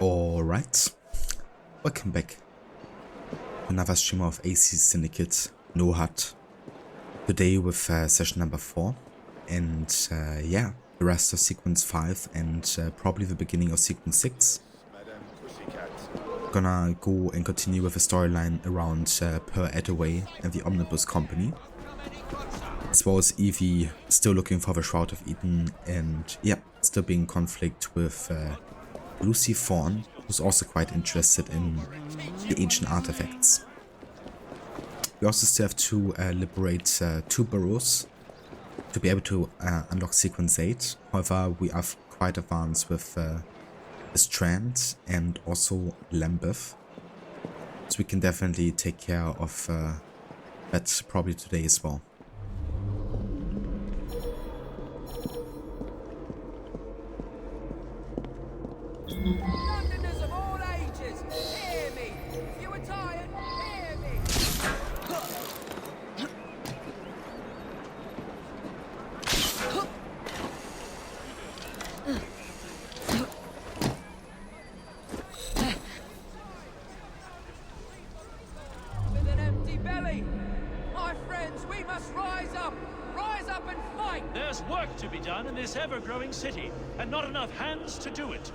Alright, welcome back. Another stream of AC Syndicate, no HUD. Today with session number 4, and yeah, the rest of sequence 5 and probably the beginning of sequence 6. Gonna go and continue with a storyline around Per Attaway and the Omnibus Company, as well as Evie still looking for the Shroud of Eden, and yeah, still being in conflict with Lucy THORNE, who's also quite interested in the ancient artifacts. We also still have to liberate 2 Perils to be able to unlock sequence 8. However, we are quite advanced with the Strand and also Lambeth, so we can definitely take care of that probably today as well. Londoners of all ages, hear me. If you are tired, hear me. With an empty belly, my friends, we must rise up and fight. There's work to be done in this ever-growing city, and not enough hands to do it.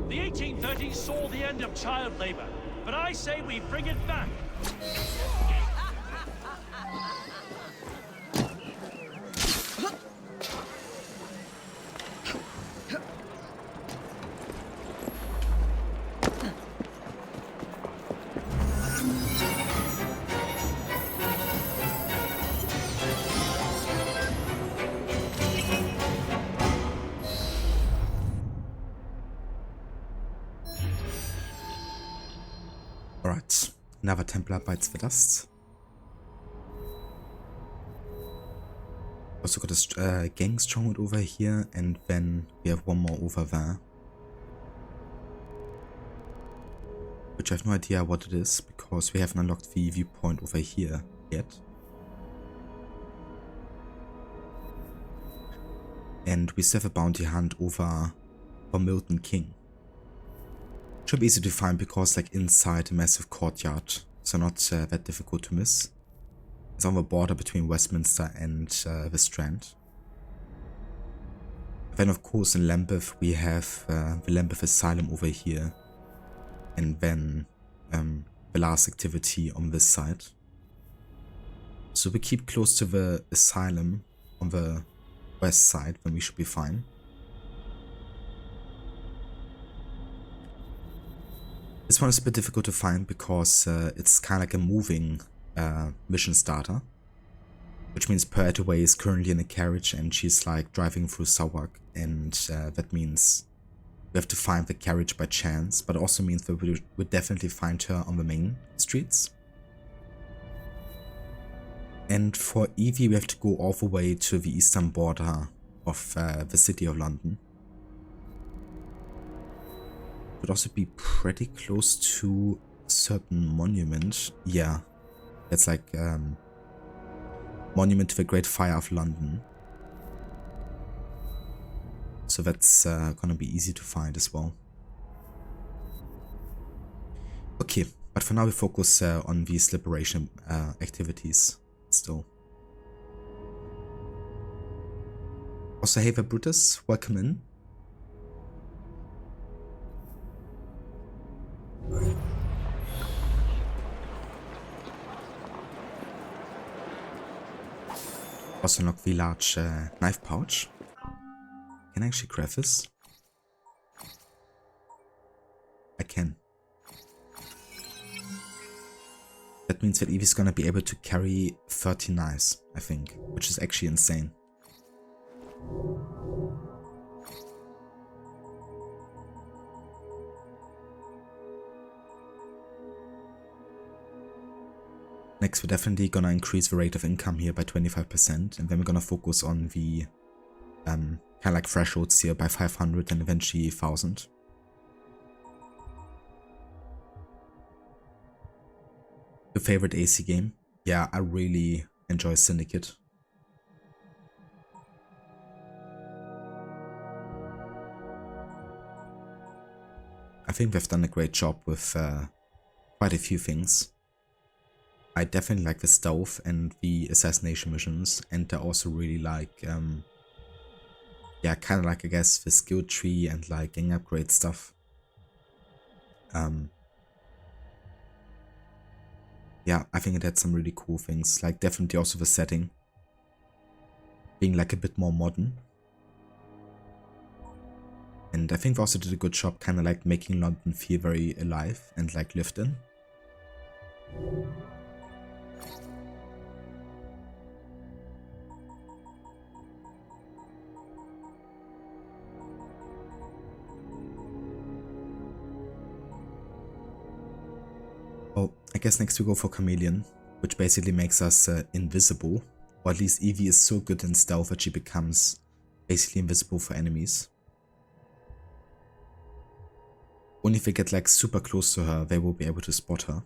The 1830s saw the end of child labor, but I say we bring it back. Alright, another Templar bites the dust. Also got a gang stronghold over here, and then we have one more over there, which I have no idea what it is because we haven't unlocked the viewpoint over here yet. And we still have a bounty hunt over for Milton King. Should be easy to find because like inside a massive courtyard, so not that difficult to miss. It's on the border between Westminster and the Strand. Then of course in Lambeth we have the Lambeth Asylum over here, and then the last activity on this side. So we keep close to the asylum on the west side, then we should be fine. This one is a bit difficult to find because it's kind of like a moving mission starter, which means Per Attaway is currently in a carriage and she's like driving through Southwark, and that means we have to find the carriage by chance, but it also means that we would definitely find her on the main streets. And for Evie we have to go all the way to the eastern border of the city of London. Would also be pretty close to a certain monument. Yeah, that's like Monument to the Great Fire of London. So that's gonna be easy to find as well. Okay, but for now we focus on these liberation activities still. Also, hey there Brutus, welcome in. Also unlock the large knife pouch. Can I actually grab this? I can. That means that Evie's gonna be able to carry 30 knives, I think, which is actually insane. Next, we're definitely gonna increase the rate of income here by 25%, and then we're gonna focus on the kind of like thresholds here by 500 and eventually 1000. Your favorite AC game? Yeah, I really enjoy Syndicate. I think they've done a great job with quite a few things. I definitely like the stealth and the assassination missions, and I also really like, yeah, kind of like, I guess, the skill tree and like gang upgrade stuff. Yeah, I think it had some really cool things, like definitely also the setting being like a bit more modern. And I think they also did a good job kind of like making London feel very alive and like lived in. Oh, I guess next we go for Chameleon, which basically makes us invisible, or at least Evie is so good in stealth that she becomes basically invisible for enemies. Only if they get like super close to her, they will be able to spot her.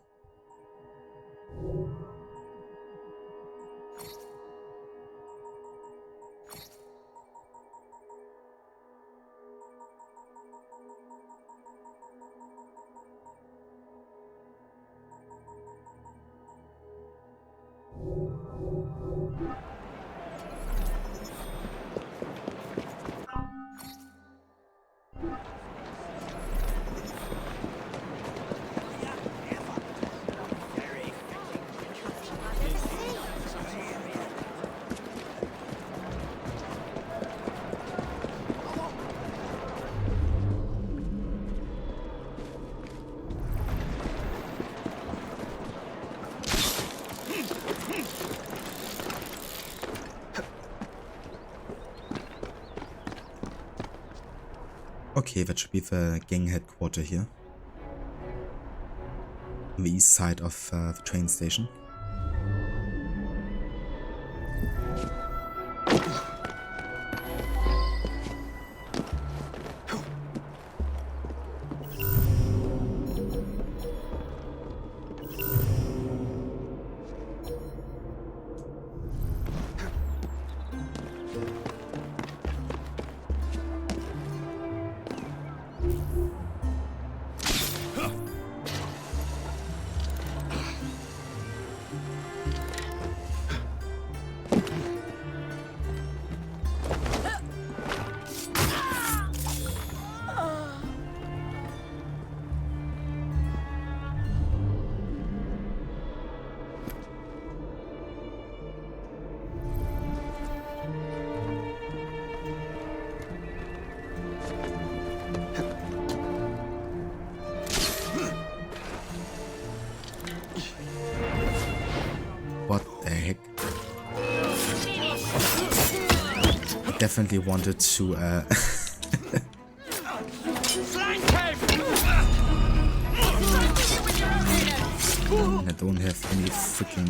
Okay, that should be the gang headquarters here. On the east side of the train station. What the heck? I definitely wanted to and I don't have any freaking...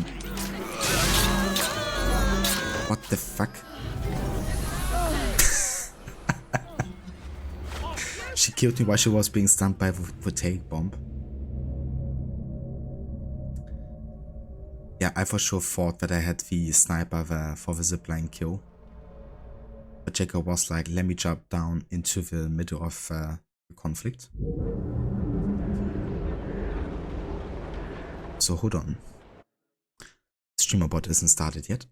What the fuck? She killed me while she was being stunned by the voltaic bomb. Yeah, I for sure thought that I had the sniper there for the zipline kill. But Jacob was like, let me jump down into the middle of the conflict. So hold on. Streamer bot isn't started yet.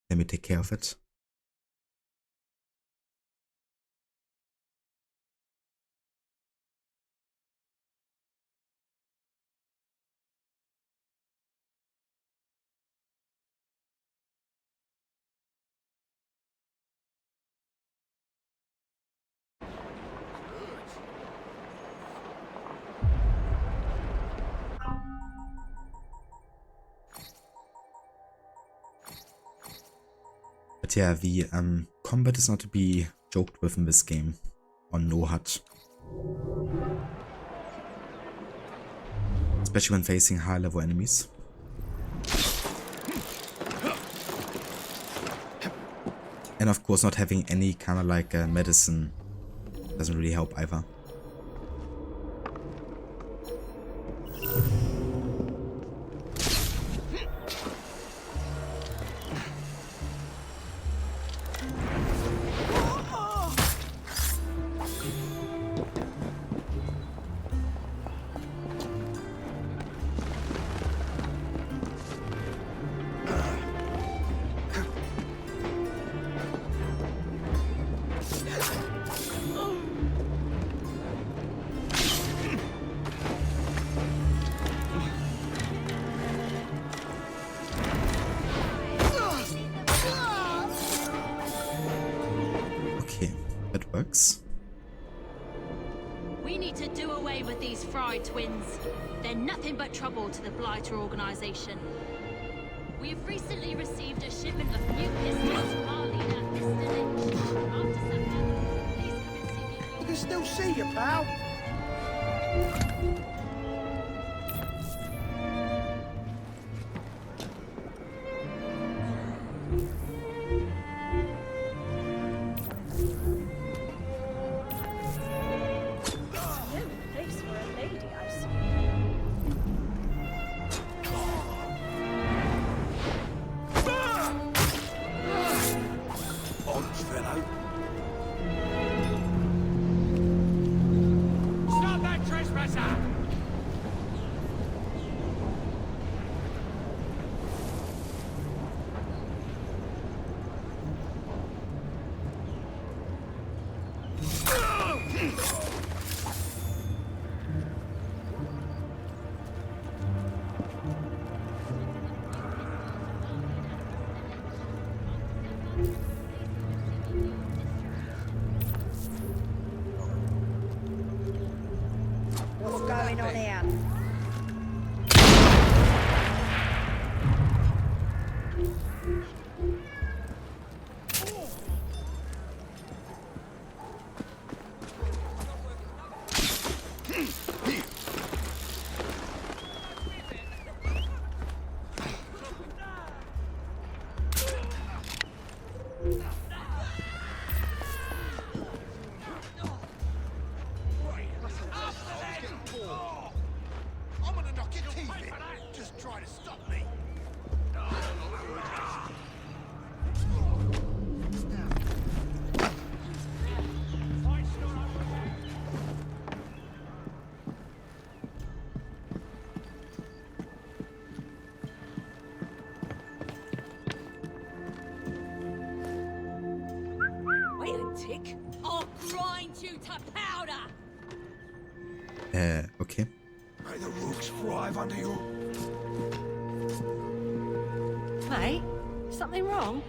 Let me take care of it. But yeah, the combat is not to be joked with in this game on no HUD. Especially when facing high level enemies. And of course not having any kind of like medicine doesn't really help either. We need to do away with these Fry twins. They're nothing but trouble to the Blighter organization. We have recently received a shipment of new pistols from our leader, Mr. Lynch. After some help, please come and see me. I can still see you, pal. What's going on here? I'm gonna knock your teeth in. Just try to stop me. Wait a tick. I'll grind you to powder. Okay. May the rooks thrive under you. Mate, something wrong?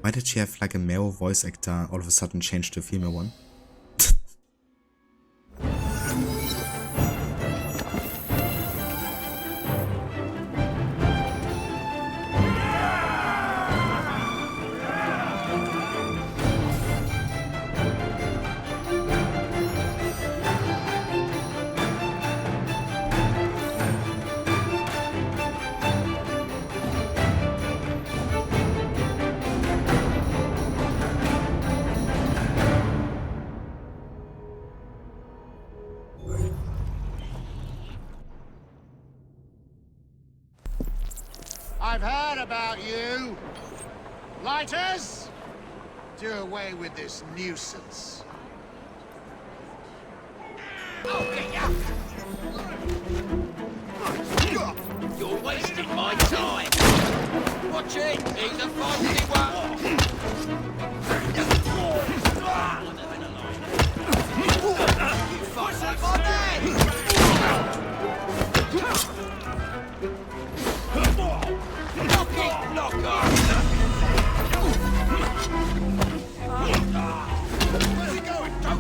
Why did she have like a male voice actor all of a sudden change to a female one? I've heard about you. Lighters, do away with this nuisance. You're wasting my time. Watch it. He's a feisty one. You fight like my dad. Knock it, knock off. Where's he going, Doc?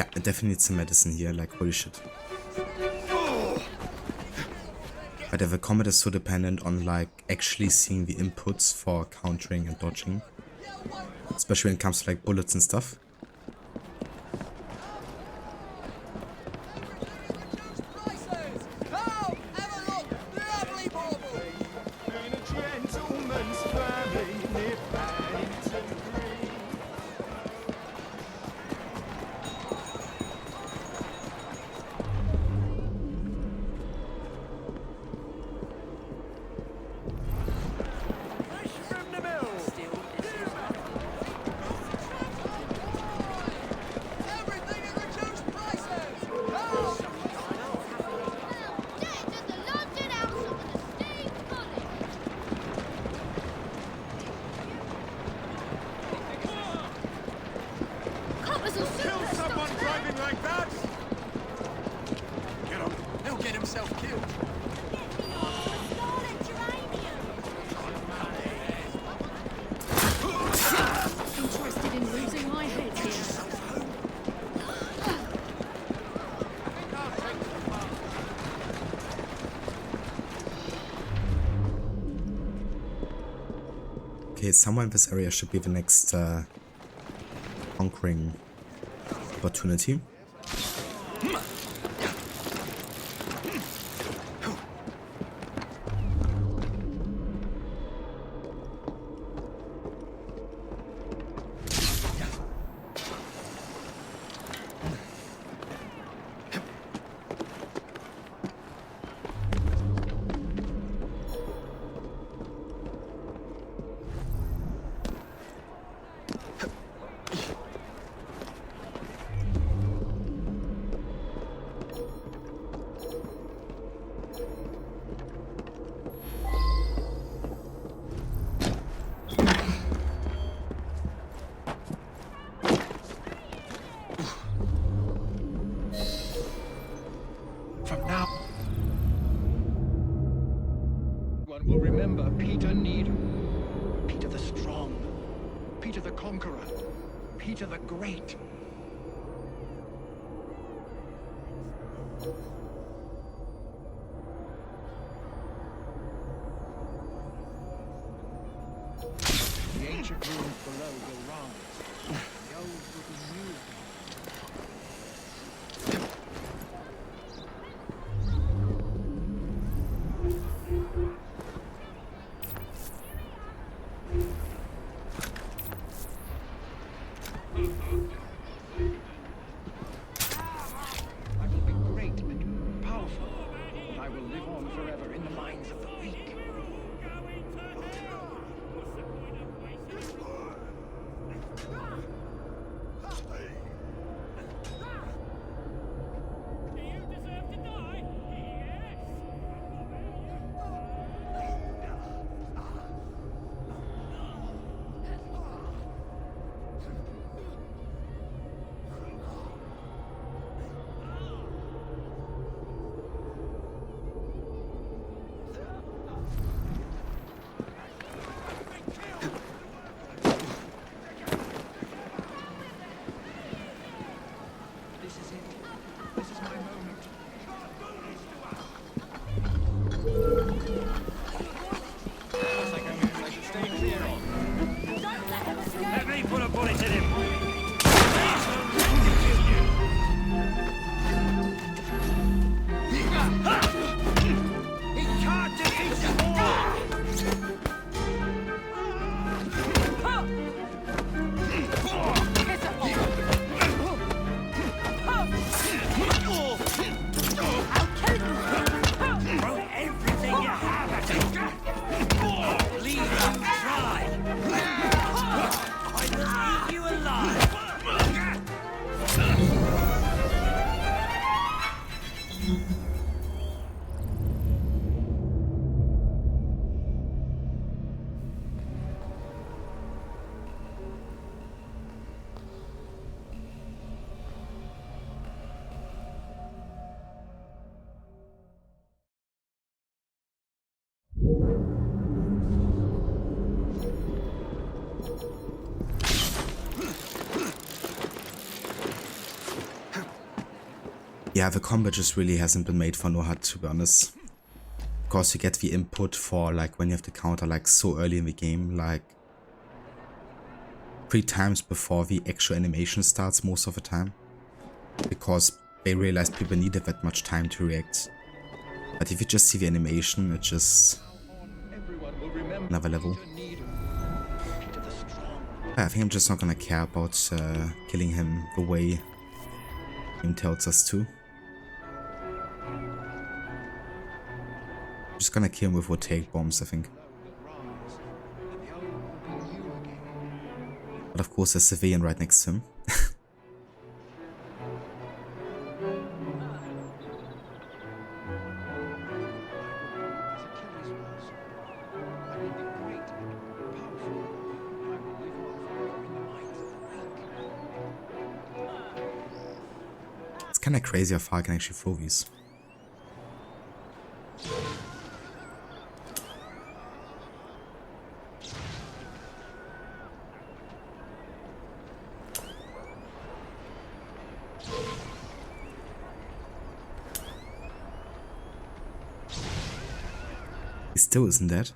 Yeah, I definitely need some medicine here, like holy shit. But the combat is so dependent on like actually seeing the inputs for countering and dodging. Especially when it comes to like bullets and stuff. Okay, somewhere in this area should be the next conquering opportunity. Will remember Peter Needham, Peter the Strong, Peter the Conqueror, Peter the Great. The ancient ruins below will rise. The old will be new. Let me put a bullet in him. He can't defeat us all. Throw everything you have at him. Leave him dry. I will eat you alive. Yeah, the combat just really hasn't been made for no HUD, to be honest. Of course, you get the input for like when you have to counter like so early in the game, like 3 times before the actual animation starts most of the time, because they realized people needed that much time to react. But if you just see the animation, it's just another level. I think I'm just not gonna care about killing him the way game tells us to. Just gonna kill him with voltaic bombs, I think. But of course there's a civilian right next to him. It's kinda crazy how far I can actually throw these. He still isn't dead.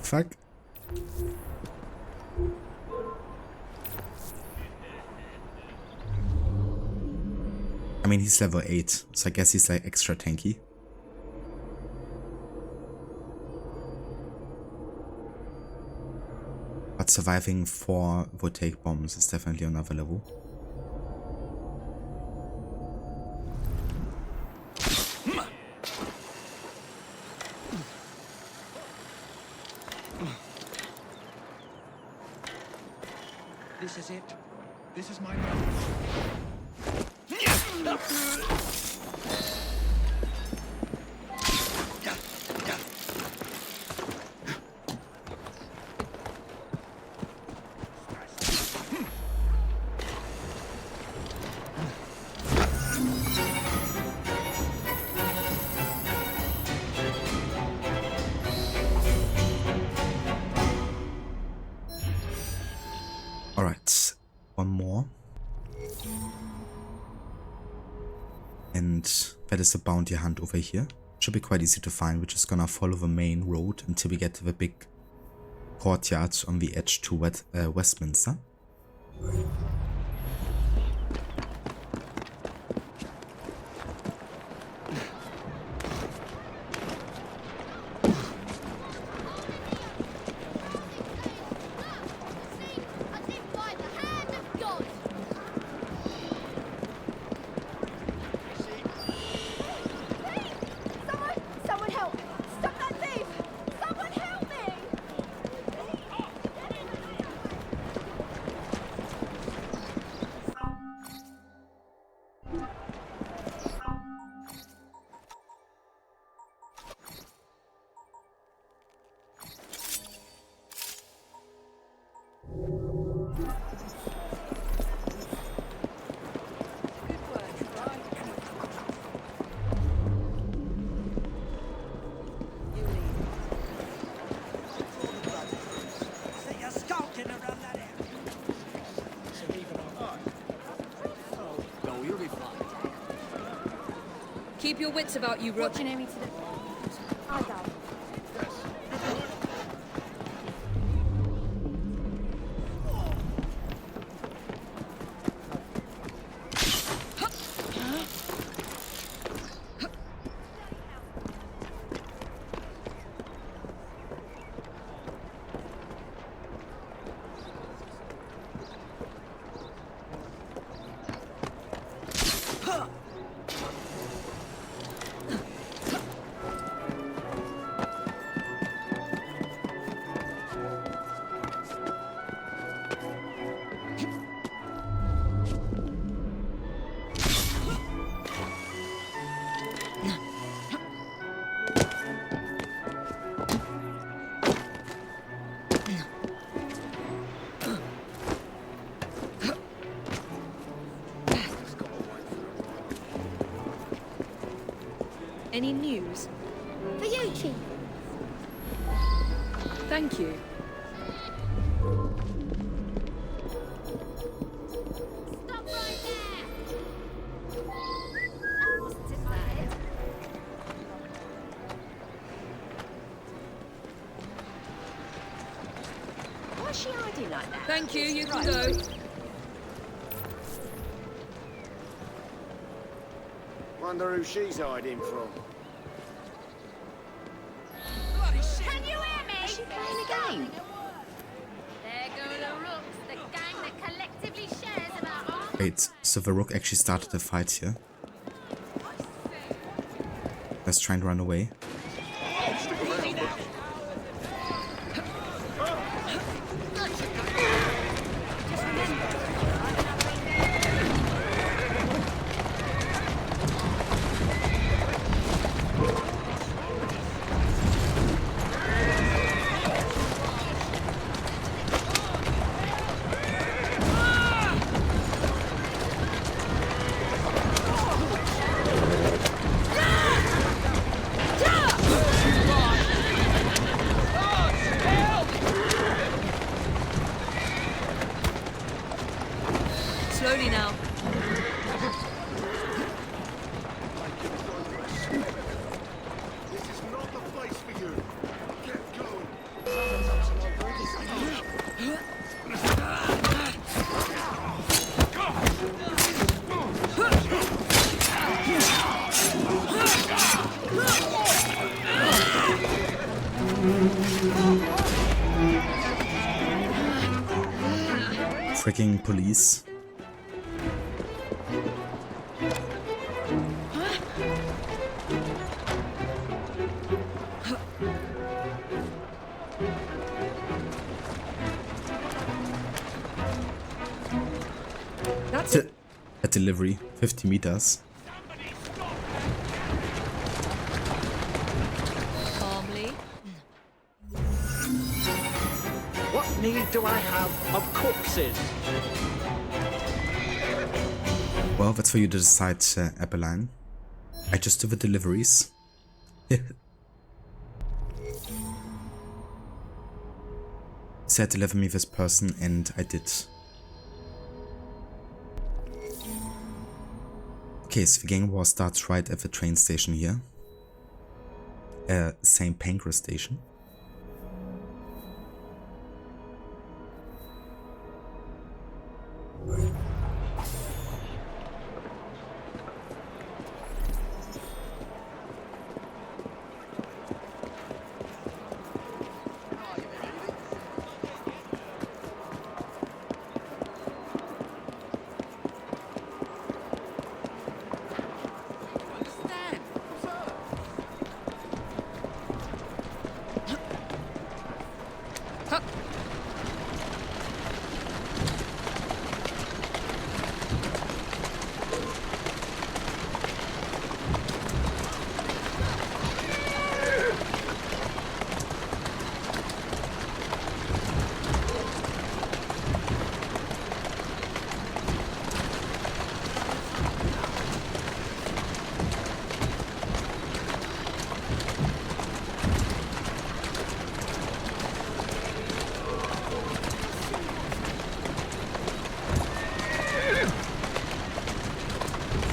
Fuck. I mean, he's level 8, so I guess he's like extra tanky. But surviving 4 voltaic bombs is definitely another level. This is it. This is my moment. Alright, one more. And that is the bounty hunt over here. Should be quite easy to find. We're just gonna follow the main road until we get to the big courtyard on the edge to Westminster. Someone help! Stop that thief! Someone help me! See you skulking around that area. No, you'll be fine. Keep your wits about you, Rook. Watching Amy to the... I go. Any news? For you, Chief. Thank you. Stop right there! What's she hiding like that? Thank you, you can go. Wonder who she's hiding from. Can you hear me? Is she playing a game? There go the Rooks, the gang that collectively shares about our... Wait, so the Rook actually started a fight here. Let's try and run away. Slowly now. This is not the place for you. Get going. Freaking police. That's it. A delivery, 50 meters. Calmly. What need do I have of corpses? Well, that's for you to decide, Appeline. I just do the deliveries. Said deliver me this person, and I did. Okay, so the gang war starts right at the train station here. St. Pancras station.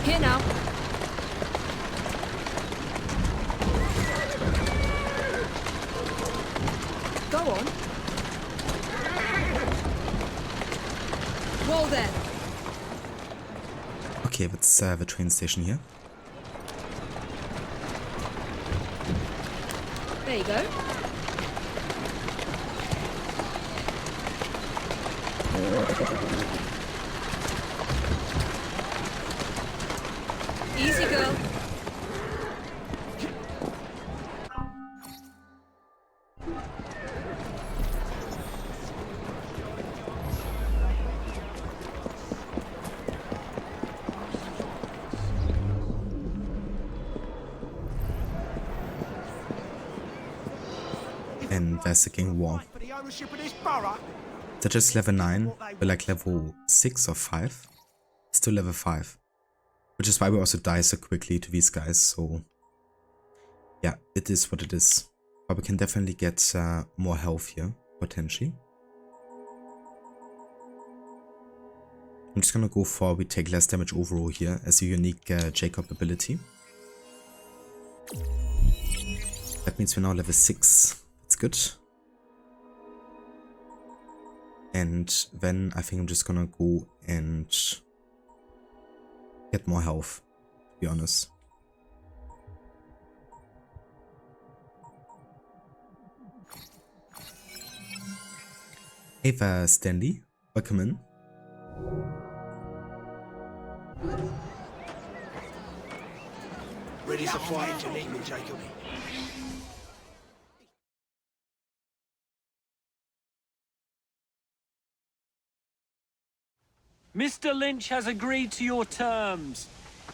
Here now. Go on. Roll then. Okay, that's the train station here. There you go. Easy, girl. And there's the gang war. For the ownership of this borough. They're just level 9, we're like level 6 or 5. Still level 5. Which is why we also die so quickly to these guys, so... yeah, it is what it is. But we can definitely get more health here, potentially. I'm just gonna go for we take less damage overall here as a unique Jacob ability. That means we're now level 6. That's good. And then I think I'm just gonna go and get more health, to be honest. Hey there, Stanley. Welcome in. Ready to fight to meet me, Jacob? Mr. Lynch has agreed to your terms.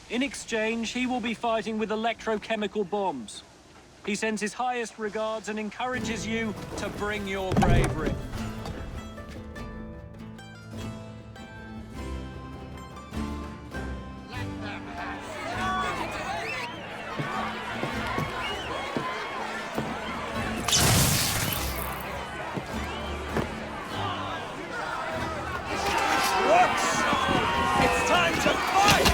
In exchange, he will be fighting with electrochemical bombs. He sends his highest regards and encourages you to bring your bravery. It's time to fight!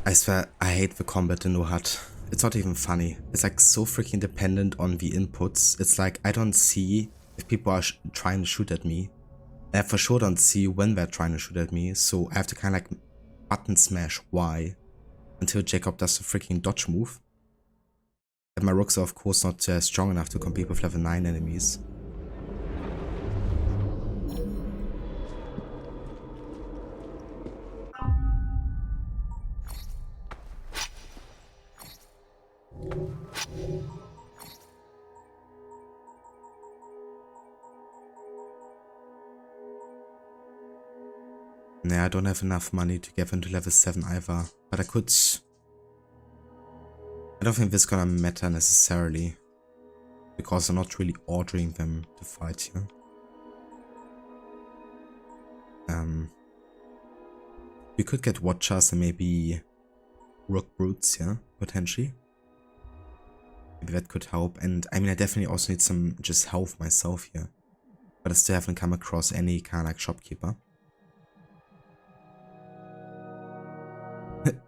I swear, I hate the combat in HUD. It's not even funny. It's like so freaking dependent on the inputs. It's like I don't see if people are trying to shoot at me. I for sure don't see when they're trying to shoot at me, so I have to kind of like button smash Y until Jacob does the freaking dodge move. And my rooks are of course not strong enough to compete with level 9 enemies. Nah, I don't have enough money to get into level 7 either, but I could... I don't think this is gonna matter necessarily, because I'm not really ordering them to fight here. We could get Watchers and maybe Rook Brutes, yeah, potentially. Maybe that could help, and I mean I definitely also need some just health myself here, but I still haven't come across any kind of like shopkeeper.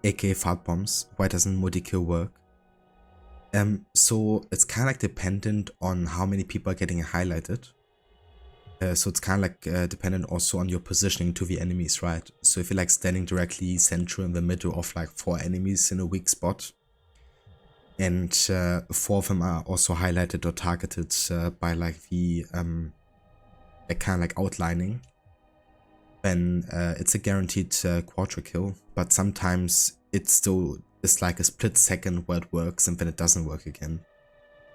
AK fart bombs. Why doesn't multi-kill work? So it's kind of like dependent on how many people are getting highlighted. So it's kind of like dependent also on your positioning to the enemies, right? So if you're like standing directly central in the middle of like 4 enemies in a weak spot, and 4 of them are also highlighted or targeted by like the kind of like outlining, then it's a guaranteed quadra kill, but sometimes it still is like a split second where it works and then it doesn't work again.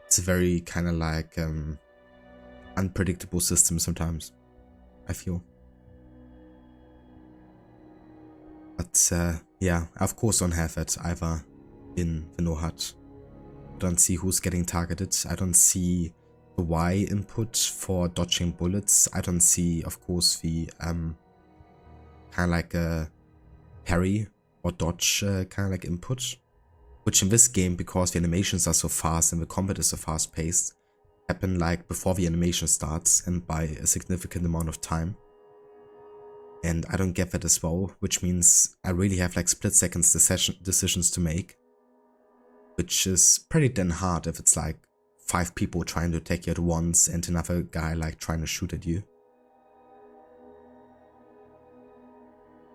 It's a very kind of like unpredictable system sometimes, I feel. But yeah, I of course don't have that either in the HUD. I don't see who's getting targeted. I don't see the Y input for dodging bullets. I don't see, of course, the kind of like a parry or dodge kind of like input, which in this game, because the animations are so fast and the combat is so fast paced, happen like before the animation starts and by a significant amount of time. And I don't get that as well, which means I really have like split seconds decisions to make, which is pretty damn hard if it's like 5 people trying to attack you at once and another guy like trying to shoot at you.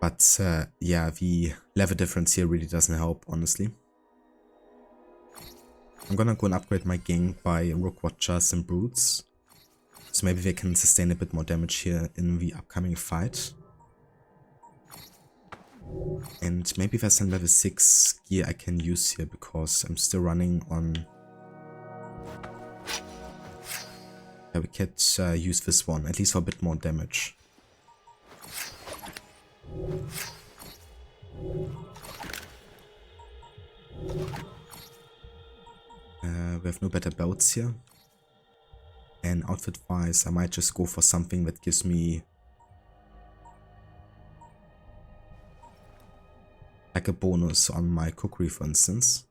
But yeah, the level difference here really doesn't help, honestly. I'm gonna go and upgrade my gang by Rook Watchers and Brutes. So maybe they can sustain a bit more damage here in the upcoming fight. And maybe there's some level 6 gear I can use here, because I'm still running on... Yeah, we could use this one, at least for a bit more damage. We have no better belts here. And outfit wise, I might just go for something that gives me like a bonus on my cookery, for instance.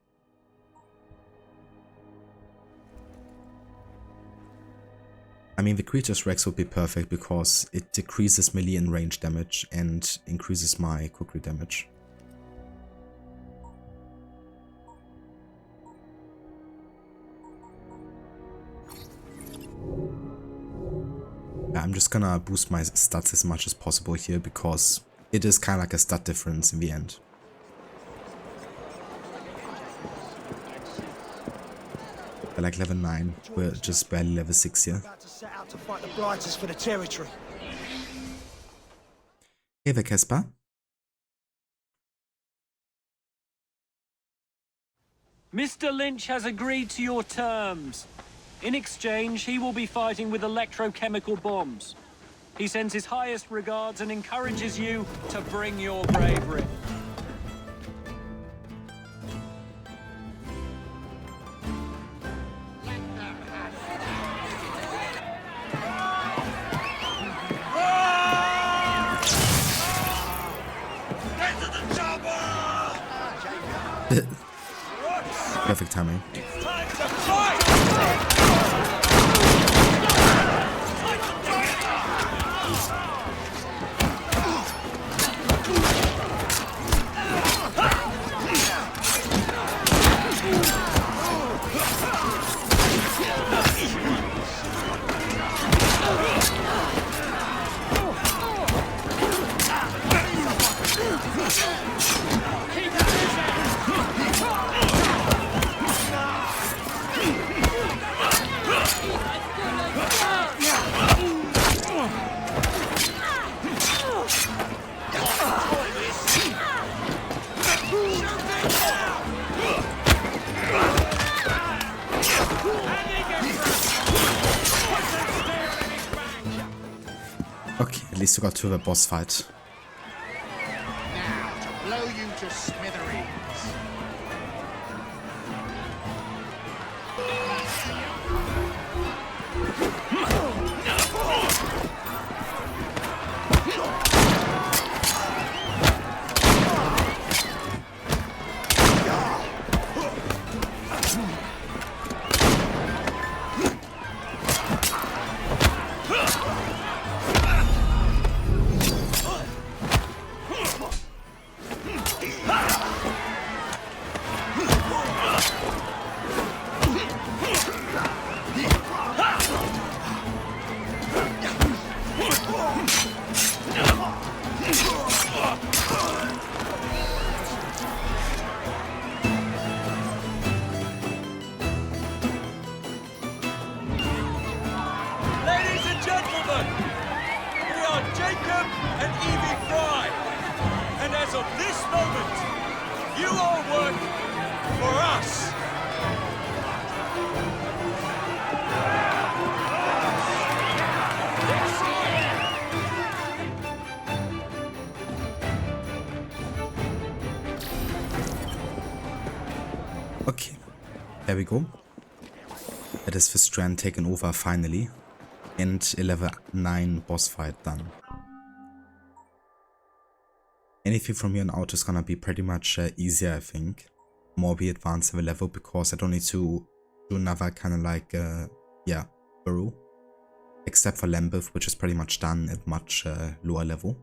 I mean, the Creature's Rex would be perfect because it decreases melee and range damage and increases my cookery damage. I'm just gonna boost my stats as much as possible here because it is kind of like a stat difference in the end. I like level 9, we're just barely level 6 here. About to set out to fight the Blighters for the territory. Hey there, Casper. Mr. Lynch has agreed to your terms. In exchange, he will be fighting with electrochemical bombs. He sends his highest regards and encourages you to bring your bravery. Perfect timing. Time to fight! Okay, at least we got to the boss fight. Now, to blow you to smithereens. Ladies and gentlemen, we are Jacob and Evie Fry. And as of this moment, you all work for us. Okay, there we go. That is the Strand taken over finally. And a level 9 boss fight done. Anything from here on out is gonna be pretty much easier, I think. More we advance the level, because I don't need to do another kind of like, yeah, burrow. Except for Lambeth, which is pretty much done at much lower level.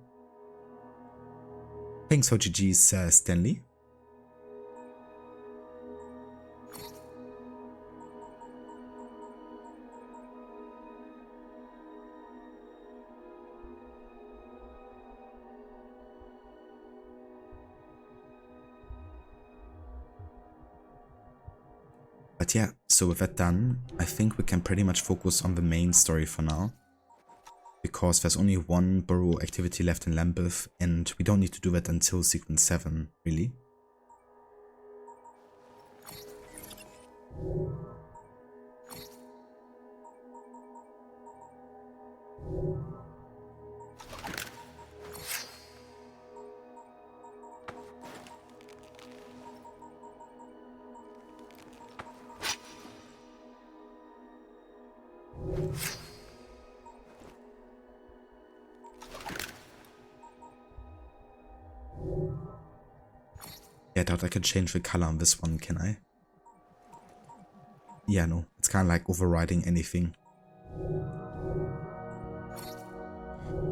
Thanks for GG's, Stanley. But yeah, so with that done, I think we can pretty much focus on the main story for now. Because there's only one borough activity left in Lambeth, and we don't need to do that until sequence 7, really. Yeah, I doubt I can change the color on this one, can I? Yeah, no, it's kind of like overriding anything.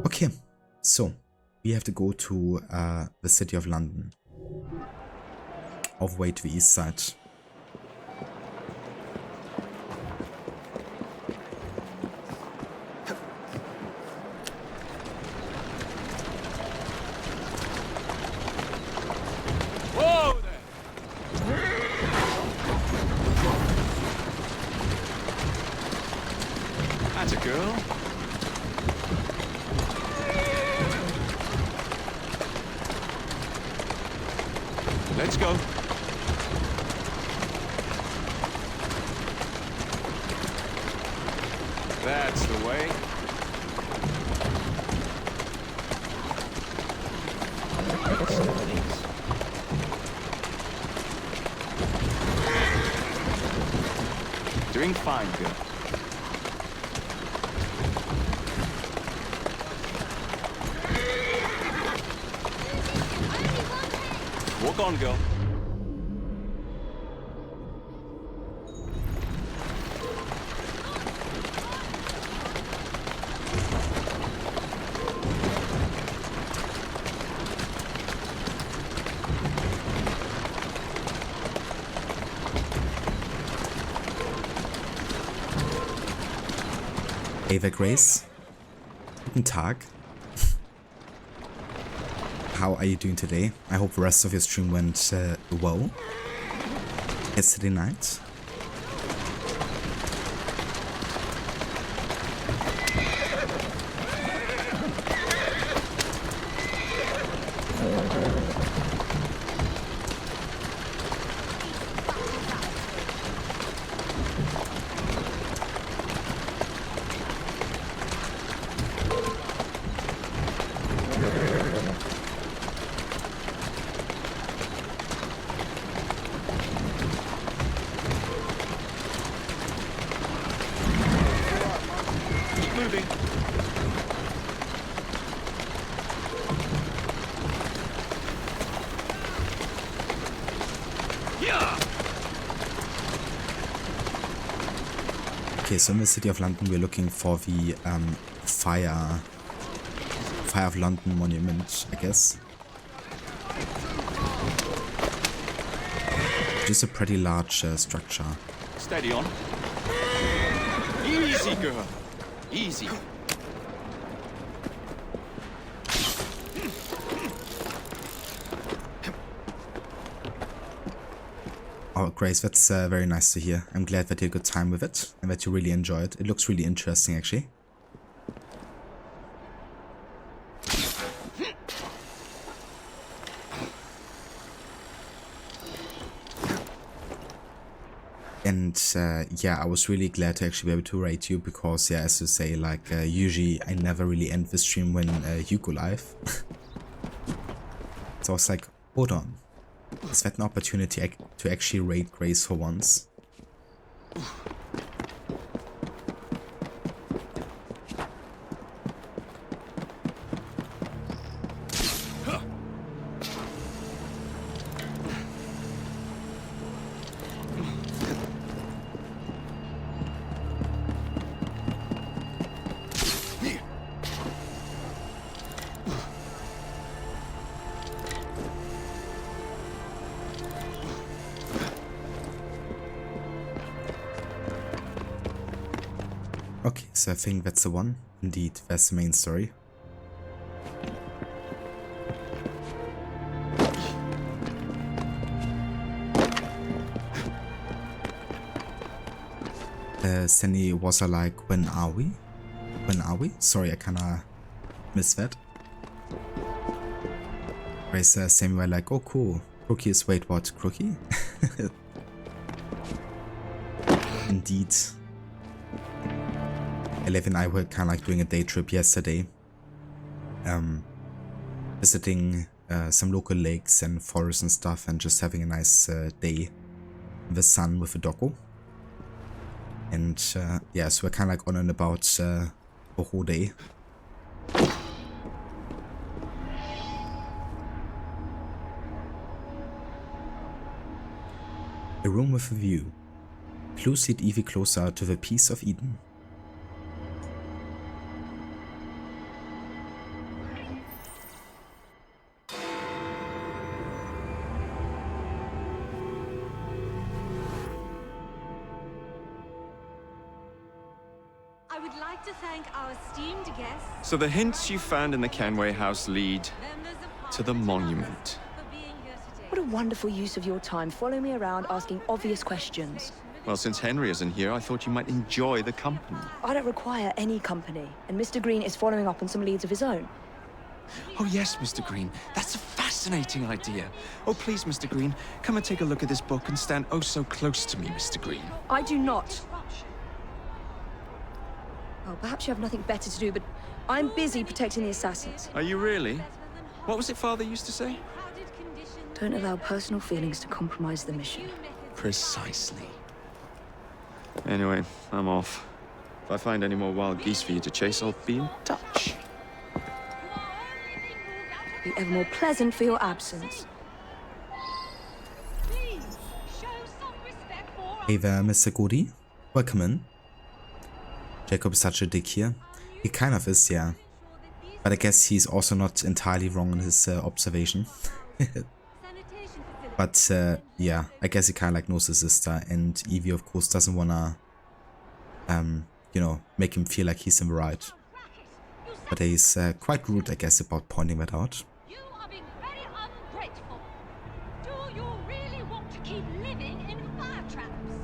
Okay, so we have to go to the city of London, all the way to the east side. Let's go. That's the way. Doing fine, girl. Walk on, girl. Ava Grace. Guten Tag. How are you doing today? I hope the rest of your stream went well yesterday night. Okay, so in the City of London we're looking for the Fire of London monument, I guess. Just a pretty large structure. Steady on. Easy, girl. Easy. Oh, Grace, that's very nice to hear. I'm glad that you had a good time with it and that you really enjoyed it. It looks really interesting, actually. And yeah, I was really glad to actually be able to rate you because, yeah, as you say, like, usually I never really end the stream when you go live. So I was like, hold on. Is that an opportunity to actually rate Grace for once? Okay, so I think that's the one. Indeed, that's the main story. Sandy was like, when are we? When are we? Sorry, I kinda missed that. Grace Sammy were like, oh cool. Crookie is, wait, what? Crookie? Indeed. Elev and I were kinda like doing a day trip yesterday. Visiting some local lakes and forests and stuff and just having a nice day in the sun with the doggo. And yeah, so we're kinda like on and about the whole day. A room with a view. Clues lead Evie closer to the peace of Eden. I would like to thank our esteemed guests. So the hints you found in the Kenway house lead to the monument. What a wonderful use of your time, following me around asking obvious questions. Well, since Henry isn't here, I thought you might enjoy the company. I don't require any company, and Mr. Green is following up on some leads of his own. Oh yes, Mr. Green. That's a fascinating idea. Oh please, Mr. Green, come and take a look at this book and stand oh so close to me, Mr. Green. I do not. Well, perhaps you have nothing better to do, but I'm busy protecting the assassins. Are you really? What was it Father used to say? Don't allow personal feelings to compromise the mission. Precisely. Anyway, I'm off. If I find any more wild geese for you to chase, I'll be in touch. Be ever more pleasant for your absence. Hey there, Mr. Goody. Welcome in. Jacob is such a dick here. He kind of is, yeah. But I guess he's also not entirely wrong in his observation. But yeah, I guess he kind of like knows his sister, and Evie of course doesn't wanna, you know, make him feel like he's in the right. But he's quite rude, I guess, about pointing that out. You are being very ungrateful. Do you really want to keep living in fire traps?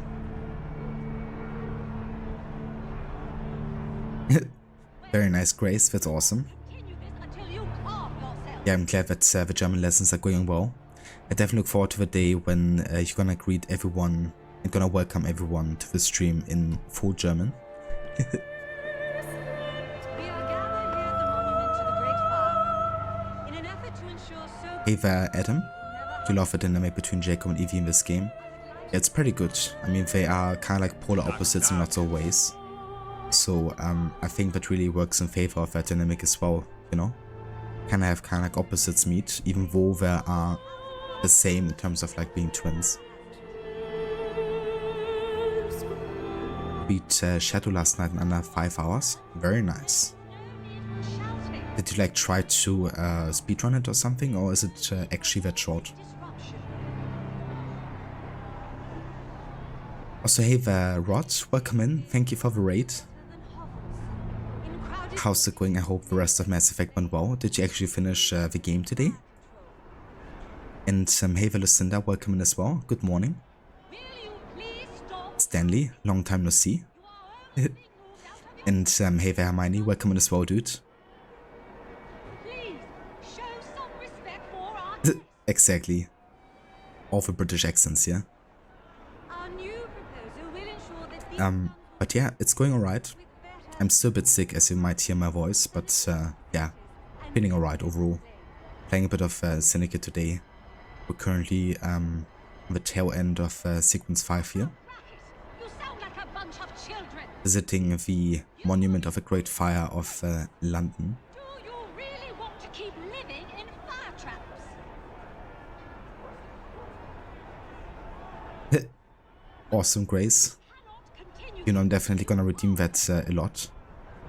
Very nice, Grace. That's awesome. Yeah, I'm glad that the German lessons are going well. I definitely look forward to the day when you're gonna greet everyone and gonna welcome everyone to the stream in full German. Hey there, Adam. You love the dynamic between Jacob and Evie in this game? Yeah, it's pretty good. I mean, they are kind of like polar opposites in lots of ways. So I think that really works in favor of that dynamic as well, you know? Kind of like opposites meet, even though they are the same in terms of like being twins. Beat Shadow last night in under 5 hours. Very nice. Did you like try to speedrun it or something, or is it actually that short? Also, hey there, Rod. Welcome in. Thank you for the raid. How's it going? I hope the rest of Mass Effect went well. Did you actually finish the game today? And hey there, Lucinda. Welcome in as well. Good morning. Stanley. Long time no see. And hey there, Hermione. Welcome in as well, dude. Exactly. All the British accents, yeah. But yeah, it's going alright. I'm still a bit sick, as you might hear my voice, but yeah, feeling alright overall. Playing a bit of Syndicate today. We're currently on the tail end of Sequence 5 here. Visiting the Monument of a Great Fire of London. Awesome, Grace. You know, I'm definitely gonna redeem that a lot,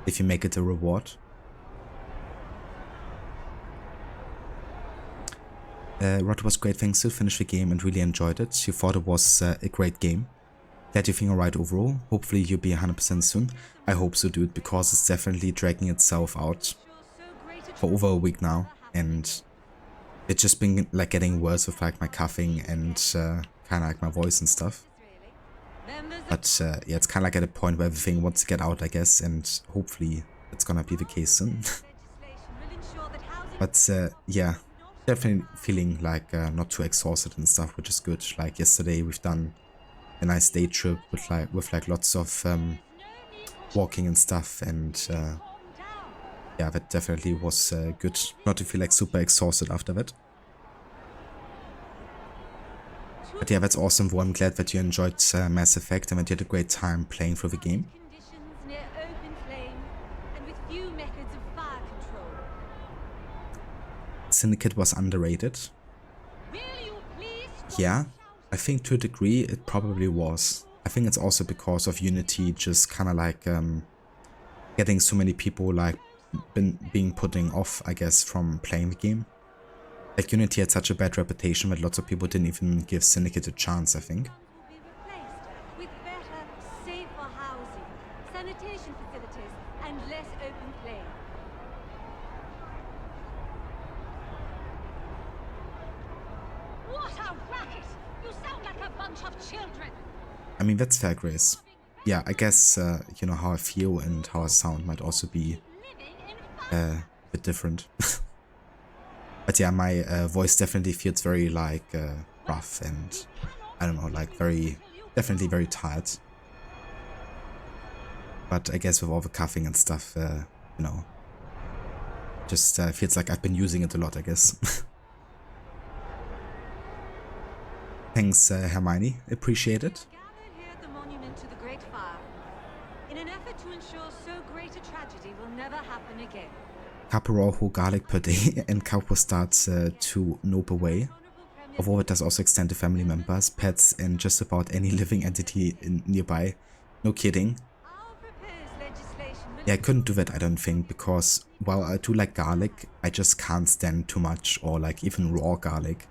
if you make it a reward. Rod was great, thanks to finish the game and really enjoyed it. You thought it was a great game. Glad you're feeling alright overall. Hopefully you'll be 100% soon. I hope so, dude, because it's definitely dragging itself out for over a week now, and it's just been like getting worse with like my coughing and kind of like my voice and stuff. But yeah, it's kind of like at a point where everything wants to get out, I guess, and hopefully it's gonna be the case soon. But yeah, definitely feeling like not too exhausted and stuff, which is good. Like yesterday, we've done a nice day trip with like lots of walking and stuff, and yeah, that definitely was good. Not to feel like super exhausted after that. But yeah, that's awesome. Well, I'm glad that you enjoyed Mass Effect and that you had a great time playing through the game. Syndicate was underrated. Yeah, I think to a degree it probably was. I think it's also because of Unity just kind of like getting so many people like being putting off, I guess, from playing the game. Like Unity had such a bad reputation that lots of people didn't even give Syndicate a chance, I think. I mean, that's fair, Grace. Yeah, I guess, you know, how I feel and how I sound might also be a bit different. But yeah, my voice definitely feels very, like, rough and, I don't know, like, definitely very tired. But I guess with all the coughing and stuff, you know, just feels like I've been using it a lot, I guess. Thanks, Hermione. Appreciate it. Caporal garlic per day, and Capo starts to nope away. Although it does also extend to family members, pets, and just about any living entity nearby. No kidding. Yeah, I couldn't do that, I don't think, because while I do like garlic, I just can't stand too much, or like even raw garlic.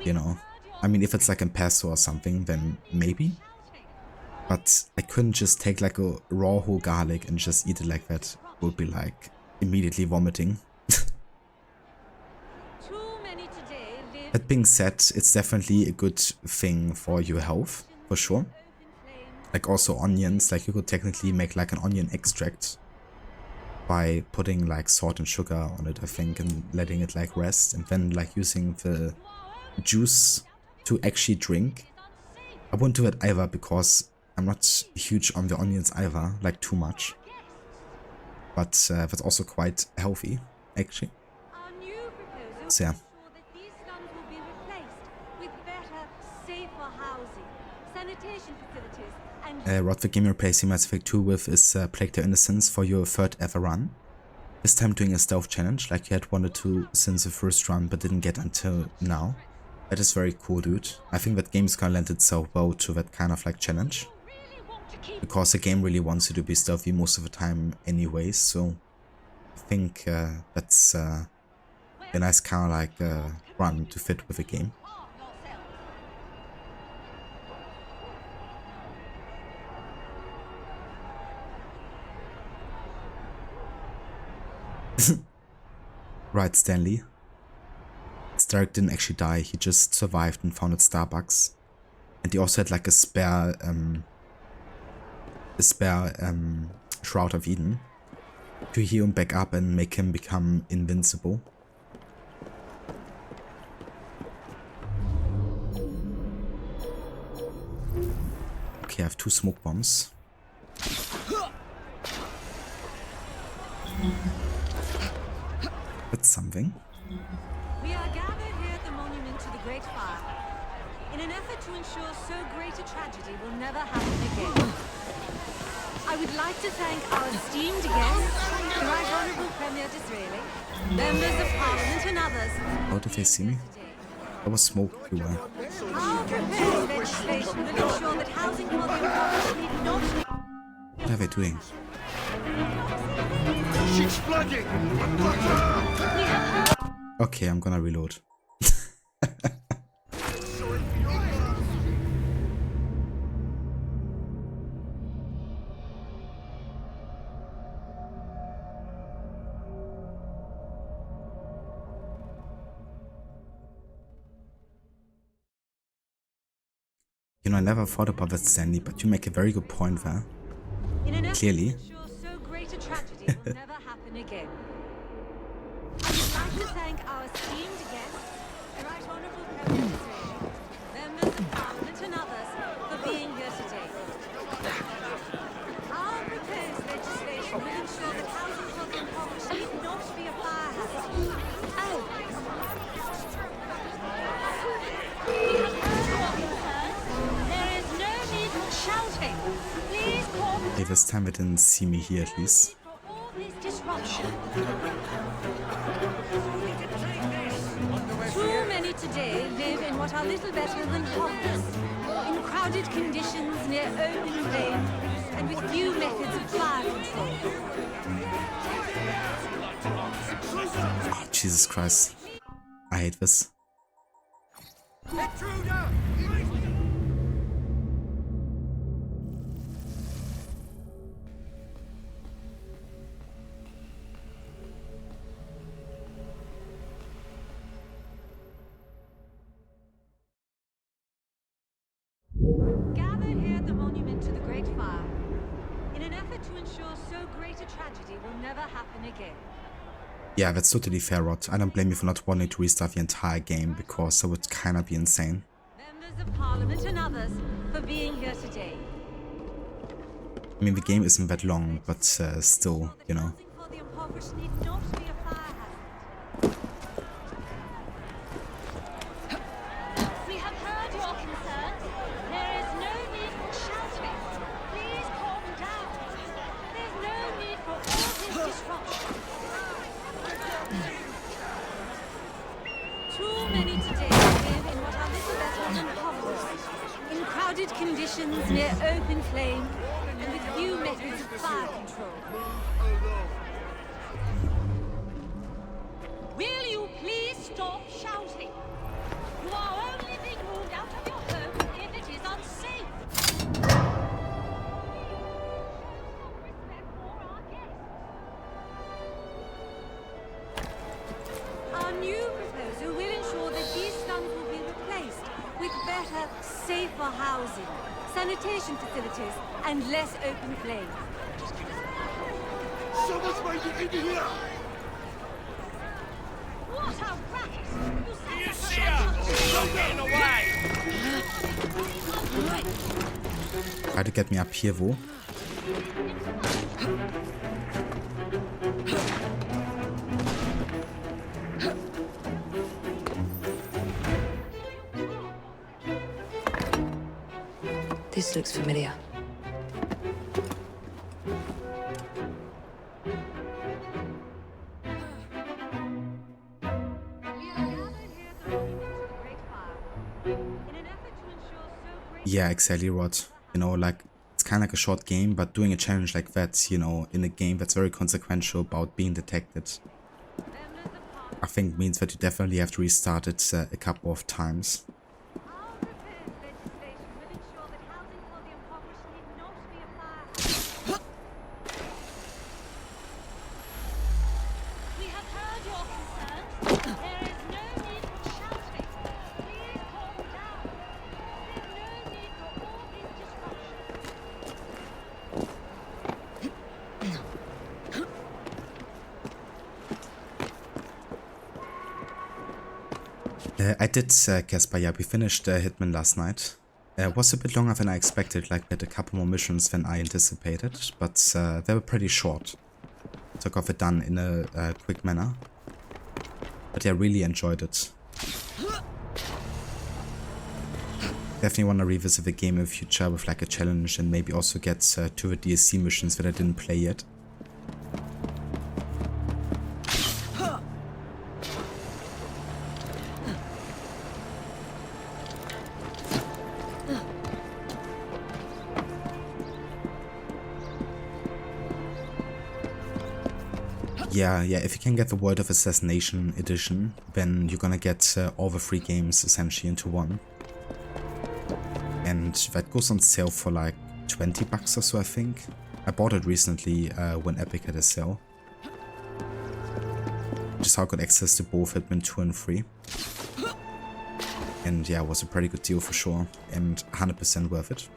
You know, I mean, if it's like in pesto or something, then maybe. But I couldn't just take like a raw whole garlic and just eat it like that. It would be like immediately vomiting. That being said, it's definitely a good thing for your health, for sure. Like also onions, like you could technically make like an onion extract by putting like salt and sugar on it, I think, and letting it like rest, and then like using the juice to actually drink. I won't do it either because I'm not huge on the onions either, like too much. But that's also quite healthy, actually. So yeah. What the game you're replacing Mass Effect 2 with is Plague Their Innocence for your third ever run. This time doing a stealth challenge like you had wanted to since the first run but didn't get until now. That is very cool, dude. I think that game's gonna lend itself well to that kind of like challenge. Because the game really wants you to be stealthy most of the time anyways, so I think that's a nice kind of like run to fit with the game. Right, Stanley. Starrick didn't actually die, he just survived and founded Starbucks. And he also had like a spare Shroud of Eden to heal him back up and make him become invincible. Okay, I have 2 smoke bombs. That's something. We are gathered here at the monument to the Great Fire in an effort to ensure so great a tragedy will never happen again. I would like to thank our esteemed guests, the Right Honourable Premier Disraeli, members of Parliament and others. How did they see me? There was smoke everywhere. Our proposed legislation will ensure that housing for the impoverished need not... What are they doing? She's flooding! Okay, I'm gonna reload. You I never thought about that, Stanley, but you make a very good point there. Clearly. So great a tragedy will never happen again. I would like to thank our esteemed guests, the Right Honourable President, members of Parliament and others for being here today. Our proposed legislation will ensure that housing for the impoverished need not be a fire hazard. Oh. There is no need for shouting. Please calm Okay, this time they didn't see me here at least. for all this disruption. Too many today live in what are little better than homeless, in crowded conditions near open flame, and with few methods of fire control. Oh, Jesus Christ. I hate this. Intruder! Gathered here at the monument to the Great Fire, in an effort to ensure so great a tragedy will never happen again. Yeah, that's totally fair, Rod. I don't blame you for not wanting to restart the entire game, because that would kinda be insane. Members of Parliament and others for being here today. I mean, the game isn't that long, but still, you know. Housing for the impoverished need not be a fire hazard. We have heard your concerns. There is no need for shouting. Please calm down. There's no need for all this disruption. Too many today live in what are little better than hovels, in crowded conditions near open flame, and with few methods of fire control. Will you please stop shouting? You are only being moved out of your home if it is unsafe. Our new proposal will ensure that these slums will be replaced with better, safer housing, sanitation facilities, and less open flame. Someone's made it in here! What a racket! You said See her! Stop getting away! Try to get me up here, wo? This looks familiar. Yeah, exactly, Rod. You know, like, it's kind of like a short game, but doing a challenge like that, you know, in a game that's very consequential about being detected, I think means that you definitely have to restart it a couple of times. We have heard your concerns. There is no need for shouting. Please calm down. There's no need for all this disruption. I did, Casper, yeah, we finished Hitman last night. It was a bit longer than I expected, like we had a couple more missions than I anticipated, but they were pretty short. Took off it done in a quick manner. But yeah, really enjoyed it. Definitely want to revisit the game in the future with like a challenge and maybe also get to the DLC missions that I didn't play yet. Yeah, if you can get the World of Assassination edition, then you're gonna get all the free games essentially into one. And that goes on sale for like 20 bucks or so, I think. I bought it recently when Epic had a sale. Just how I got access to both Hitman 2 and 3. And yeah, it was a pretty good deal for sure, and 100% worth it.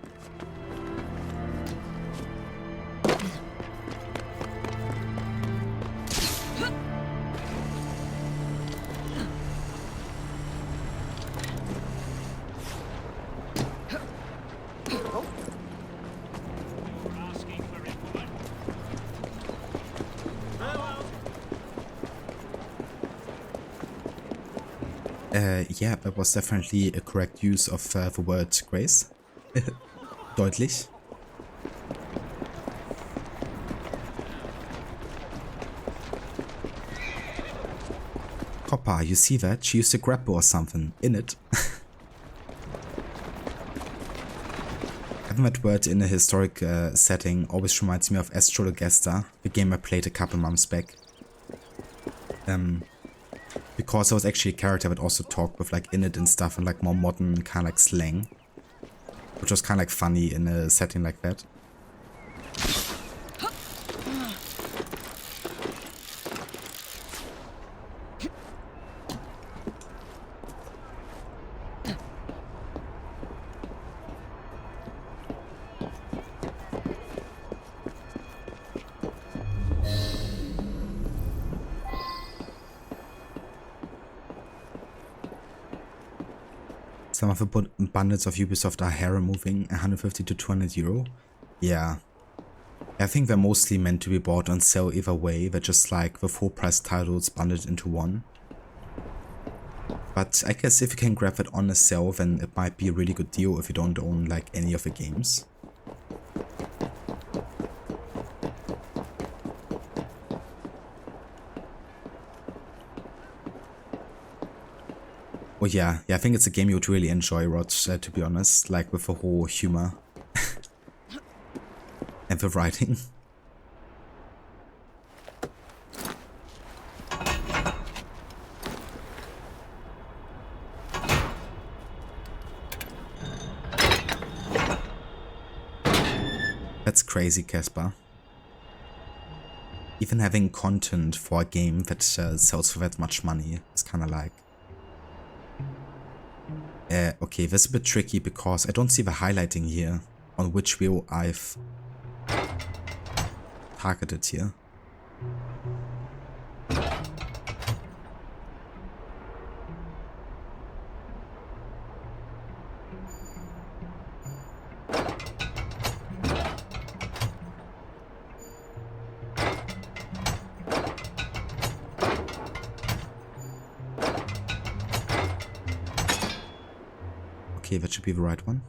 Yeah, that was definitely a correct use of the word grace. Deutlich. Copper, you see that? She used a grapple or something in it. Having that word in a historic setting always reminds me of Astrologesta, the game I played a couple months back. Because I was actually a character that also talked with like in it and stuff and like more modern kind of like slang. Which was kind of like funny in a setting like that. Some of the bundles of Ubisoft are hair removing, 150 to 200 euro. Yeah. I think they're mostly meant to be bought on sale either way. They're just like the full price titles bundled into one. But I guess if you can grab it on a sale, then it might be a really good deal if you don't own like any of the games. Oh yeah, I think it's a game you would really enjoy, Rod, to be honest, like with the whole humor and the writing. That's crazy, Casper. Even having content for a game that sells for that much money is kind of like... okay, this is a bit tricky because I don't see the highlighting here on which wheel I've targeted here. Okay, that should be the right one.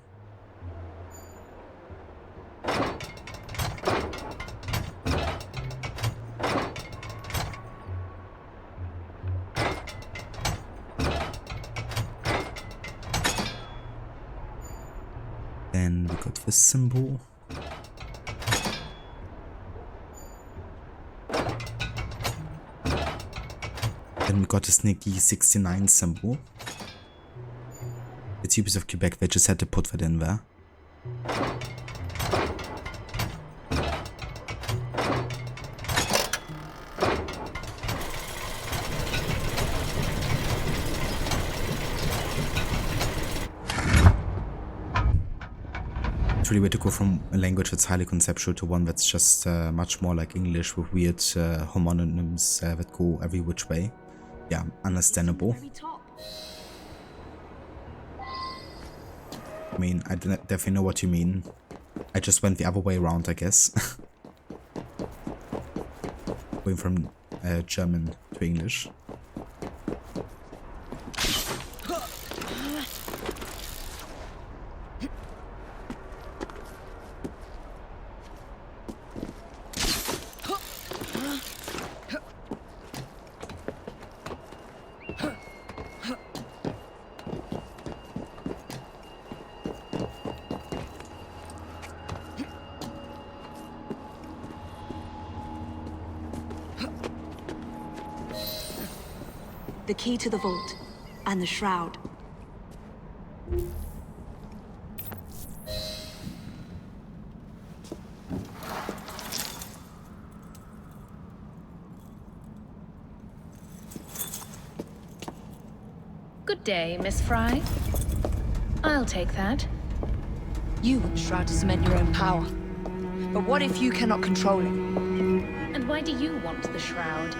Then we got the symbol. Then we got a sneaky 69 symbol. It's Ubisoft Quebec, they just had to put that in there. It's really weird to go from a language that's highly conceptual to one that's just much more like English with weird homonyms that go every which way. Yeah, understandable. I mean, I definitely know what you mean. I just went the other way around, I guess. Going from German to English. The key to the vault and the shroud. Good day, Miss Fry. I'll take that. You want the Shroud to cement your own power. But what if you cannot control it? And why do you want the Shroud?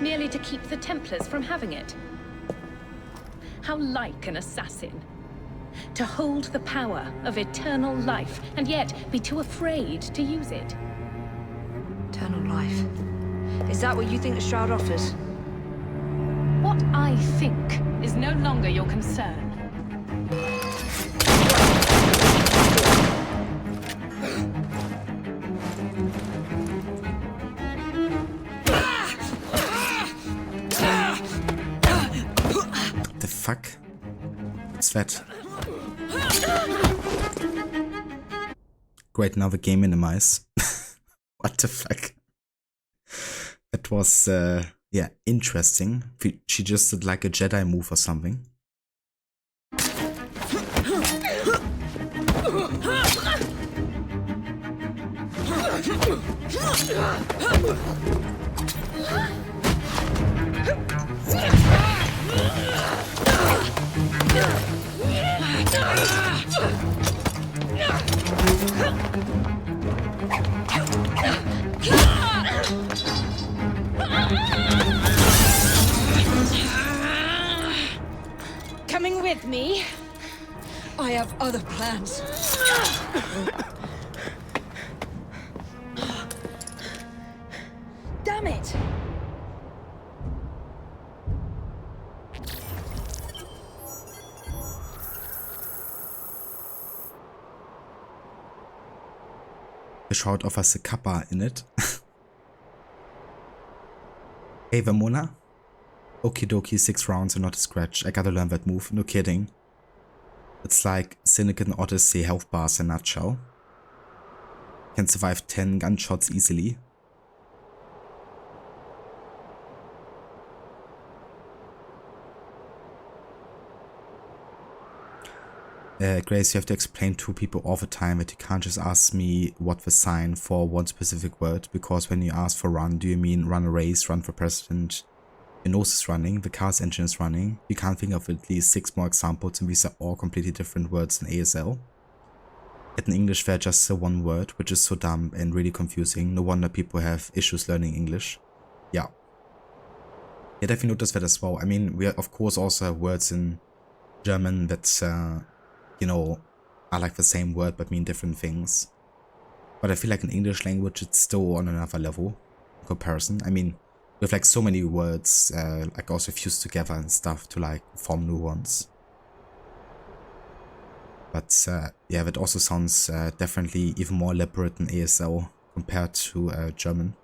Merely to keep the Templars from having it? How like an assassin. To hold the power of eternal life, and yet be too afraid to use it. Eternal life. Is that what you think the Shroud offers? What I think is no longer your concern. The fuck? What's that? Great, now the game minimize. What the fuck? That was, yeah, interesting. She just did like a Jedi move or something. Coming with me? I have other plans. Damn it! The Shroud offers a kappa in it. Hey Vermona? Okie dokie, 6 rounds and not a scratch. I gotta learn that move, no kidding. It's like Syndicate and Odyssey health bars in a nutshell. Can survive 10 gunshots easily. Grace, you have to explain to people all the time that you can't just ask me what the sign for one specific word, because when you ask for run, do you mean run a race, run for president? Your nose is running, the car's engine is running. You can't think of at least 6 more examples, and these are all completely different words in ASL. Yet in English they're just the one word, which is so dumb and really confusing. No wonder people have issues learning English. Yeah. Yeah, definitely notice that as well. I mean, we of course also have words in German that, you know, are like the same word but mean different things. But I feel like in English language it's still on another level in comparison. I mean, we have like so many words like also fused together and stuff to like form new ones. But yeah, that also sounds definitely even more elaborate in ASL compared to German.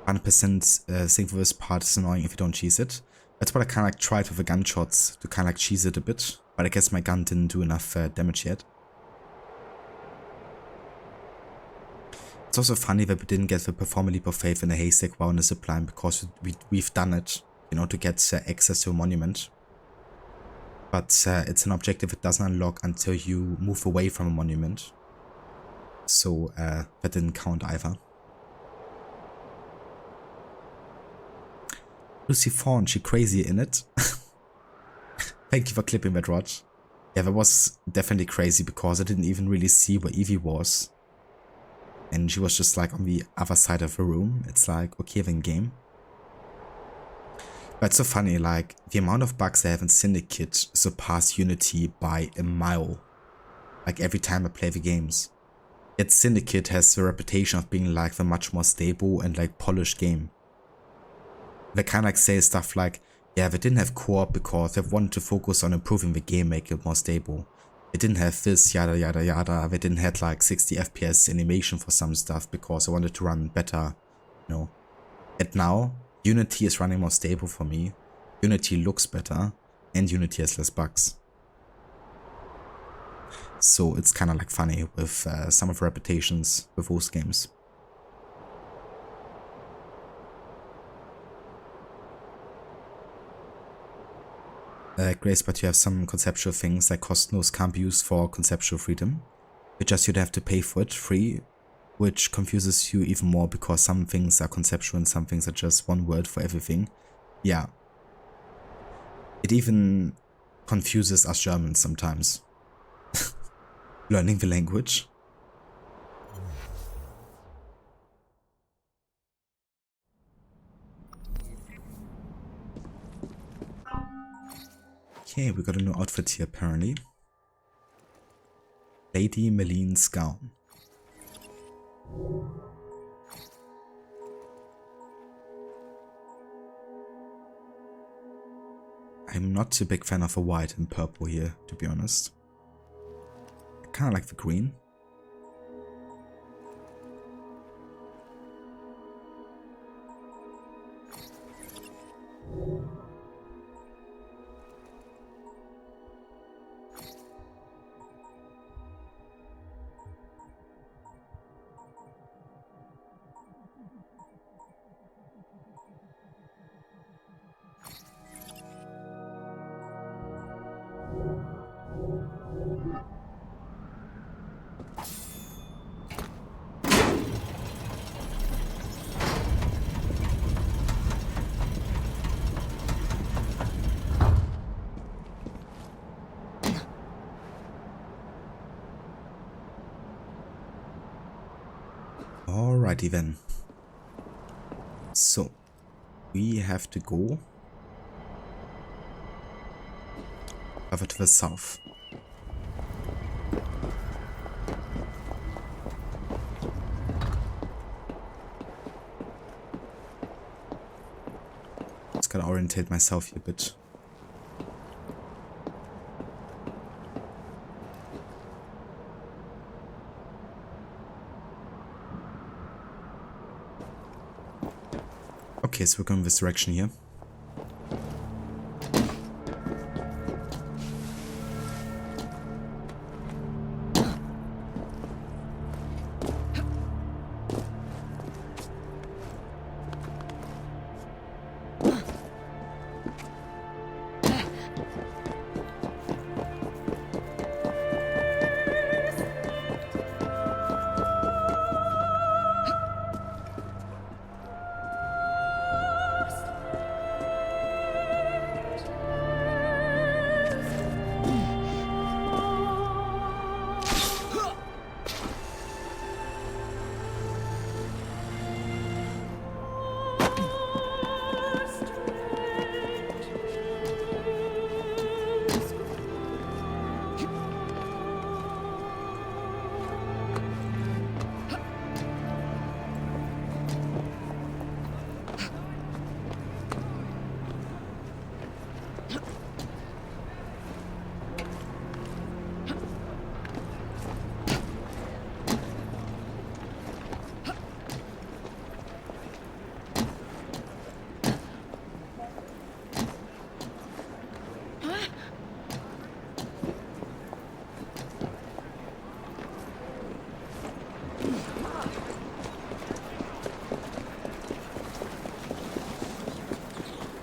100% think for this part is annoying if you don't cheese it. That's what I kind of like tried with the gunshots, to kind of like cheese it a bit, but I guess my gun didn't do enough damage yet. It's also funny that we didn't get the Perform a Leap of Faith in the haystack while in the zipline, because we've done it, you know, to get access to a monument. But it's an objective that doesn't unlock until you move away from a monument. So that didn't count either. Lucy Fawn, she crazy in it. Thank you for clipping that, Rod. Yeah, that was definitely crazy because I didn't even really see where Evie was. And she was just like on the other side of the room. It's like, okay, then game. But it's so funny, like the amount of bugs I have in Syndicate surpass Unity by a mile. Like every time I play the games. Yet Syndicate has the reputation of being like the much more stable and like polished game. They kind of like say stuff like, yeah, they didn't have co-op because they wanted to focus on improving the game, make it more stable. They didn't have this, yada yada yada. They didn't have like 60 FPS animation for some stuff because I wanted to run better, you know. And now, Unity is running more stable for me. Unity looks better, and Unity has less bugs. So it's kind of like funny with some of the reputations with those games. Grace, but you have some conceptual things like cost nodes can't be used for conceptual freedom. It's just you'd have to pay for it free, which confuses you even more because some things are conceptual and some things are just one word for everything. Yeah. It even confuses us Germans sometimes. Learning the language. Okay, we got a new outfit here apparently. Lady Meline's gown. I'm not a big fan of the white and purple here, to be honest. I kinda like the green. Alrighty then. So, we have to go over to the south. Just gotta orientate myself here a bit. Okay, so we're going this direction here.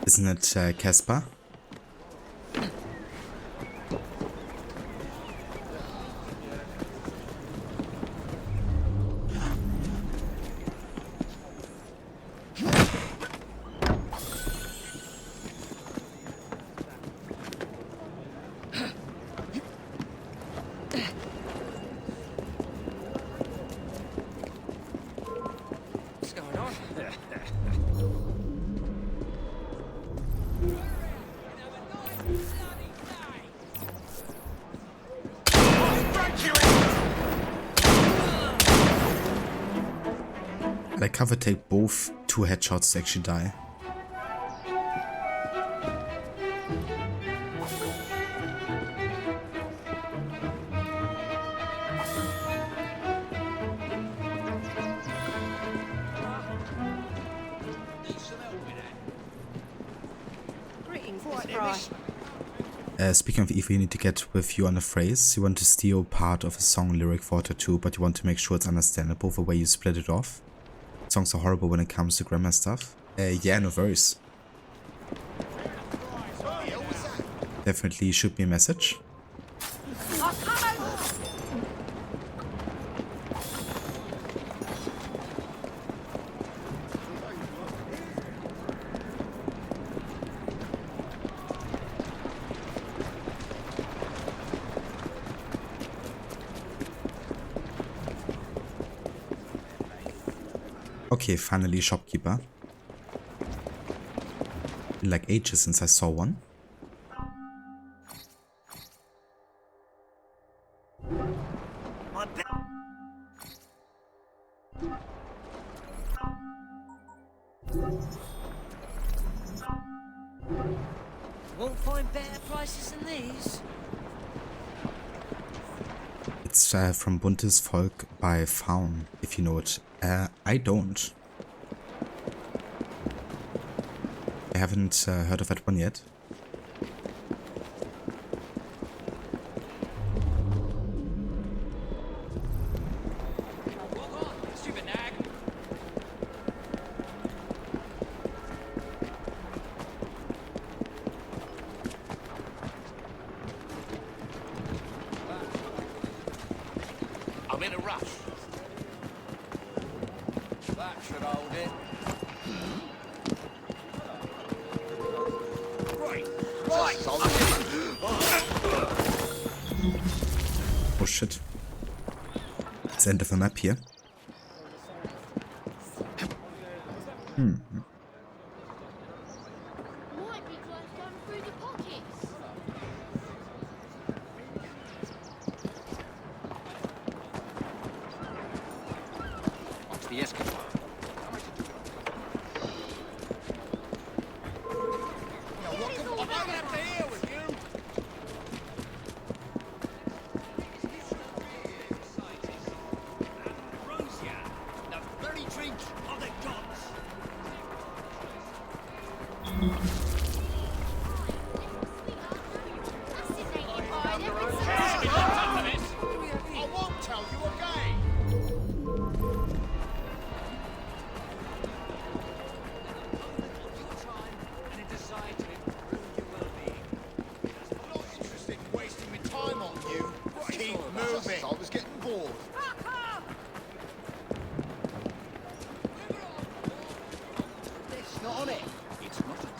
Isn't it Casper? What's going on? Like cover take both 2 headshots to actually die. Greetings, Miss Fry. Speaking of Eva, you need to get with you on a phrase. You want to steal part of a song lyric for her too, but you want to make sure it's understandable the way you split it off. Songs are horrible when it comes to grammar stuff. Yeah, no worries. Definitely shoot me a message. Okay, finally shopkeeper. Been like ages since I saw one. Won't find better prices than these. It's from Buntes Volk by Faun, if you know it. I don't. I haven't heard of that one yet. I'm in a rush. That should hold it. Right. Oh shit. It's the end of the map here. Might be close down through the pockets. Onto the escalator. I won't tell you again. I'm not interested in wasting my time on you. Keep moving. I was getting bored. It's not on it. It's not a death.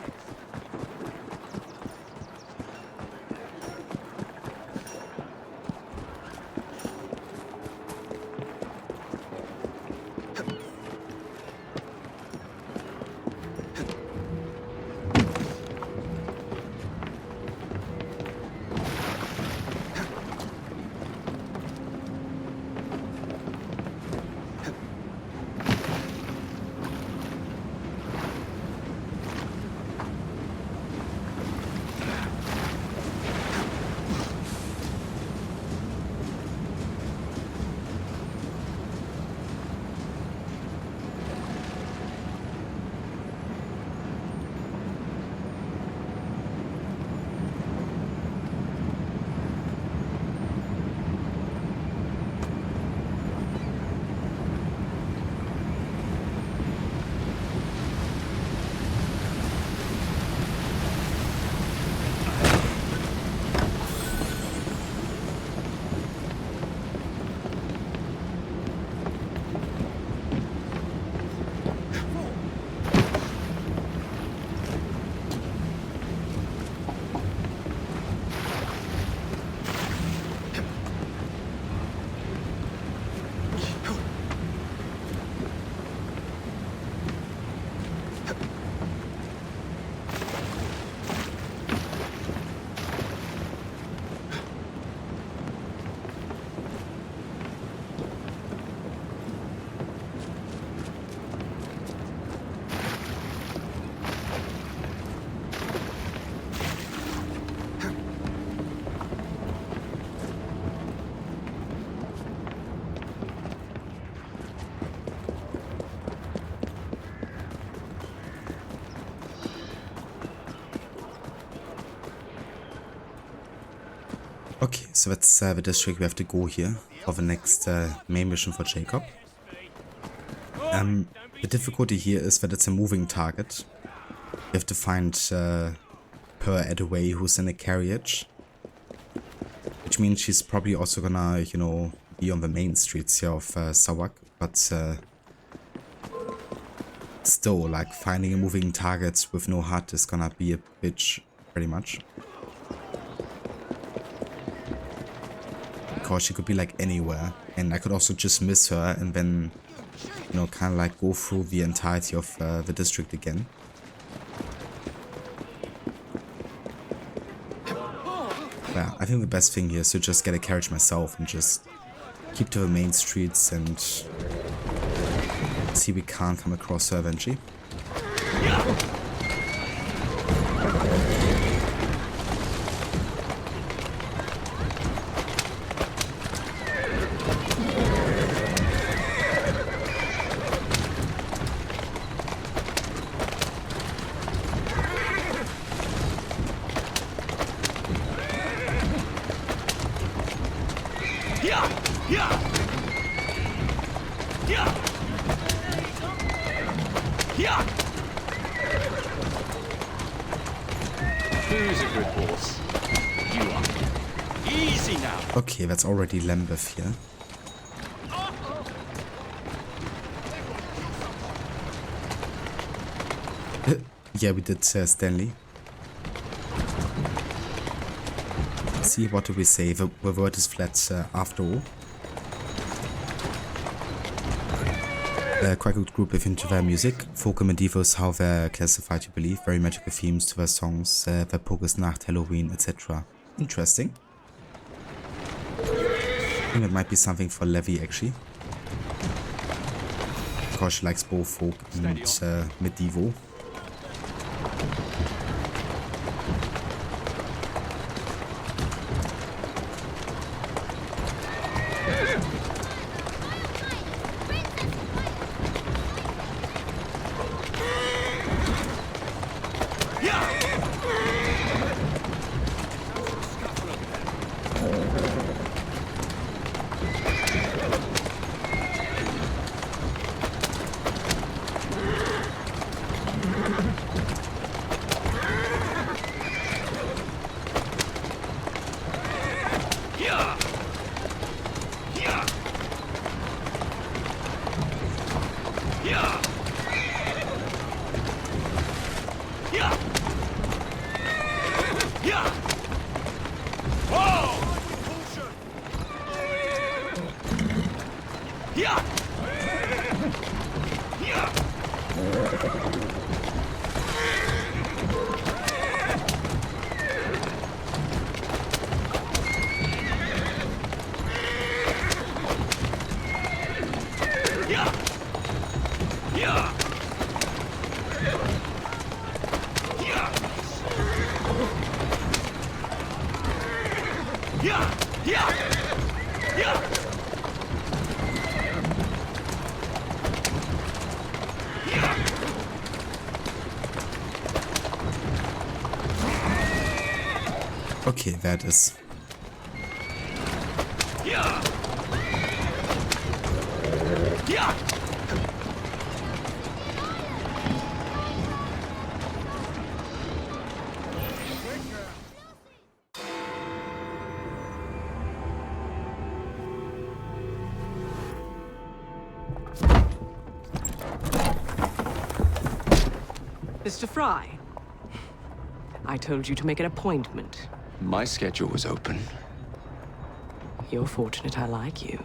Okay, so that's the district we have to go here for the next main mission for Jacob. The difficulty here is that it's a moving target. You have to find Per Edaway who's in a carriage. Which means she's probably also gonna, you know, be on the main streets here of Southwark. But still, like, finding a moving target with no HUD is gonna be a bitch, pretty much. Because she could be like anywhere, and I could also just miss her and then you know, kind of like go through the entirety of the district again. Yeah, I think the best thing here is to just get a carriage myself and just keep to the main streets and see we can't come across her eventually. Who's a good horse? You are. Easy now. Okay, that's already Lambeth here. Yeah, we did Stanley. Let's see, what do we say? The word is flat after all. Quite a good group if into their music. Folk and medieval is how they're classified, you believe. Very magical themes to their songs. Their Pogesnacht, Halloween, etc. Interesting. I think it might be something for Levy actually. Because she likes both folk and medieval. Okay, that is. Mr. Fry, I told you to make an appointment. My schedule was open. You're fortunate I like you.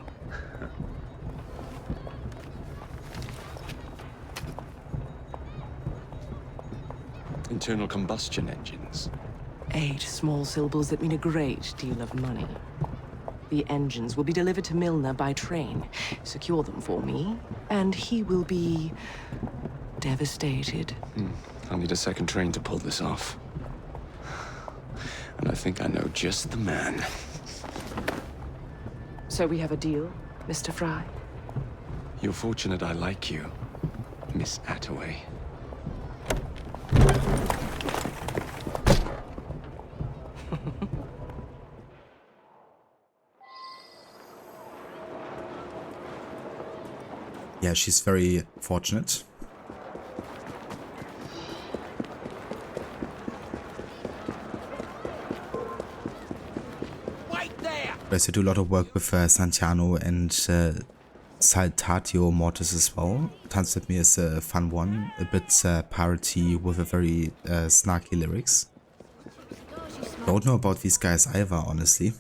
Internal combustion engines. 8 small syllables that mean a great deal of money. The engines will be delivered to Milner by train. Secure them for me, and he will be devastated. I'll need a second train to pull this off. And I think I know just the man. So we have a deal, Mr. Fry? You're fortunate I like you, Miss Attaway. Yeah, she's very fortunate. I do a lot of work with Santiano and Saltatio Mortis as well. Times with Me is a fun one, a bit parody with a very snarky lyrics. Don't know about these guys either, honestly.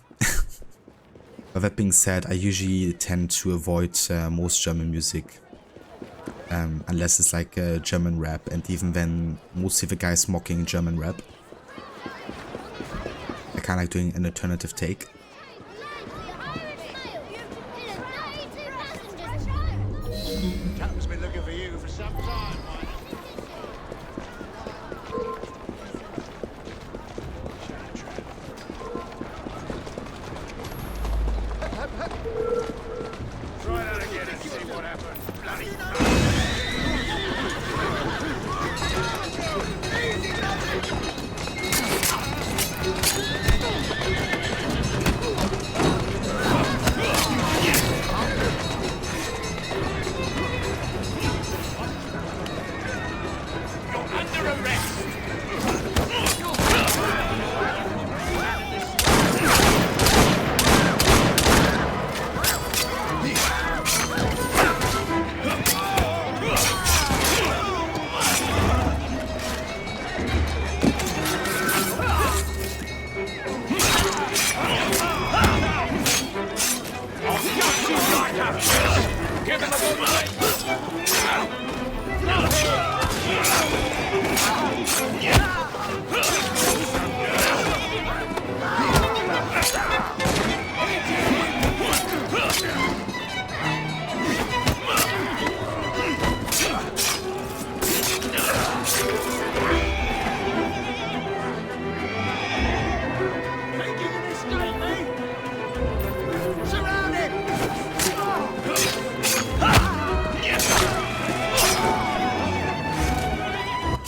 But that being said, I usually tend to avoid most German music unless it's like a German rap, and even then, most of the guys mocking German rap. I kind of like doing an alternative take. Captain's been looking for you for some time, try that again and see what happens. Bloody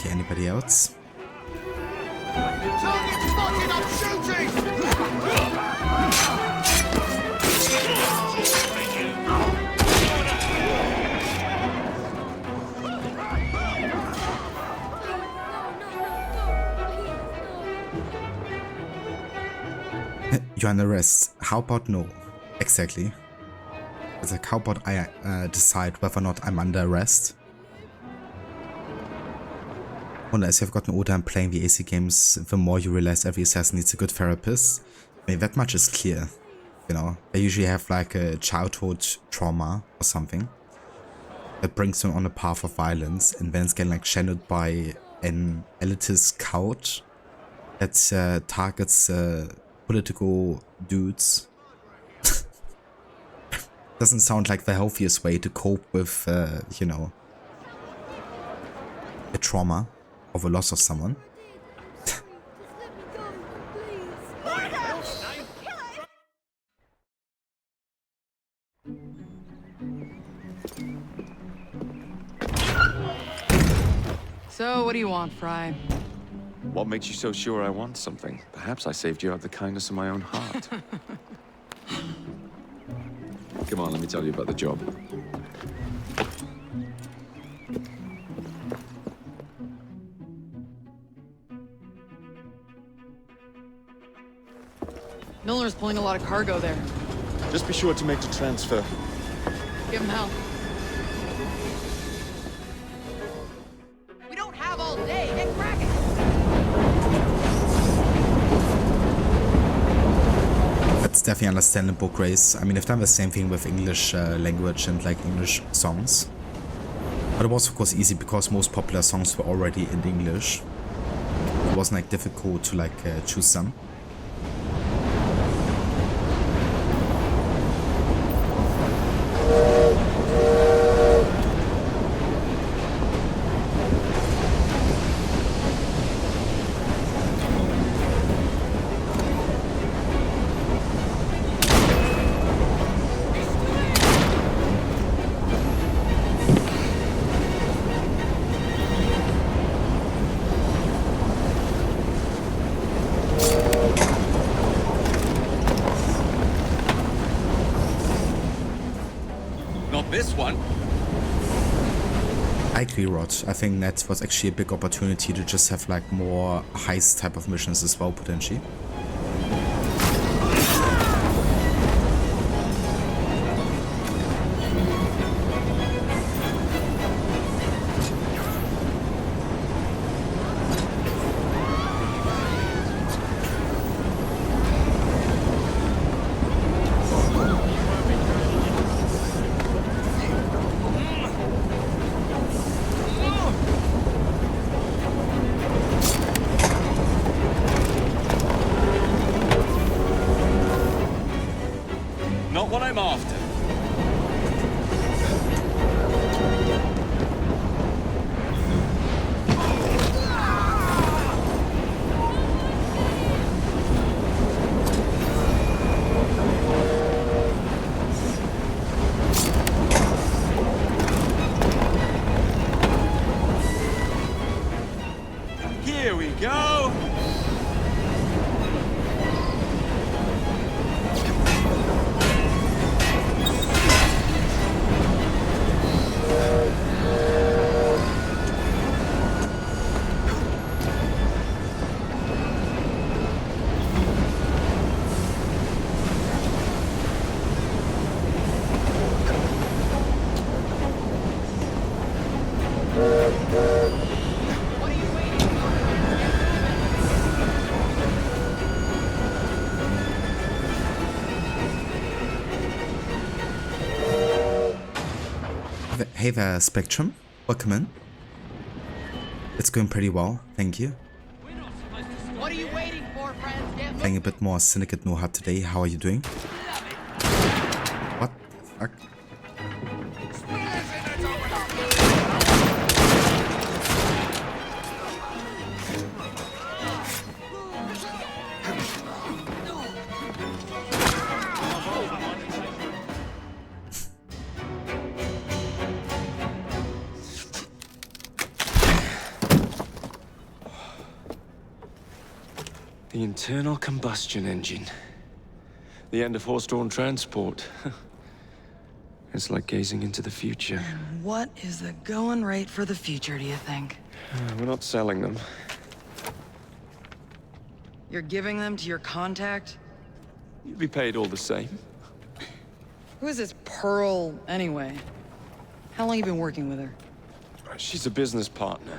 Anybody else? target spotted, I'm shooting! You're under arrest. How about no? Exactly. It's like, how about I decide whether or not I'm under arrest? And as you've gotten older and playing the AC games, the more you realize every assassin needs a good therapist. I mean, that much is clear. You know, they usually have like a childhood trauma or something that brings them on a path of violence, and then it's getting like shadowed by an elitist cult that targets political dudes. Doesn't sound like the healthiest way to cope with, you know, a trauma of a loss of someone. So, what do you want, Fry? What makes you so sure I want something? Perhaps I saved you out of the kindness of my own heart. Come on, let me tell you about the job. Milner's pulling a lot of cargo there. Just be sure to make the transfer. Give him hell. We don't have all day. Get cracking! That's definitely understandable, Grace. I mean, I've done the same thing with English language and like English songs. But it was of course easy because most popular songs were already in English. It wasn't like difficult to like choose some. This one. I agree, Rod. I think that was actually a big opportunity to just have like more heist type of missions as well, potentially. Here we go. Hey there, Spectrum. Welcome in. It's going pretty well, thank you. What are you waiting for, friends? Get Playing a bit more Syndicate no HUD today. How are you doing? What the fuck? The internal combustion engine. The end of horse-drawn transport. It's like gazing into the future. What is the going rate for the future, do you think? We're not selling them. You're giving them to your contact? You'd be paid all the same. Who is this Pearl, anyway? How long you been working with her? She's a business partner.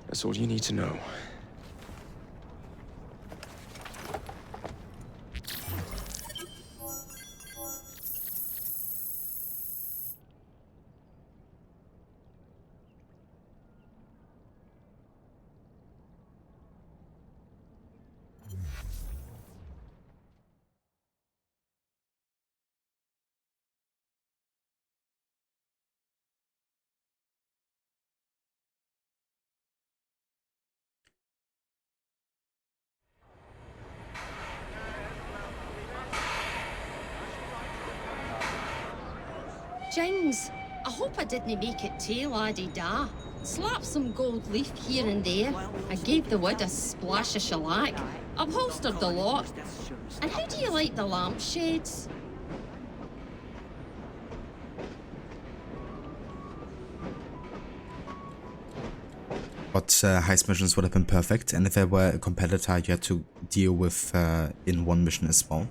That's all you need to know. James, I hope I didn't make it too la-di-da. Slapped some gold leaf here and there. I gave the wood a splash of shellac. Upholstered the lot. And how do you like the lampshades? But heist missions would have been perfect, and if there were a competitor you had to deal with in one mission as well.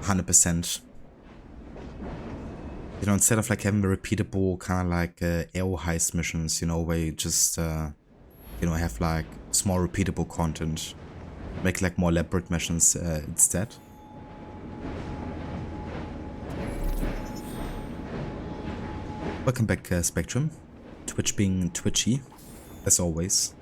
100%. You know, instead of like having the repeatable kind of like AO heist missions, you know, where you just, you know, have like small repeatable content, make like more elaborate missions instead. Welcome back, Spectrum. Twitch being twitchy, as always.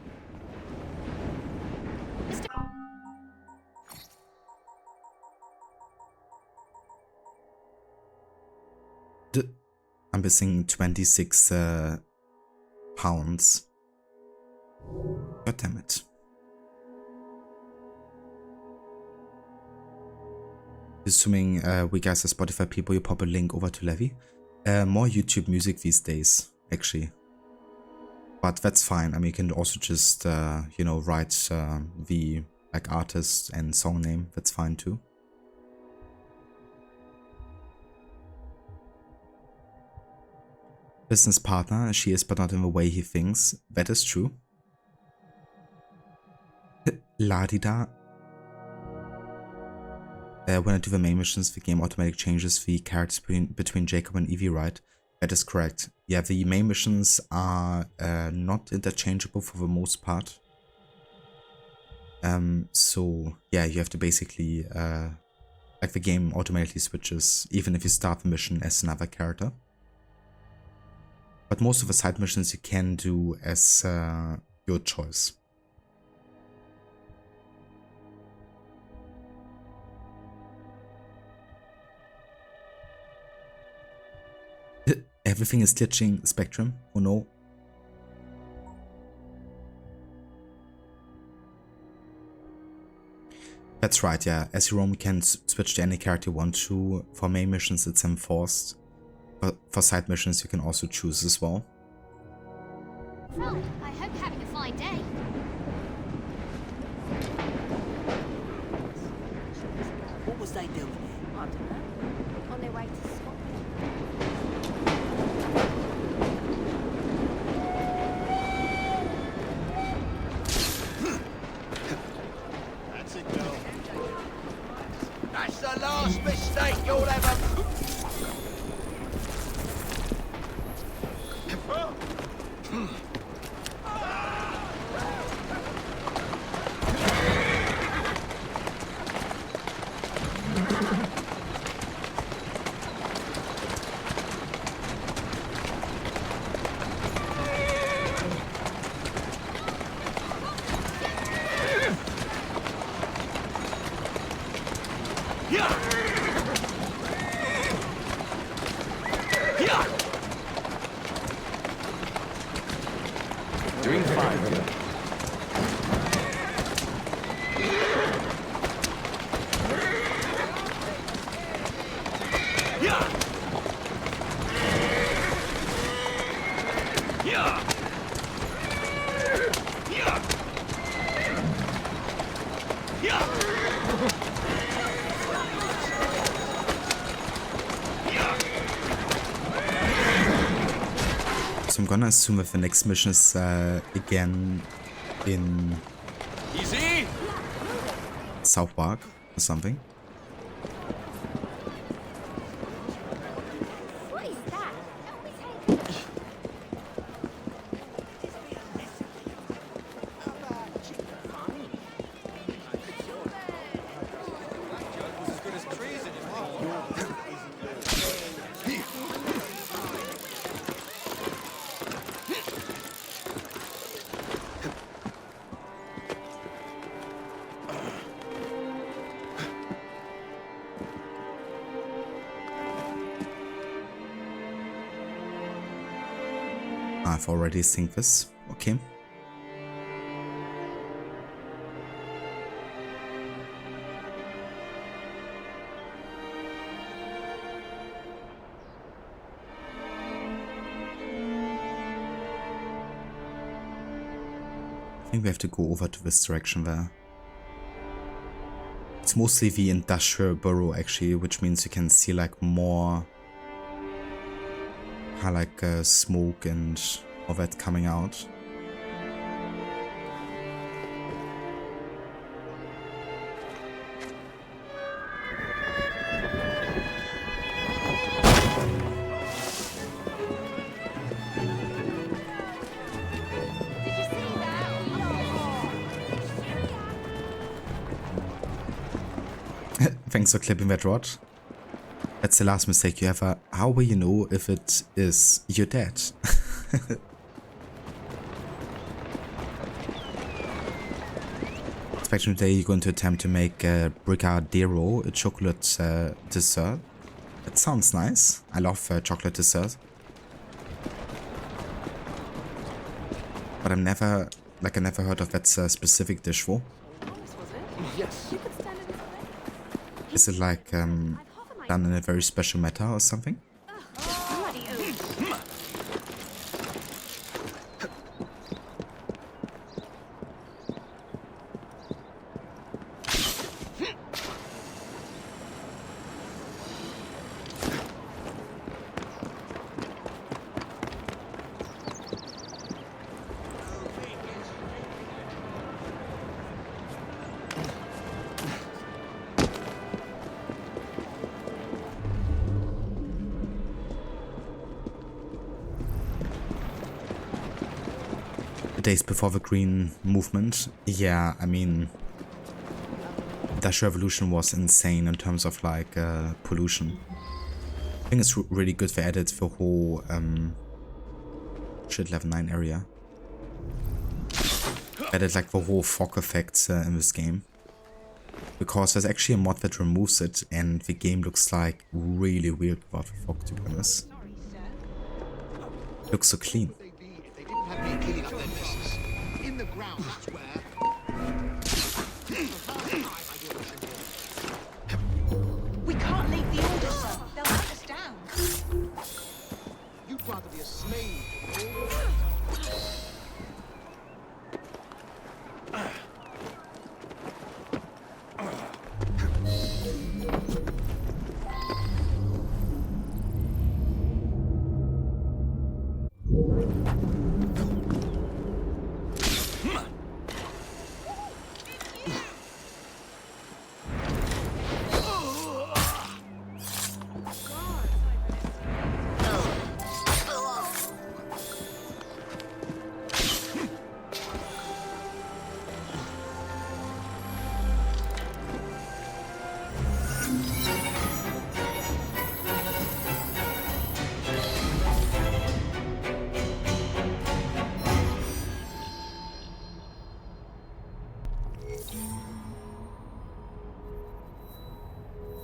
I'm missing 26 pounds. God damn it. Assuming we guys are Spotify people, you pop a link over to Levy. More YouTube music these days, actually. But that's fine. I mean, you can also just, you know, write the like artist and song name. That's fine too. Business partner, she is, but not in the way he thinks. That is true. La-di-da. When I do the main missions, the game automatically changes the characters between Jacob and Evie, right? That is correct. Yeah, the main missions are not interchangeable for the most part. So, yeah, you have to basically, like the game automatically switches, even if you start the mission as another character. But most of the side missions you can do as your choice. Everything is glitching, Spectrum. Oh no. That's right, yeah. As you roam, you can switch to any character you want to. For main missions, it's enforced. For side missions, you can also choose as well. Well, I hope you're having a fine day. pardon her? On their way to Scotland. That's it, girl. That's the last mistake you'll ever... Doing fine. So I'm gonna assume that the next mission is again in Easy! Southwark or something. What is that? I've already synced this. Okay. I think we have to go over to this direction there. It's mostly the industrial borough actually, which means you can see like more like smoke and all that coming out. Thanks for clipping that rod. That's the last mistake you ever. How will you know if it is your dad? Inspection today, you're going to attempt to make a brigadeiro, a chocolate dessert. It sounds nice. I love chocolate dessert. But I never heard of that specific dish for. Yes. Is it like done in a very special matter or something? Days before the Green Movement. Yeah, I mean, Dash Revolution was insane in terms of like pollution. I think it's really good they added the whole level 9 area. Added like the whole fog effect in this game. Because there's actually a mod that removes it and the game looks like really weird without the fog, to be honest. Looks so clean. In the ground, that's where. We can't leave the order, sir. They'll hunt us down. You'd rather be a slave.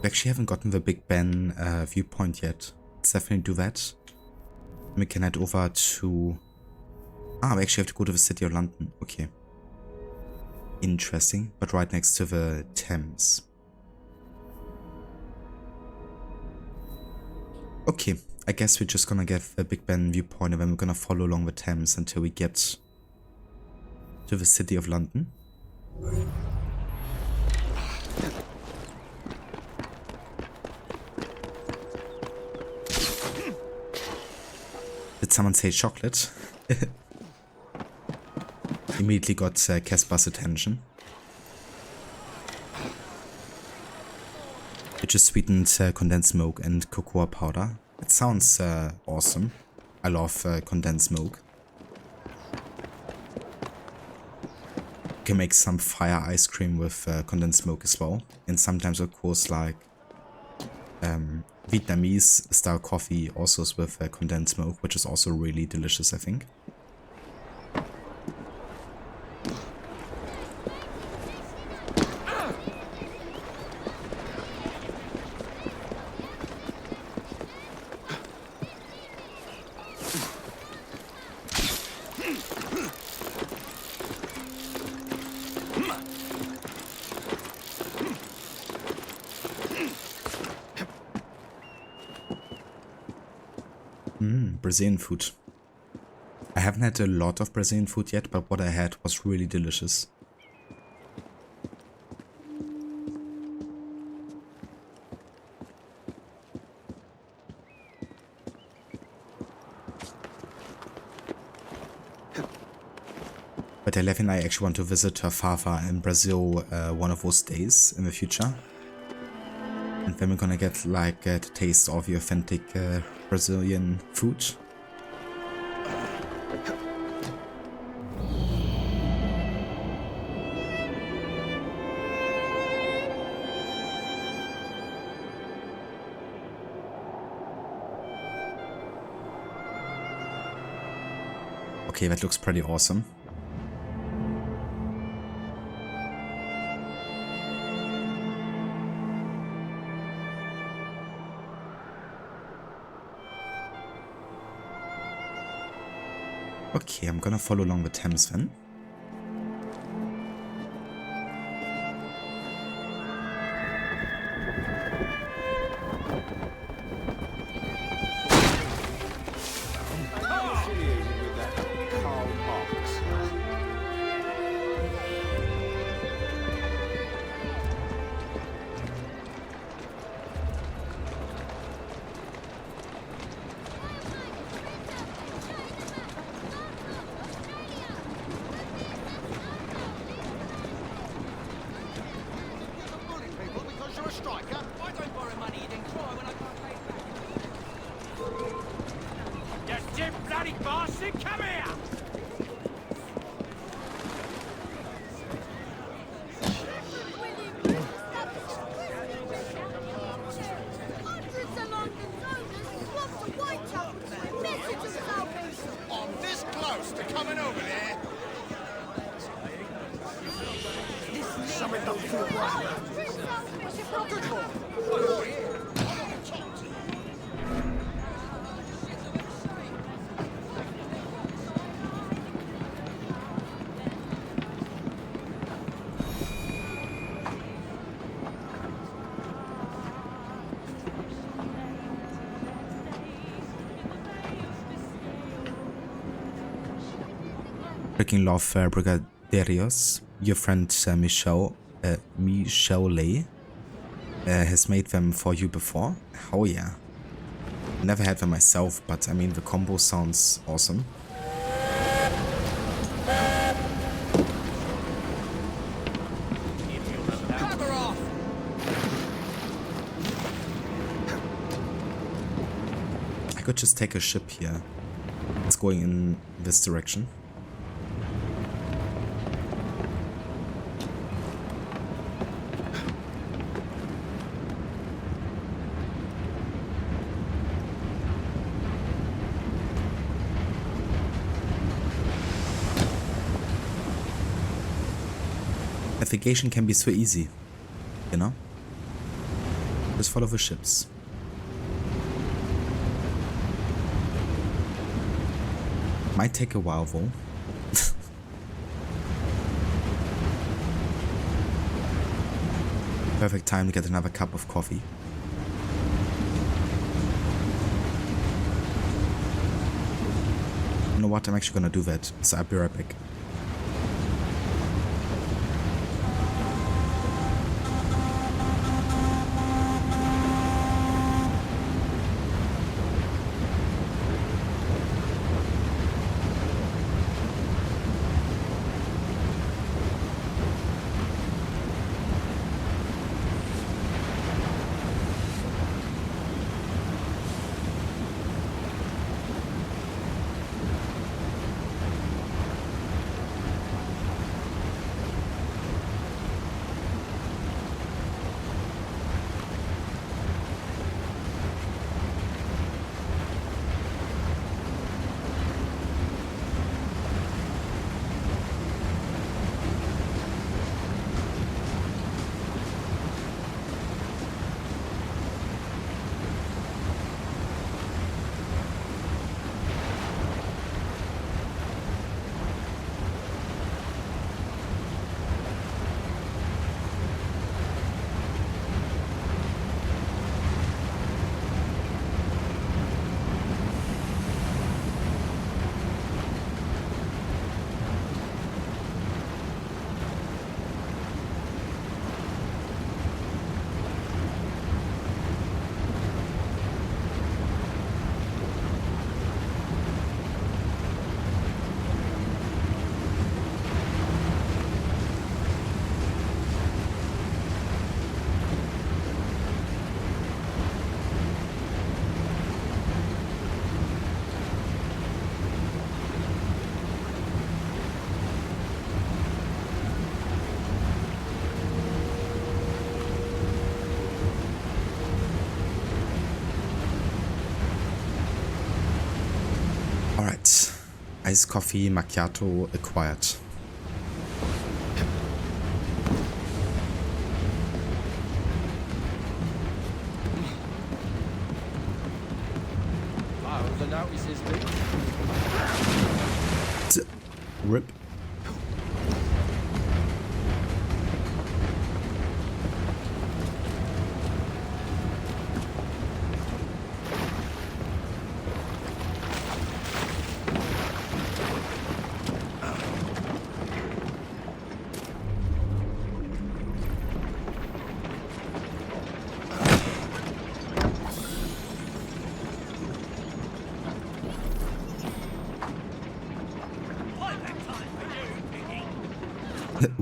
We actually haven't gotten the Big Ben viewpoint yet. Let's definitely do that. We can head over to... Ah, we actually have to go to the City of London. Okay. Interesting, but right next to the Thames. Okay, I guess we're just gonna get the Big Ben viewpoint and then we're gonna follow along the Thames until we get to the City of London. Did someone say chocolate? Immediately got Casper's attention. Which is sweetened condensed milk and cocoa powder. It sounds awesome. I love condensed milk. You can make some fire ice cream with condensed milk as well. And sometimes, of course, like Vietnamese style coffee also is with condensed milk, which is also really delicious, I think. Brazilian food. I haven't had a lot of Brazilian food yet, but what I had was really delicious. But Eleven and I actually want to visit her father in Brazil one of those days in the future. And then we're gonna get like the taste of the authentic Brazilian food. Okay, that looks pretty awesome. Okay, I'm gonna follow along the Thames then. Freaking love Brigaderios. Your friend Michelle Lay has made them for you before. Oh yeah. Never had them myself, but I mean the combo sounds awesome. I could just take a ship here. It's going in this direction. Navigation can be so easy, you know? Just follow the ships. Might take a while though. Perfect time to get another cup of coffee. You know what? I'm actually gonna do that, so I'll be right back. Alright, iced coffee macchiato acquired. The notices, Rip.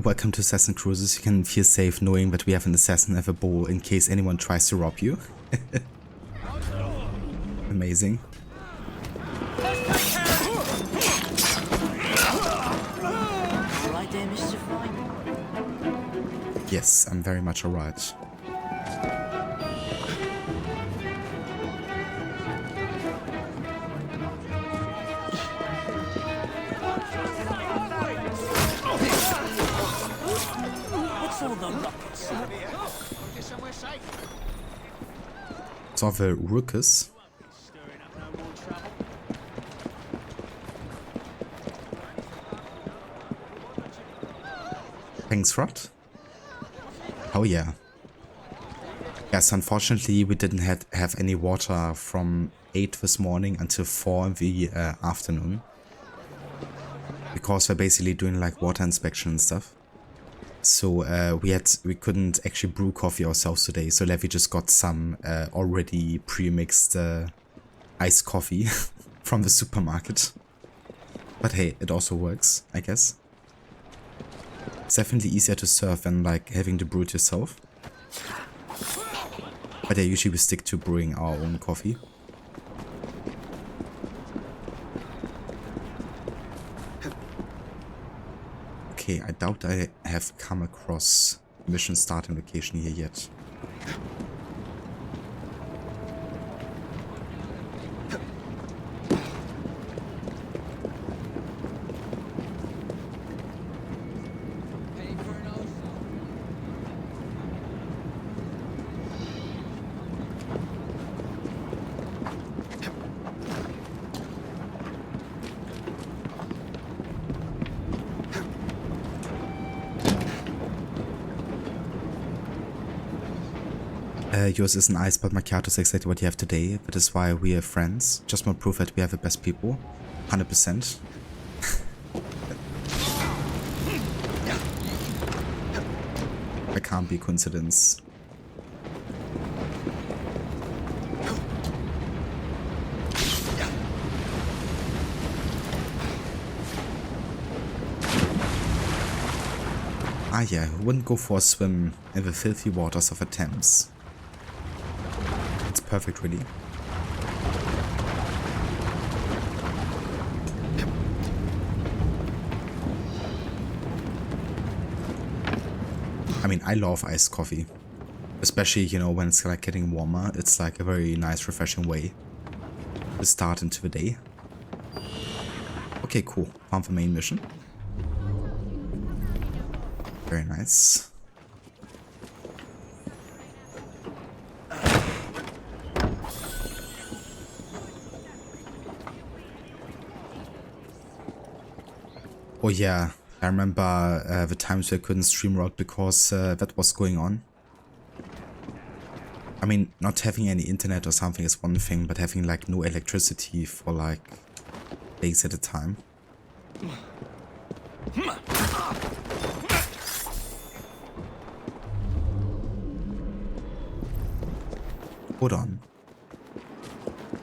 Welcome to Assassin Cruises. You can feel safe knowing that we have an assassin at the bow in case anyone tries to rob you. Amazing. Right there, Mr. Fry? Yes, I'm very much alright. Saw the ruckus. Thanks, Rod. Oh yeah. Yes, unfortunately we didn't have any water from 8 this morning until 4 in the afternoon. Because we're basically doing like water inspection and stuff. So we couldn't actually brew coffee ourselves today, so Levi just got some already pre-mixed iced coffee from the supermarket. But hey, it also works, I guess. It's definitely easier to serve than like having to brew it yourself. But yeah, usually we stick to brewing our own coffee. Okay, I doubt I have come across mission starting location here yet. Yours is an ice, but macchiato is exactly what you have today. That is why we are friends. Just more proof that we have the best people. 100%. That can't be a coincidence. Ah yeah, who wouldn't go for a swim in the filthy waters of the Thames? It's perfect, really. I mean, I love iced coffee. Especially, you know, when it's like getting warmer. It's like a very nice, refreshing way to start into the day. Okay, cool. Found the main mission. Very nice. Oh yeah, I remember the times where I couldn't stream route because that was going on. I mean, not having any internet or something is one thing, but having like no electricity for like days at a time. Hold on.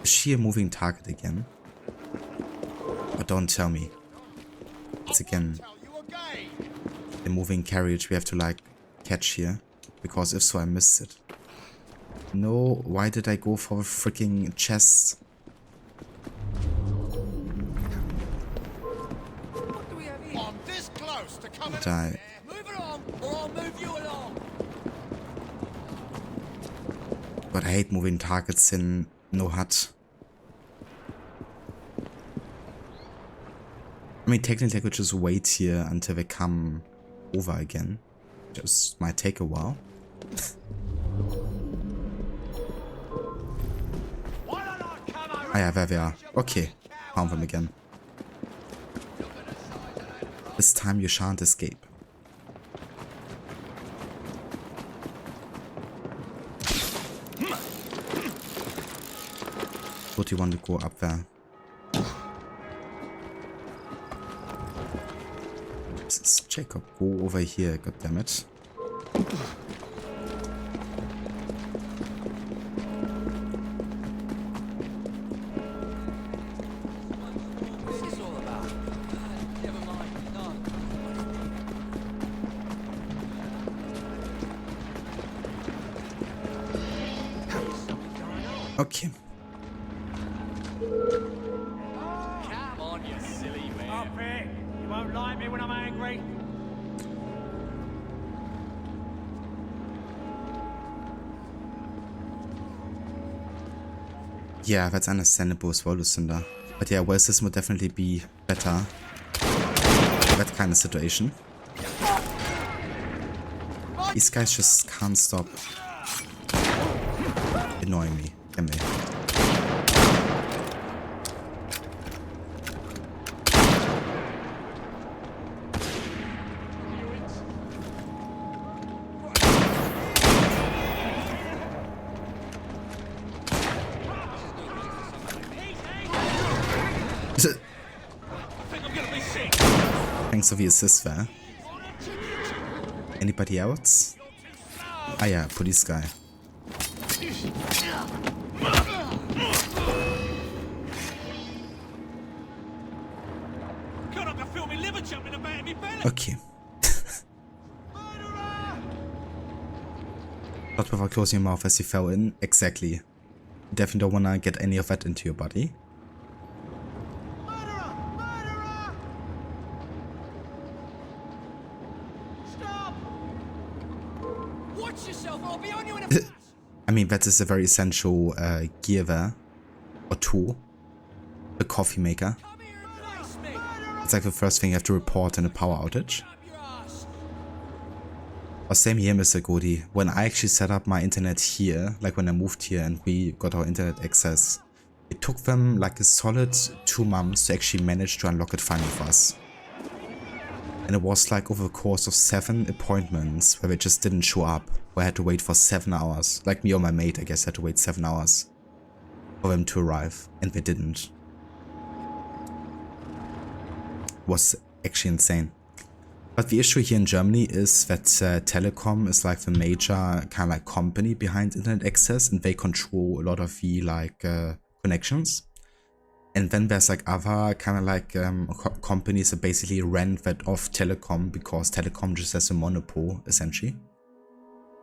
Is she a moving target again? But don't tell me. It's again the moving carriage we have to like catch here. Because if so, I missed it. No, why did I go for a freaking chest? I'm this close to coming. Die. Move along, or I'll move you along. But I hate moving targets in no HUD. I mean, technically I could just wait here until they come over again. Just might take a while. Ah ja, there they are. Okay, found them again. This time you shan't escape. Would you want to go up there? This is Jacob. Go over here, goddammit. Okay. Come on, you silly man. Up here. You won't like me when I'm angry. Yeah, that's understandable as well, Lucinda. But yeah, well, this would definitely be better. That kind of situation. These guys just can't stop annoying me, can they? Thanks for the assist there. Anybody else? Ah yeah, police guy. Okay. Not without closing your mouth as you fell in. Exactly. Definitely don't wanna get any of that into your body. I mean, that is a very essential gear there. Or tool. The coffee maker. It's like the first thing you have to report in a power outage. Or same here, Mr. Godi. When I actually set up my internet here, like when I moved here and we got our internet access, it took them like a solid 2 months to actually manage to unlock it finally for us. And it was like over the course of 7 appointments where they just didn't show up. where I had to wait for 7 hours. Like me or my mate, I guess, had to wait 7 hours for them to arrive, and they didn't. Was actually insane. But the issue here in Germany is that Telekom is like the major kind of like company behind internet access, and they control a lot of the like connections. And then there's like other kind of like companies that basically rent that off Telekom because Telekom just has a monopoly essentially.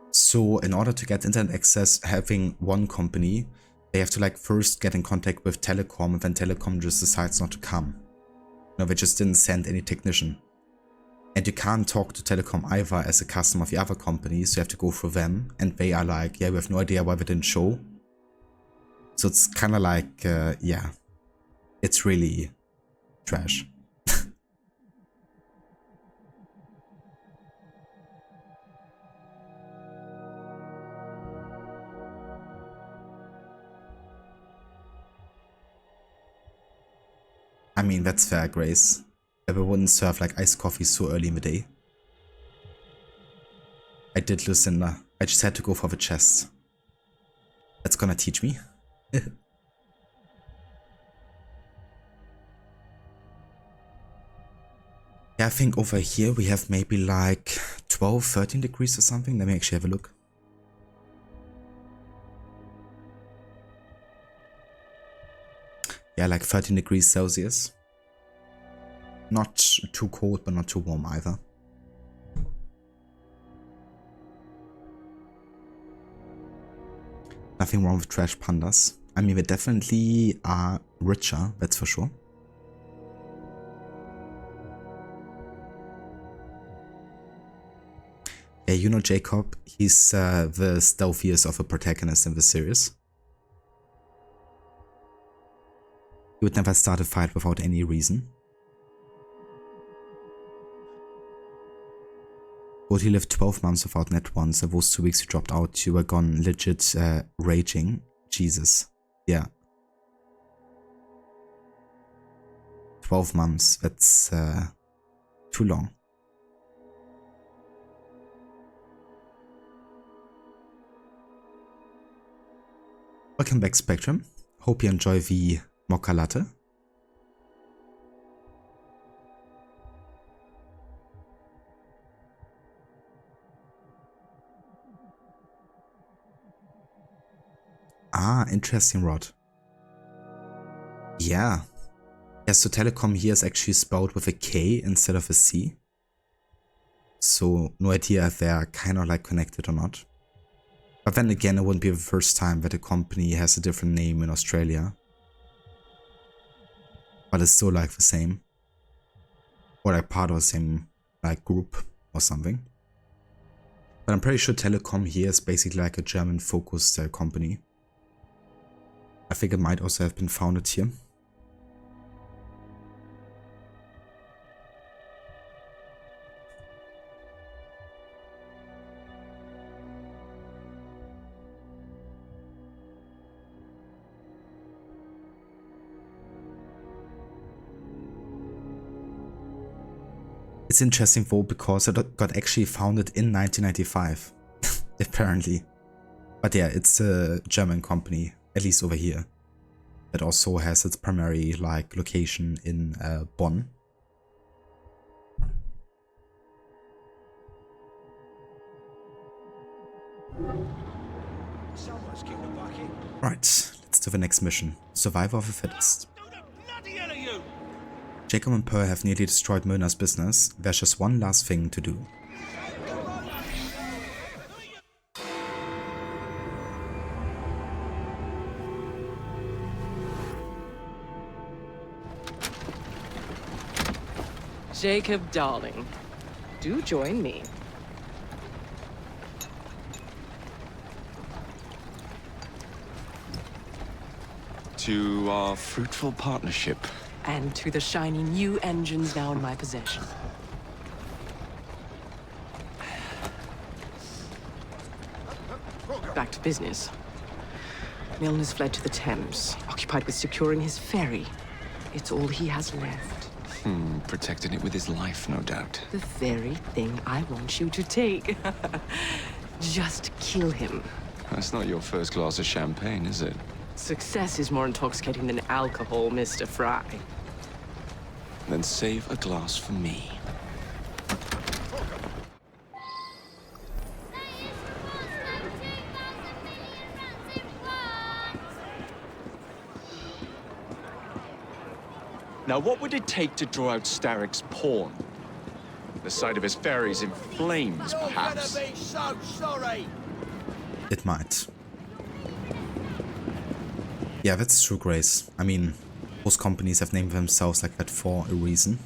So in order to get internet access, having one company, they have to like first get in contact with Telekom, and then Telekom just decides not to come. No, they just didn't send any technician. And you can't talk to Telekom either as a customer of the other companies, so you have to go through them, and they are like, yeah, we have no idea why they didn't show. So it's kind of like, yeah, it's really trash. I mean, that's fair, Grace. They wouldn't serve like iced coffee so early in the day. I did listen, I just had to go for the chest. That's gonna teach me. Yeah, I think over here we have maybe like 12, 13 degrees or something. Let me actually have a look. Yeah, like 13 degrees Celsius. Not too cold, but not too warm either. Nothing wrong with trash pandas. I mean, they definitely are richer, that's for sure. Yeah, you know Jacob, he's the stealthiest of the protagonists in the series. He would never start a fight without any reason. But he lived 12 months without net once, and those 2 weeks he dropped out, you were gone legit raging. Jesus. Yeah. 12 months, that's too long. Welcome back, Spectrum. Hope you enjoy the mocha latte. Ah, interesting, Rod. Yeah. Yeah, so Telekom here is actually spelled with a K instead of a C. So no idea if they're kind of like connected or not. But then again, it wouldn't be the first time that a company has a different name in Australia. But it's still like the same. Or like part of the same like group or something. But I'm pretty sure Telekom here is basically like a German focused company. I think it might also have been founded here. It's interesting though, because it got actually founded in 1995, apparently. But yeah, it's a German company, at least over here. It also has its primary like location in Bonn. Right, let's do the next mission. Survivor of the Fittest. Jacob and Pearl have nearly destroyed Milner's business. There's just one last thing to do. Jacob, darling, do join me. To our fruitful partnership. And to the shiny new engines now in my possession. Back to business. Milner's fled to the Thames, occupied with securing his ferry. It's all he has left. Protecting it with his life, no doubt. The very thing I want you to take. Just kill him. That's not your first glass of champagne, is it? Success is more intoxicating than alcohol, Mr. Fry. Then save a glass for me. Now, what would it take to draw out Starrick's pawn? The sight of his ferries in flames, perhaps? You're gonna be so sorry! It might. Yeah, that's true, Grace. I mean, most companies have named themselves like that for a reason.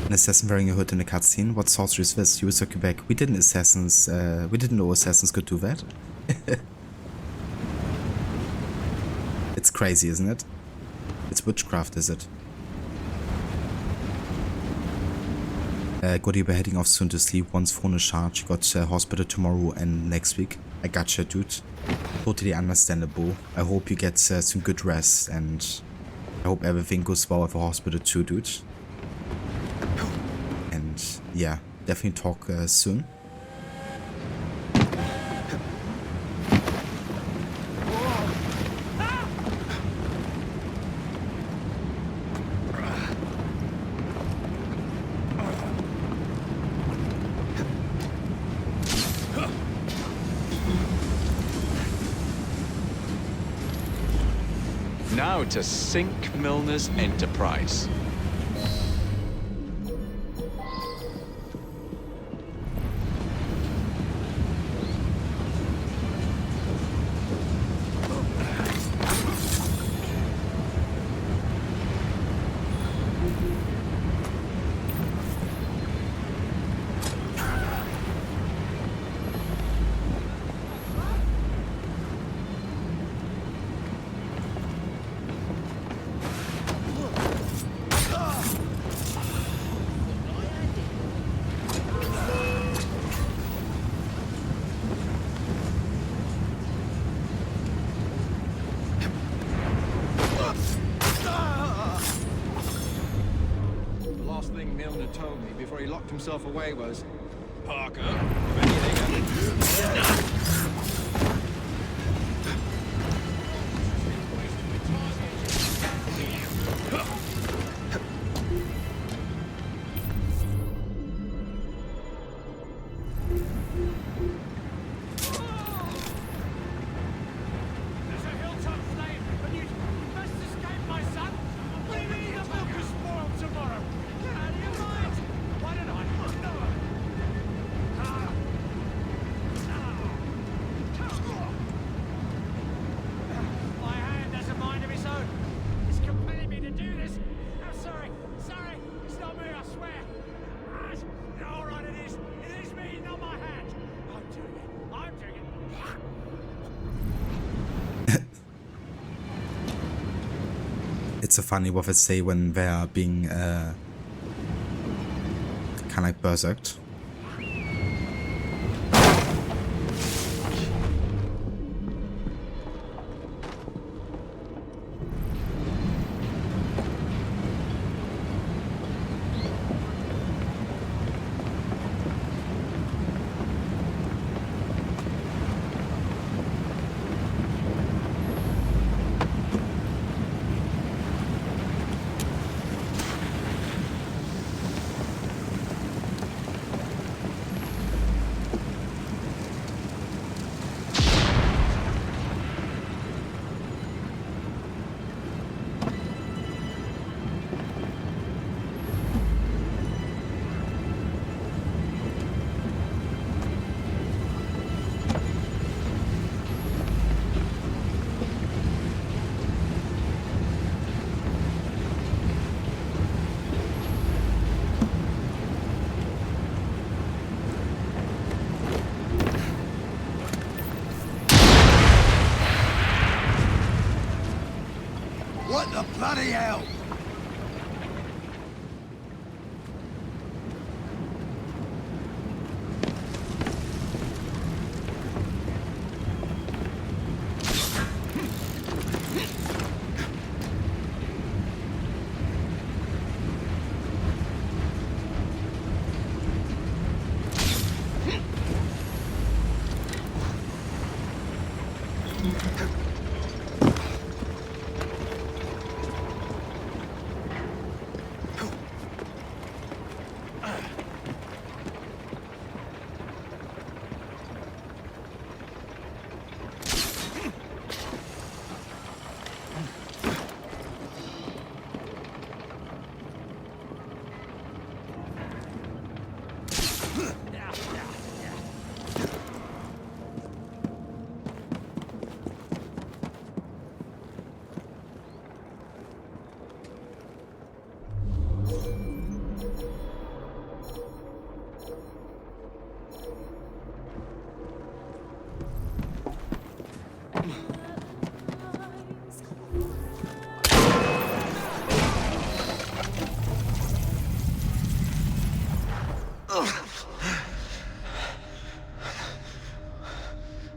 An assassin wearing a hood in a cutscene? What sorcery is this? USA Quebec. We didn't know assassins could do that. It's crazy, isn't it? It's witchcraft, is it? Gotta be heading off soon to sleep. Once phone is charged. Got hospital tomorrow and next week. I gotcha, dude. Totally understandable. I hope you get some good rest, and I hope everything goes well at the hospital too, dude. And yeah, definitely talk soon. Now to sink Milner's enterprise. Told me before he locked himself away was, Parker, It's so funny what they say when they are being kind of like berserked. Bloody hell!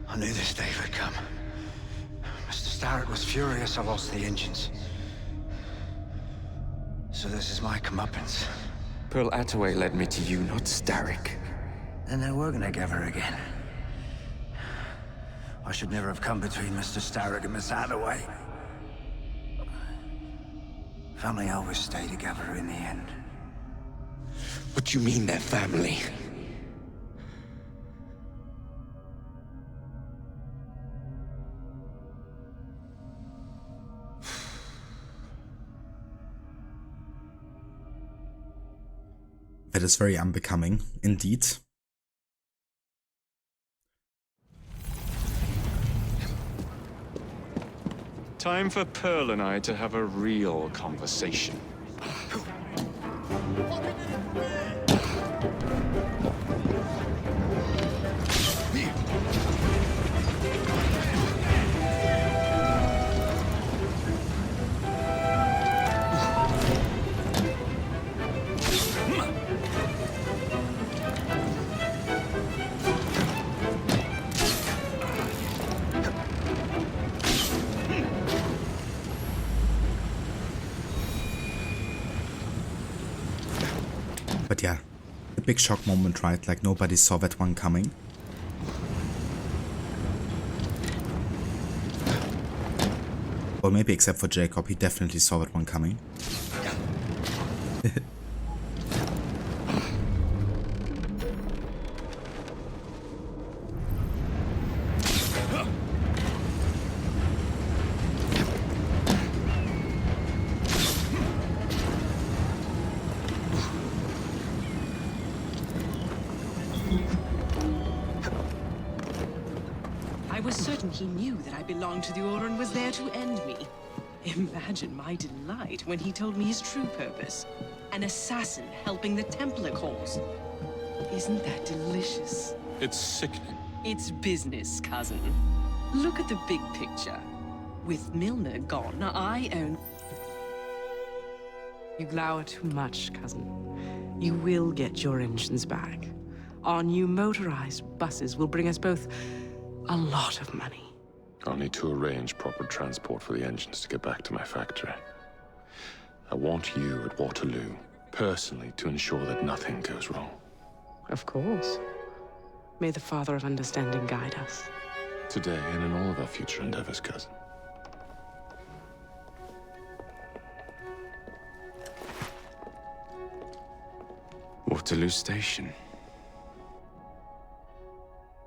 I knew this day would come. Mr. Starrick was furious I lost the engines. So this is my comeuppance. Pearl Attaway led me to you, not Starrick. And then we're gonna get her again. I should never have come between Mr. Starrick and Miss Attaway. Family always stay together in the end. What do you mean they're family? That is very unbecoming, indeed. Time for Pearl and I to have a real conversation. But yeah, the big shock moment, right? Like nobody saw that one coming. Well, maybe except for Jacob, he definitely saw that one coming. I was certain he knew that I belonged to the Order and was there to end me. Imagine my delight when he told me his true purpose. An assassin helping the Templar cause. Isn't that delicious? It's sickening. It's business, cousin. Look at the big picture. With Milner gone, I own... You glower too much, cousin. You will get your engines back. Our new motorized buses will bring us both a lot of money. I'll need to arrange proper transport for the engines to get back to my factory. I want you at Waterloo, personally, to ensure that nothing goes wrong. Of course. May the Father of Understanding guide us. Today and in all of our future endeavors, cousin. Waterloo Station.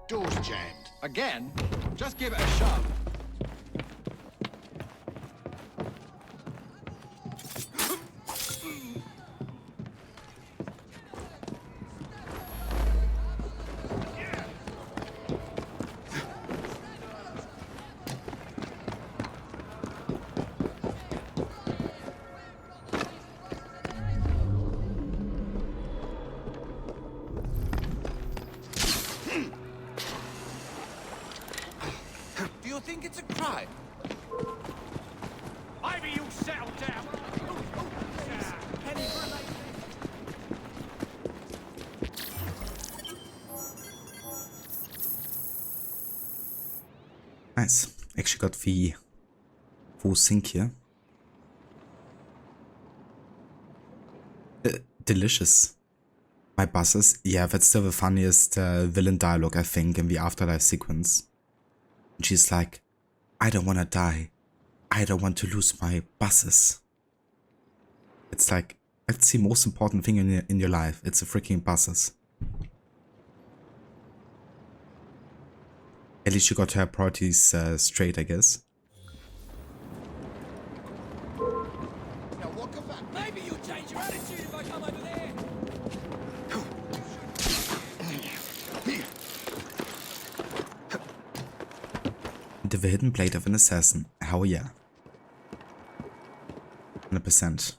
Door's jammed. Again? Just give it a shove. Maybe you'll settle down. Penny for a lady. Nice. Actually got the full sync here. Delicious. My buses. Yeah, that's still the funniest villain dialogue, I think, in the Afterlife sequence. And she's like, I don't want to die. I don't want to lose my buses. It's like, that's the most important thing in your life. It's the freaking buses. At least she got her priorities straight, I guess. Now what could that be? Maybe you'll change your attitude if I come over there. The hidden blade of an assassin. Hell yeah. 100%.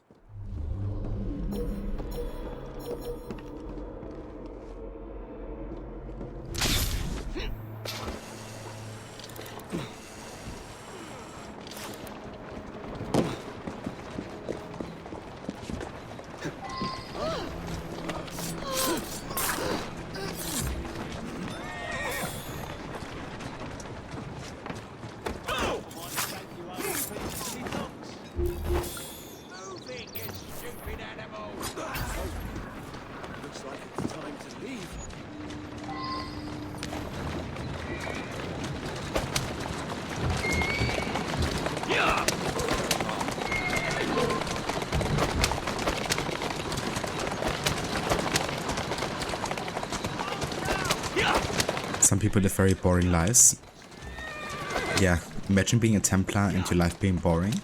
Some people live very boring lives. Yeah, imagine being a Templar and your life being boring.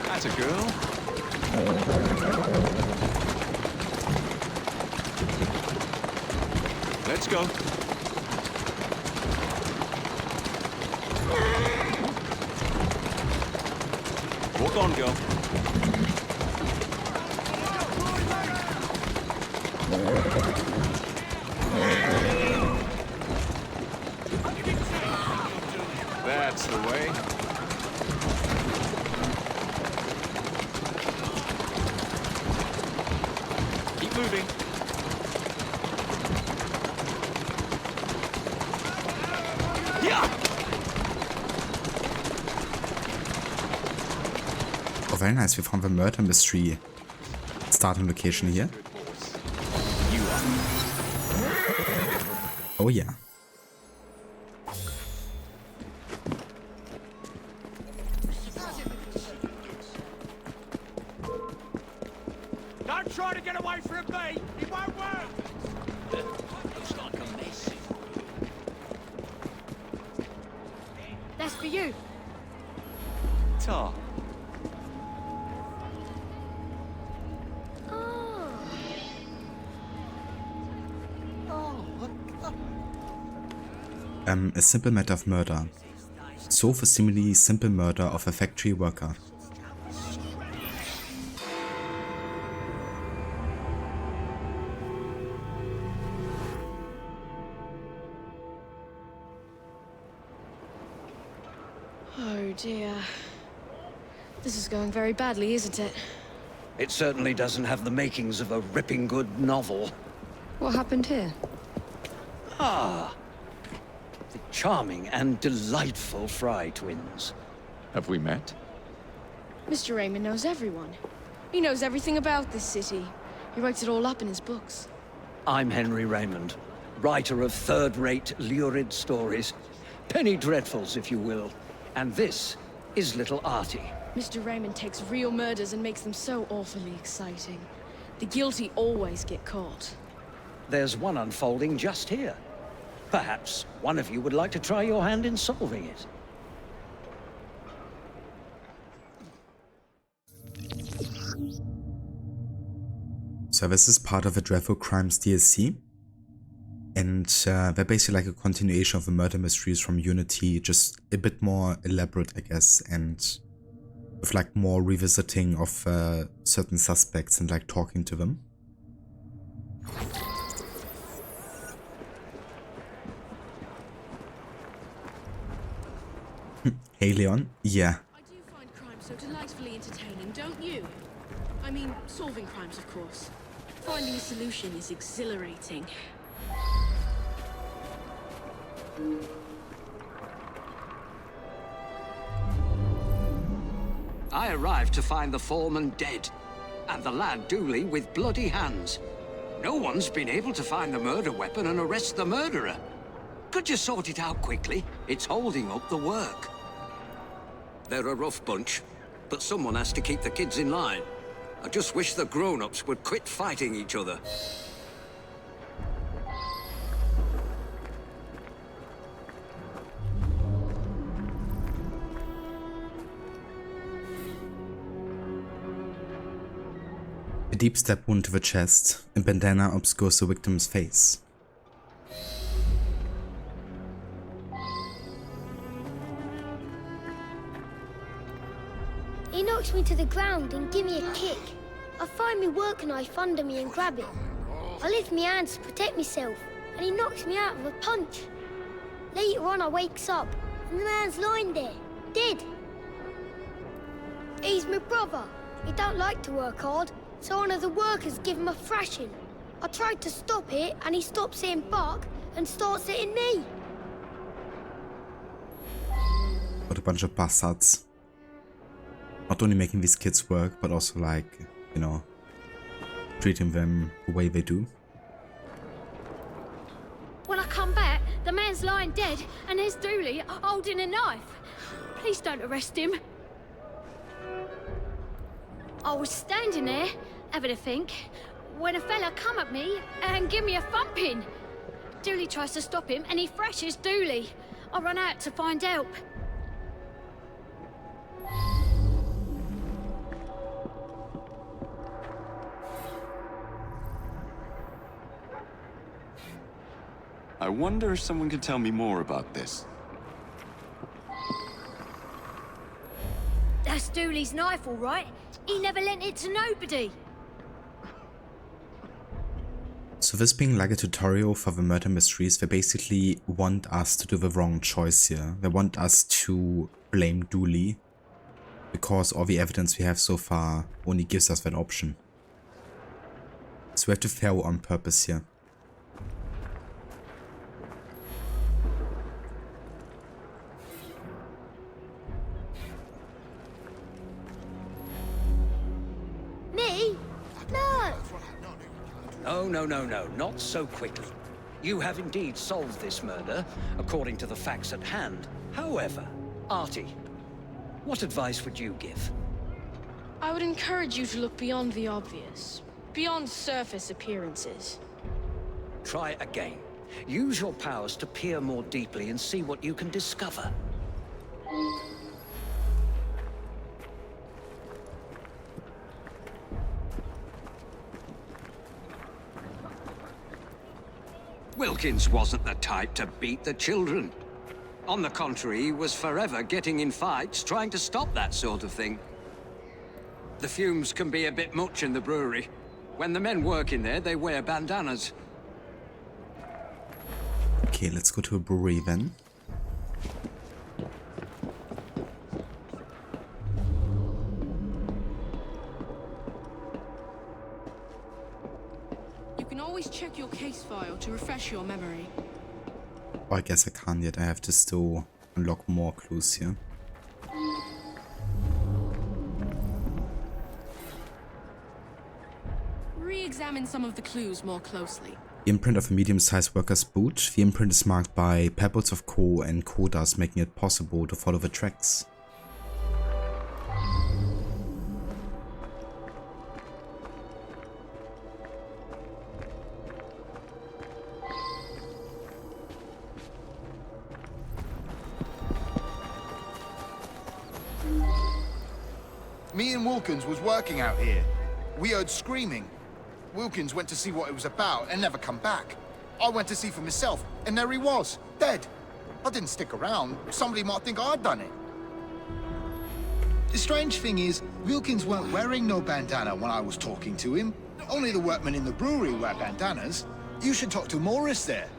That's a girl. Let's go. Walk on, girl. That's the way. Keep moving. Oh, very nice. We found the murder mystery starting location here. Oh yeah. Don't try to get away from me. It won't work. Looks like a mess. That's for you. Tar. A simple matter of murder. So the seemingly simple murder of a factory worker. Oh dear. This is going very badly, isn't it? It certainly doesn't have the makings of a ripping good novel. What happened here? Ah, the charming and delightful Fry twins. Have we met? Mr. Raymond knows everyone. He knows everything about this city. He writes it all up in his books. I'm Henry Raymond, writer of third-rate, lurid stories. Penny dreadfuls, if you will. And this is little Artie. Mr. Raymond takes real murders and makes them so awfully exciting. The guilty always get caught. There's one unfolding just here. Perhaps one of you would like to try your hand in solving it. So this is part of a Dreadful Crimes DLC. And they're basically like a continuation of the murder mysteries from Unity, just a bit more elaborate, I guess, and with like more revisiting of certain suspects and like talking to them. Hey Leon, yeah. I do find crime so delightfully entertaining, don't you? I mean, solving crimes, of course. Finding a solution is exhilarating. I arrived to find the foreman dead, and the lad Dooley with bloody hands. No one's been able to find the murder weapon and arrest the murderer. Could you sort it out quickly? It's holding up the work. They're a rough bunch, but someone has to keep the kids in line. I just wish the grown-ups would quit fighting each other. A deep stab wound to the chest. A bandana obscures the victim's face. He knocks me to the ground and give me a kick. I find me work knife under me and grab it. I lift my hands to protect myself, and he knocks me out with a punch. Later on I wakes up, and the man's lying there, dead. He's my brother. He don't like to work hard, so one of the workers give him a thrashing. I tried to stop it, and he stops hitting Buck and starts hitting me. What a bunch of bastards. Not only making these kids work, but also like, you know, treating them the way they do. When I come back, the man's lying dead, and there's Dooley holding a knife. Please don't arrest him. I was standing there, having a think, when a fella come at me and give me a thumping. Dooley tries to stop him, and he thrashes Dooley. I run out to find help. I wonder if someone could tell me more about this. That's Dooley's knife, all right. He never lent it to nobody. So this being like a tutorial for the murder mysteries, they basically want us to do the wrong choice here. They want us to blame Dooley, because all the evidence we have so far only gives us that option. So we have to fail on purpose here. Me? No! No, not so quickly. You have indeed solved this murder, according to the facts at hand. However, Artie, what advice would you give? I would encourage you to look beyond the obvious, beyond surface appearances. Try again. Use your powers to peer more deeply and see what you can discover. Wilkins wasn't the type to beat the children. On the contrary, he was forever getting in fights, trying to stop that sort of thing. The fumes can be a bit much in the brewery. When the men work in there, they wear bandanas. Okay, let's go to a brewery then. You can always check your case file to refresh your memory. Oh, I guess I can't yet. I have to still unlock more clues here. Re-examine some of the clues more closely. The imprint of a medium-sized worker's boot. The imprint is marked by pebbles of coal and coal dust, making it possible to follow the tracks. Me and Wilkins was working out here. We heard screaming. Wilkins went to see what it was about and never come back. I went to see for myself, and there he was, dead. I didn't stick around. Somebody might think I'd done it. The strange thing is, Wilkins weren't wearing no bandana when I was talking to him. Only the workmen in the brewery wear bandanas. You should talk to Morris there.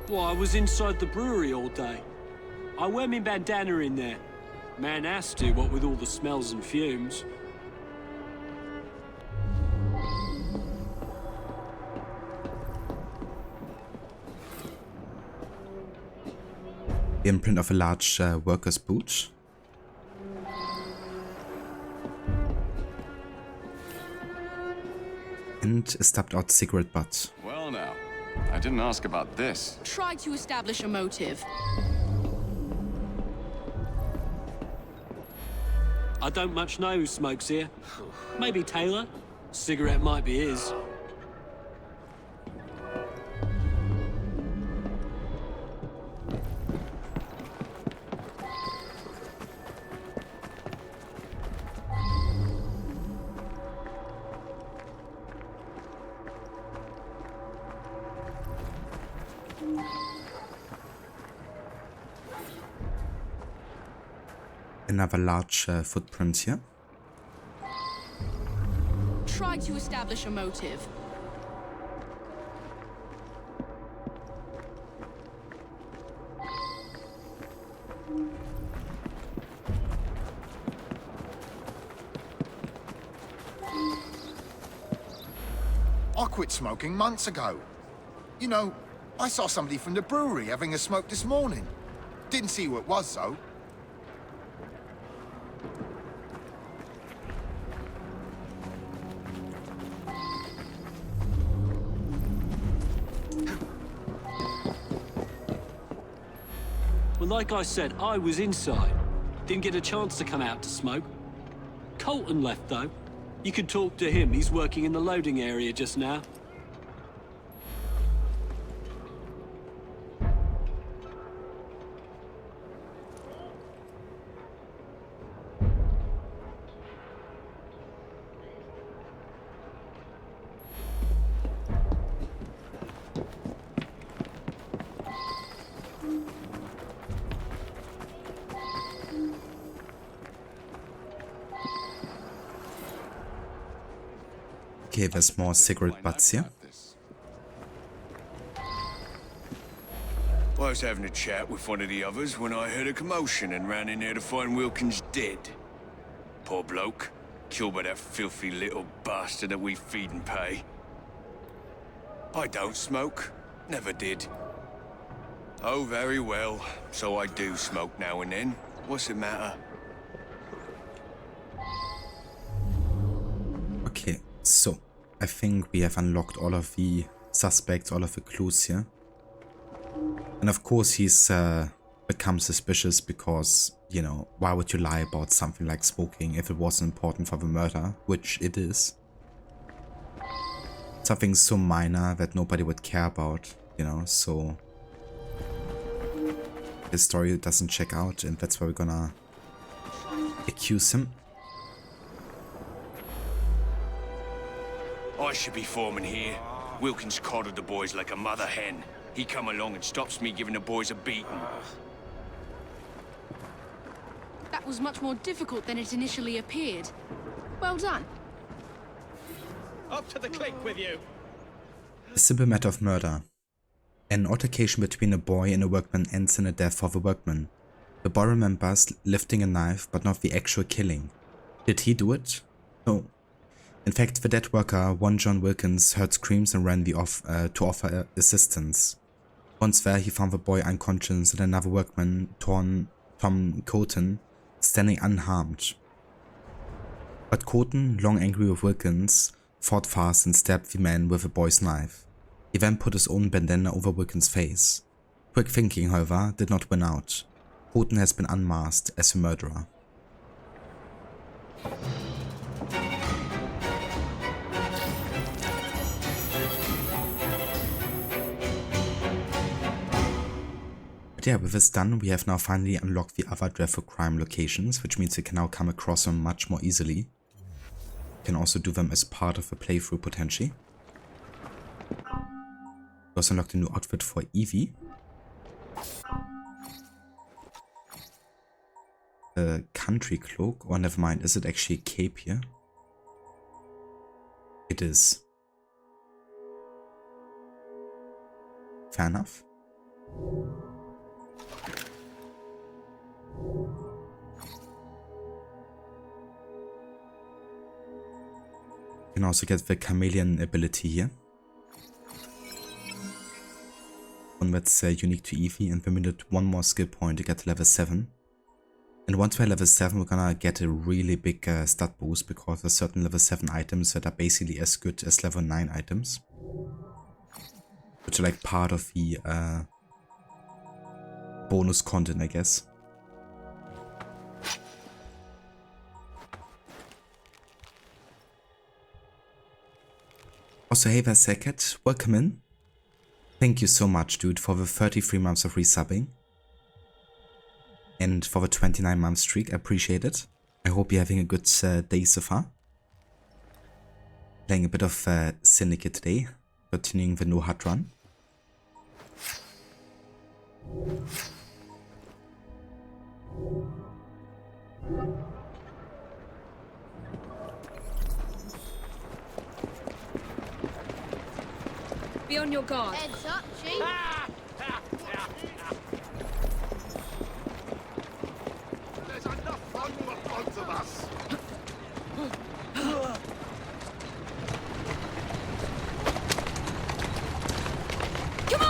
Well, I was inside the brewery all day. I wear me bandana in there. Man has to, what with all the smells and fumes. The imprint of a large worker's boot. And a stubbed out cigarette butt. Well now, I didn't ask about this. Try to establish a motive. I don't much know who smokes here. Maybe Taylor? Cigarette might be his. Another large footprint here. Try to establish a motive. I quit smoking months ago. You know, I saw somebody from the brewery having a smoke this morning. Didn't see who it was, though. Well, like I said, I was inside. Didn't get a chance to come out to smoke. Colton left, though. You could talk to him. He's working in the loading area just now. Okay, there's more cigarette butts here. I was having a chat with one of the others when I heard a commotion and ran in there to find Wilkins dead. Poor bloke, killed by that filthy little bastard that we feed and pay. I don't smoke, never did. Oh, very well, so I do smoke now and then. What's the matter? Okay, so I think we have unlocked all of the suspects, all of the clues here. And of course he's become suspicious because, you know, why would you lie about something like smoking if it wasn't important for the murder, which it is. Something so minor that nobody would care about, you know, so his story doesn't check out, and that's why we're gonna accuse him. I should be foreman here. Wilkins coddled the boys like a mother hen. He come along and stops me giving the boys a beating. That was much more difficult than it initially appeared. Well done. Up to the clink with you. A simple matter of murder. An altercation between a boy and a workman ends in a death for the workman. The boy remembers lifting a knife, but not the actual killing. Did he do it? No. In fact, the dead worker, one John Wilkins, heard screams and ran to offer assistance. Once there, he found the boy unconscious and another workman, Tom Colton, standing unharmed. But Colton, long angry with Wilkins, fought fast and stabbed the man with the boy's knife. He then put his own bandana over Wilkins' face. Quick thinking, however, did not win out. Colton has been unmasked as the murderer. yeah, with this done, we have now finally unlocked the other dreadful crime locations, which means we can now come across them much more easily. We can also do them as part of a playthrough potentially. We also unlocked a new outfit for Evie. A country cloak, or never mind, is it actually a cape here? It is. Fair enough. You can also get the chameleon ability here. One that's unique to Evie, and we needed one more skill point to get to level 7. And once we're level 7, we're gonna get a really big stat boost, because there's certain level 7 items that are basically as good as level 9 items. Which are like part of the bonus content, I guess. Also, hey there, Syndicate, welcome in. Thank you so much, dude, for the 33 months of resubbing. And for the 29-month streak, I appreciate it. I hope you're having a good day so far. Playing a bit of Syndicate today, continuing the no HUD run. Be on your guard. Heads up, Chief. There's enough fun for both of us. Come on!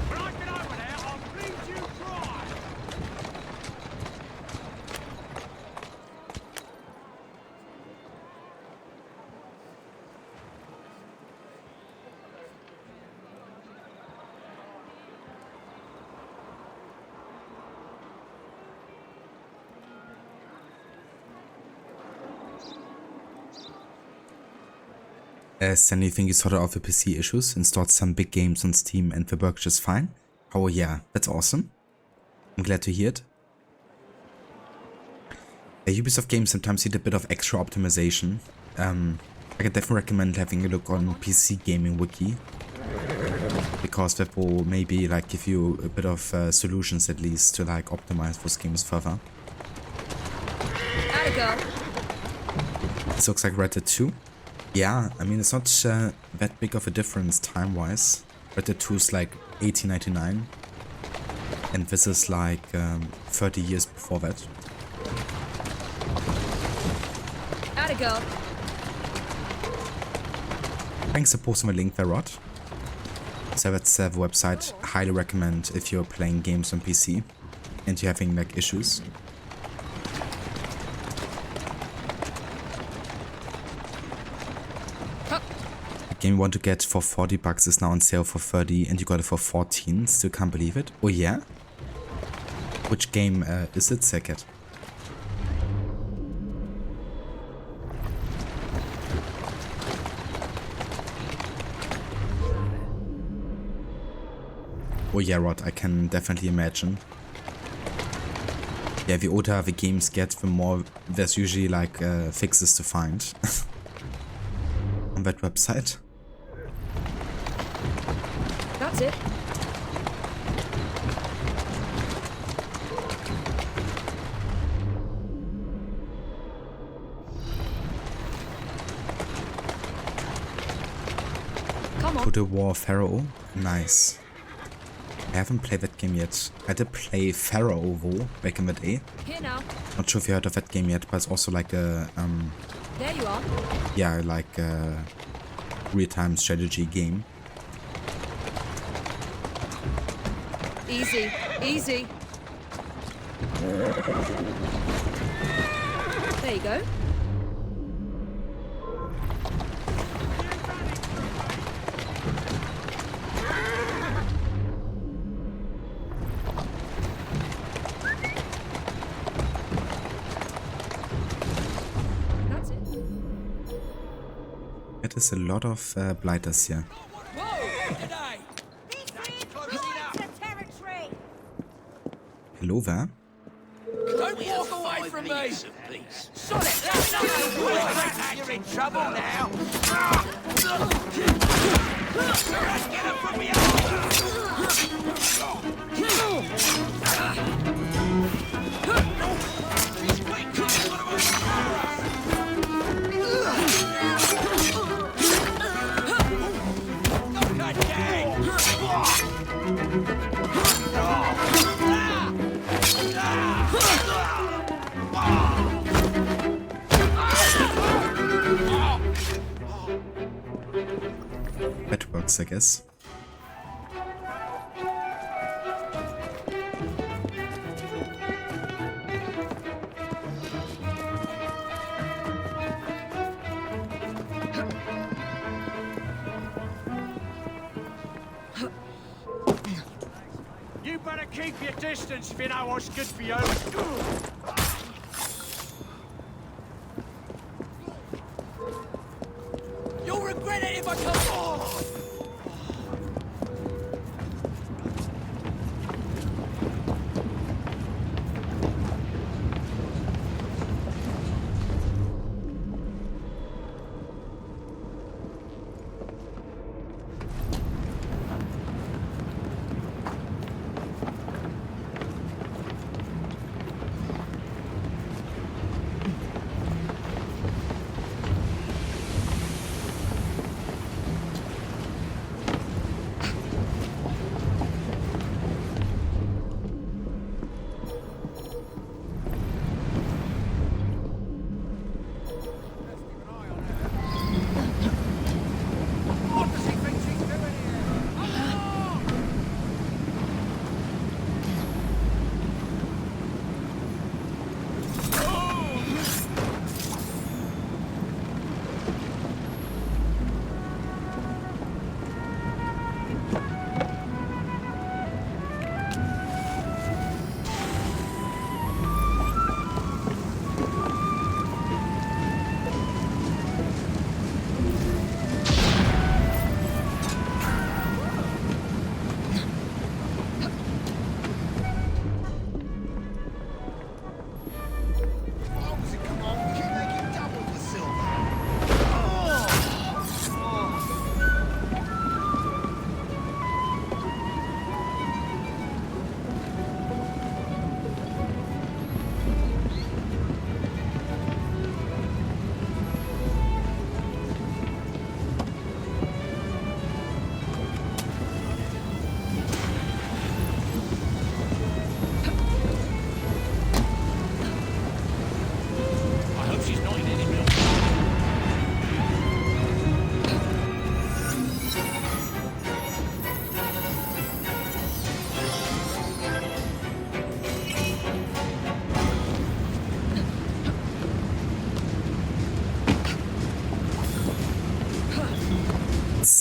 When I get over there, I'll bleed you dry. Sandy, think you sorted out the PC issues, installed some big games on Steam, and the work just fine? Oh yeah, that's awesome. I'm glad to hear it. Ubisoft games sometimes need a bit of extra optimization. I can definitely recommend having a look on PC Gaming Wiki, because that will maybe like give you a bit of solutions at least to like optimize those games further. Atta go. This looks like Red Dead 2. Yeah, I mean, it's not that big of a difference time-wise. Red Dead 2 is like 1899, and this is like 30 years before that. Atta go. Thanks for posting my link there, Rod. So that's the website. Highly recommend if you're playing games on PC and you're having like issues. Game you want to get for 40 bucks is now on sale for 30, and you got it for 14. Still can't believe it. Oh yeah? Which game is it, Syndicate? Oh yeah, Rod, I can definitely imagine. Yeah, the older the games get, the more there's usually like fixes to find on that website. That's it. Come on. To the War of Pharaoh. Nice. I haven't played that game yet. I did play Pharaoh War back in the day. Here now. Not sure if you heard of that game yet, but it's also like a There you are. yeah, like a real-time strategy game. Easy, easy. There you go. that is a lot of blighters here. Hello there. Don't walk away from me! Solid! You're in trouble now! Get him from That works, I guess. You better keep your distance if you know what's good for you. You'll regret it if I come.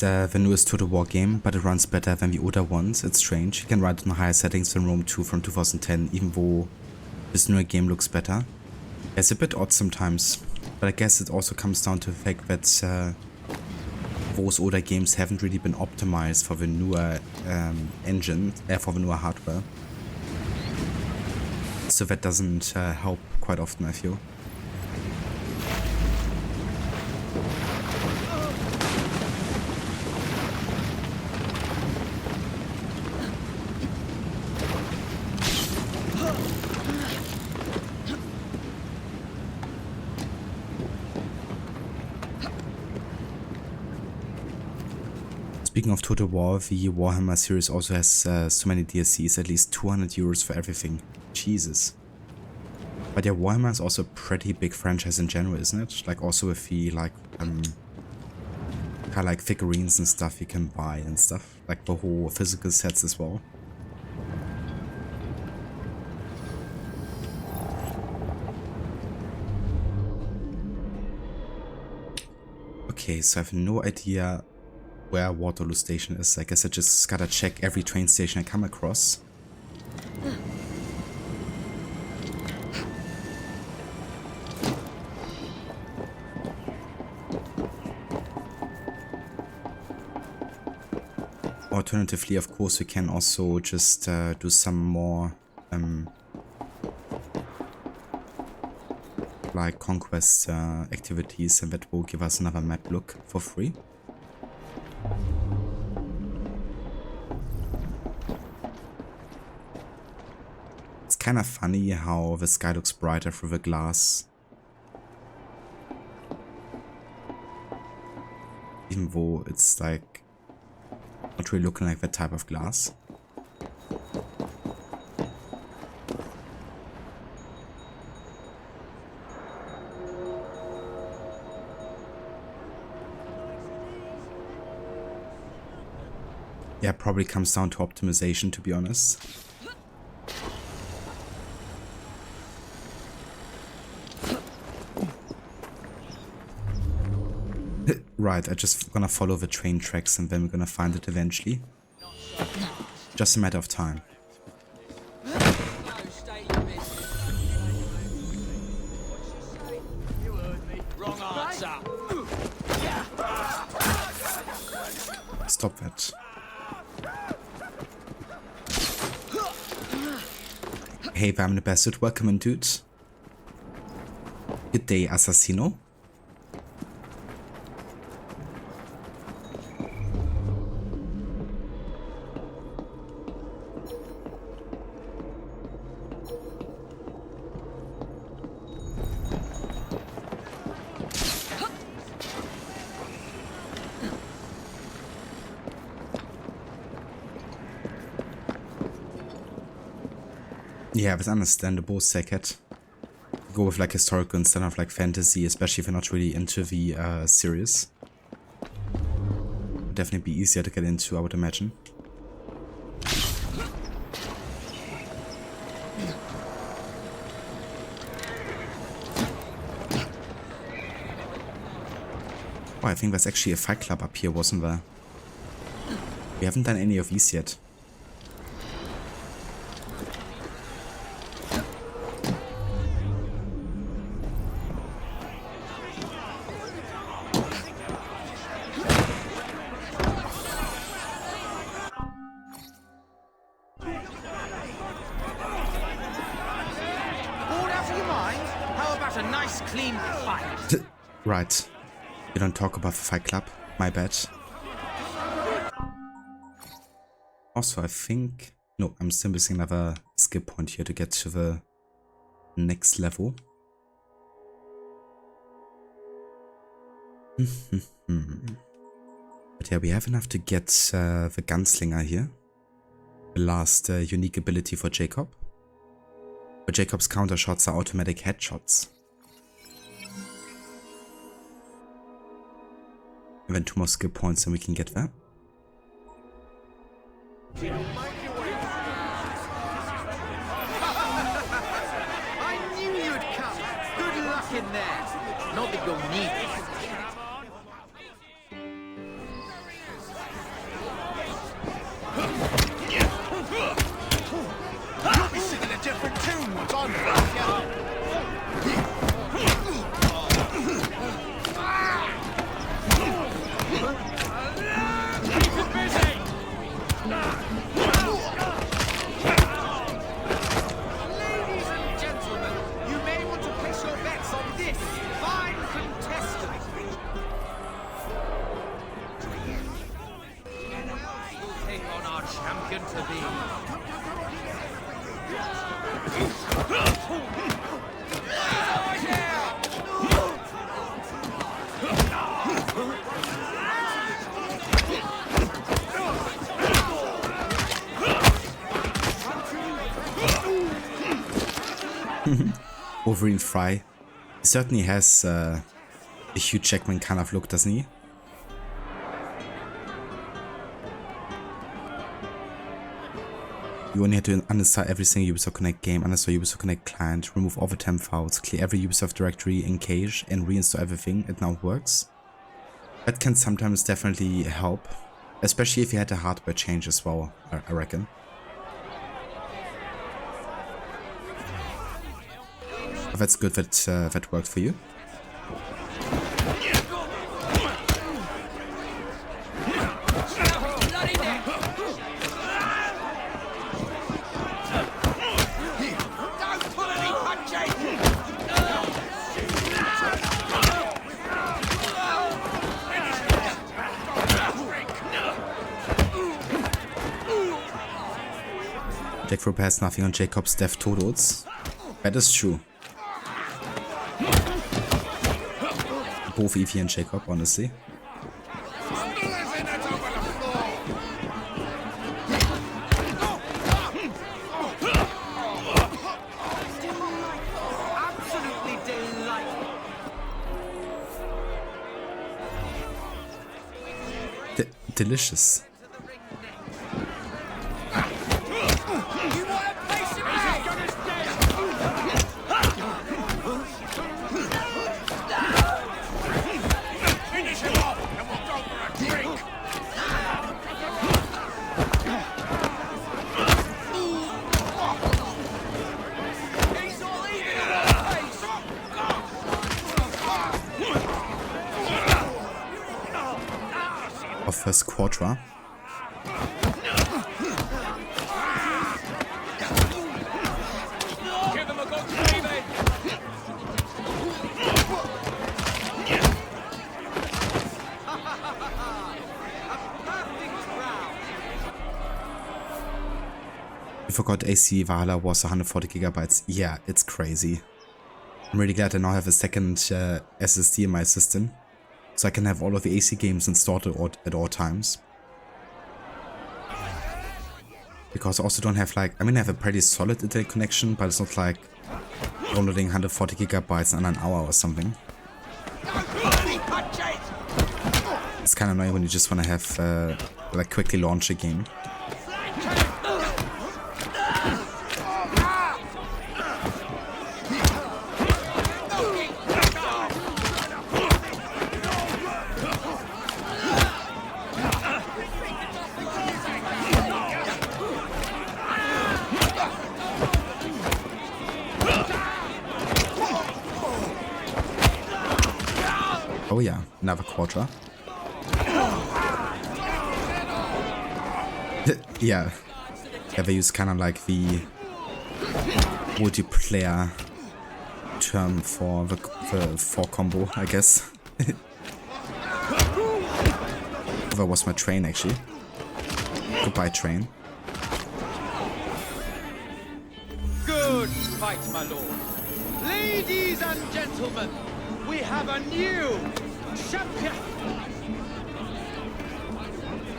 The newest Total War game, but it runs better than the older ones. It's strange. You can run it on higher settings than Rome 2 from 2010, even though this newer game looks better. It's a bit odd sometimes, but I guess it also comes down to the fact that those older games haven't really been optimized for the newer engine, for the newer hardware. So that doesn't help quite often, I feel. Speaking of Total War, the Warhammer series also has so many DLCs, at least 200 euros for everything. Jesus. But yeah, Warhammer is also a pretty big franchise in general, isn't it? Like also with the like kind of like figurines and stuff you can buy and stuff, like the whole physical sets as well. Okay, so I have no idea where Waterloo Station is. I guess I just gotta check every train station I come across. Alternatively, of course, we can also just do some more like conquest activities, and that will give us another map look for free. It's kind of funny how the sky looks brighter through the glass, even though it's like not really looking like that type of glass. Yeah, probably comes down to optimization, to be honest. Right, I just gonna follow the train tracks and then we're gonna find it eventually. Just a matter of time. Stop that. Hey, I'm the Bastard, welcome in, dude. Good day, Assassino. Yeah, it's understandable, Syndicate. Go with like historical instead of like fantasy, especially if you're not really into the series. Would definitely be easier to get into, I would imagine. Oh, I think there's actually a fight club up here, wasn't there? We haven't done any of these yet. Right. You don't talk about the fight club. My bad. Also, I think... No, I'm still missing another skill point here to get to the next level. But yeah, we have enough to get the Gunslinger here. The last unique ability for Jacob. But Jacob's counter shots are automatic headshots. And then 2 more skill points and we can get that. I knew you'd come. Good luck in there. Not that you'll need it. You'll be singing a different tune once I'm back. Wolverine Fry. He certainly has a Hugh Jackman kind of look, doesn't he? You only have to uninstall every single Ubisoft Connect game, uninstall Ubisoft Connect client, remove all the temp files, clear every Ubisoft directory in cache, and reinstall everything. It now works. That can sometimes definitely help, especially if you had a hardware change as well, I reckon. But that's good that that worked for you. Jack repairs nothing on Jacob's death totals. That is true. Both Evie and Jacob, honestly. Absolutely delightful. Delicious. Of first Quadra. I forgot AC Valhalla was 140 gigabytes. Yeah, it's crazy. I'm really glad I now have a second SSD in my system, so I can have all of the AC games installed at all times. Because I also don't have like, I mean I have a pretty solid internet connection, but it's not like downloading 140 gigabytes in an hour or something. It's kind of annoying when you just want to have like quickly launch a game. Oh yeah, another Quadra. Yeah, they use kind of like the multiplayer term for the 4 combo, I guess. That was my train actually. Goodbye train. Good fight, my lord. Ladies and gentlemen, we have a new champion.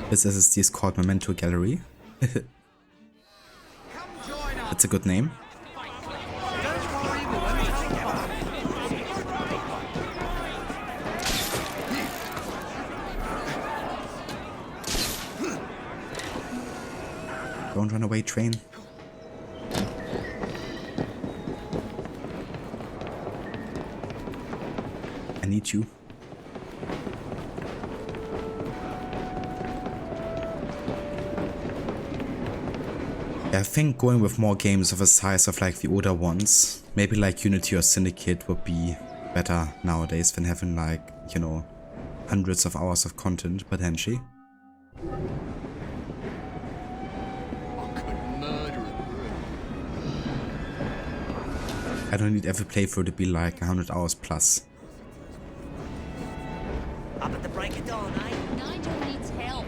This SSD is called Memento Gallery. That's a good name. Don't run away, train. I need you. I think going with more games of a size of like the older ones, maybe like Unity or Syndicate would be better nowadays than having like, you know, hundreds of hours of content potentially. I don't need every playthrough to be like 100 hours plus. Up at the break of dawn, eh? Nigel needs help.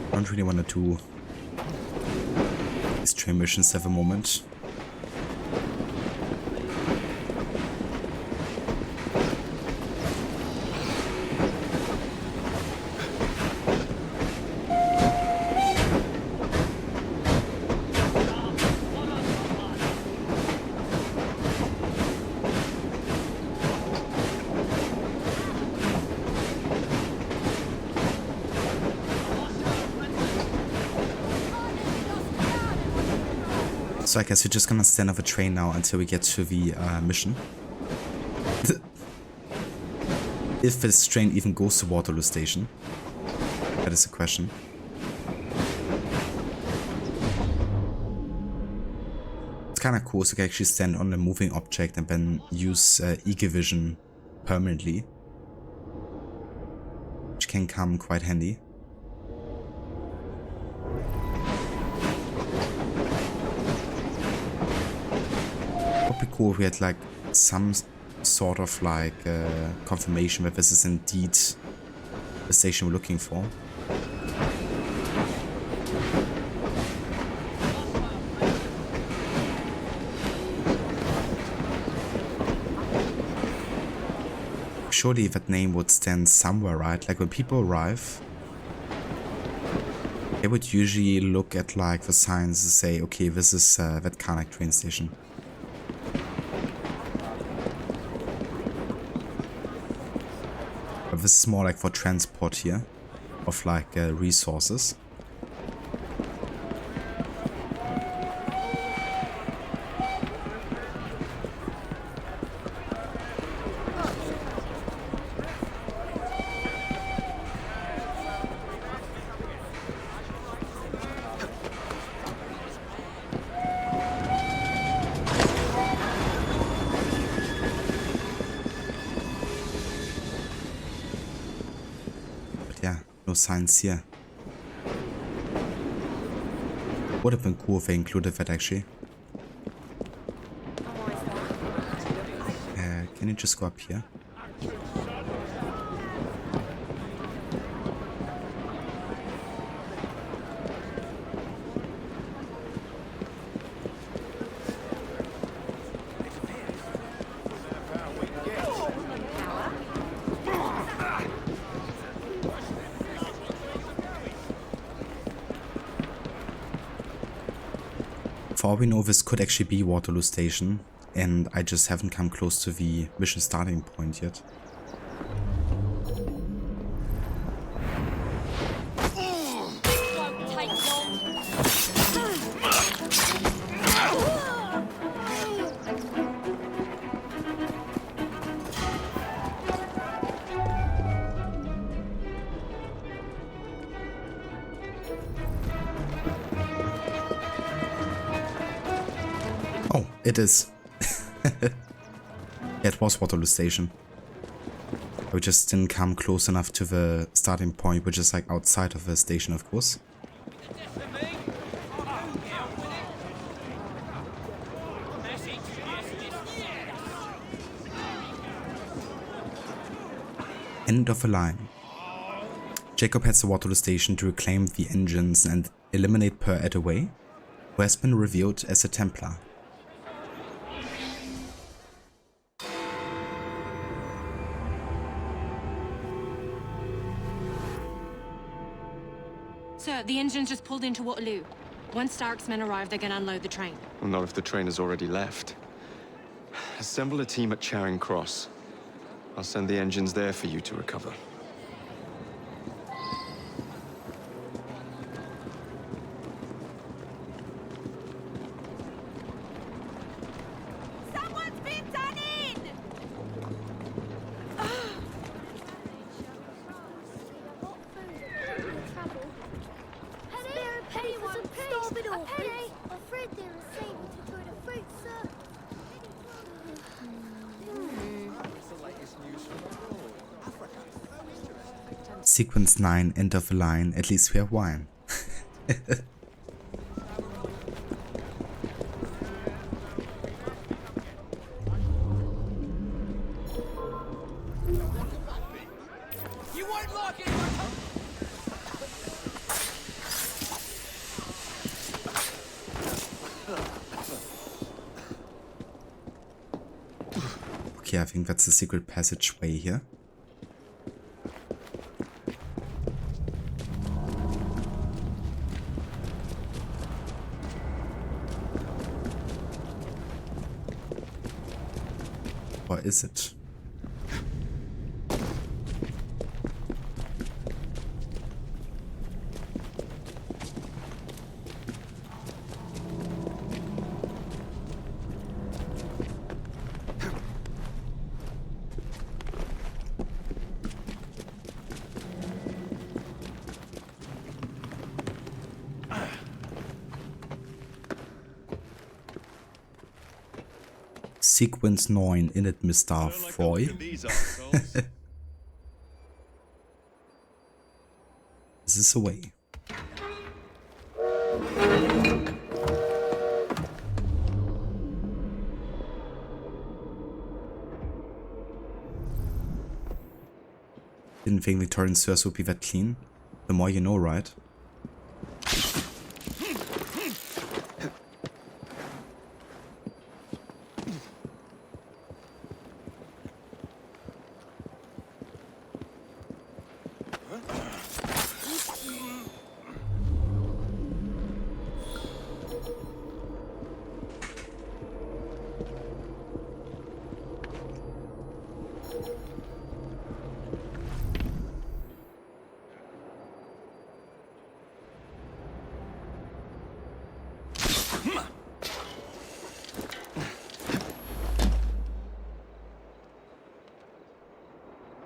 I don't really want to do these train missions at the moment. So I guess we're just gonna stand off a train now until we get to the mission. If this train even goes to Waterloo Station. That is a question. It's kind of cool, so I can actually stand on a moving object and then use eagle vision permanently. Which can come quite handy. Would be cool if we had like some sort of like confirmation that this is indeed the station we're looking for. Surely that name would stand somewhere, right? Like when people arrive, they would usually look at like the signs to say, okay, this is that Karnak train station. But this is more like for transport here of like resources. No signs here. Would have been cool if they included that actually. Can you just go up here? For all we know, this could actually be Waterloo Station, and I just haven't come close to the mission starting point yet. It is. It was Waterloo Station. We just didn't come close enough to the starting point, which is like outside of the station, of course. End of the line. Jacob heads to Waterloo Station to reclaim the engines and eliminate Per Attaway, who has been revealed as a Templar. Sir, the engine's just pulled into Waterloo. Once Starrick's men arrive, they're gonna unload the train. Well, not if the train has already left. Assemble a team at Charing Cross. I'll send the engines there for you to recover. Someone's been done in! Sequence 9, end of the line, at least we have wine. You won't like it! Okay, I think that's the secret passageway here. Or is it? Sequence 9 in it, Mr. Froy. This is a way. Didn't think Victorian sewers would be that clean. The more you know, right?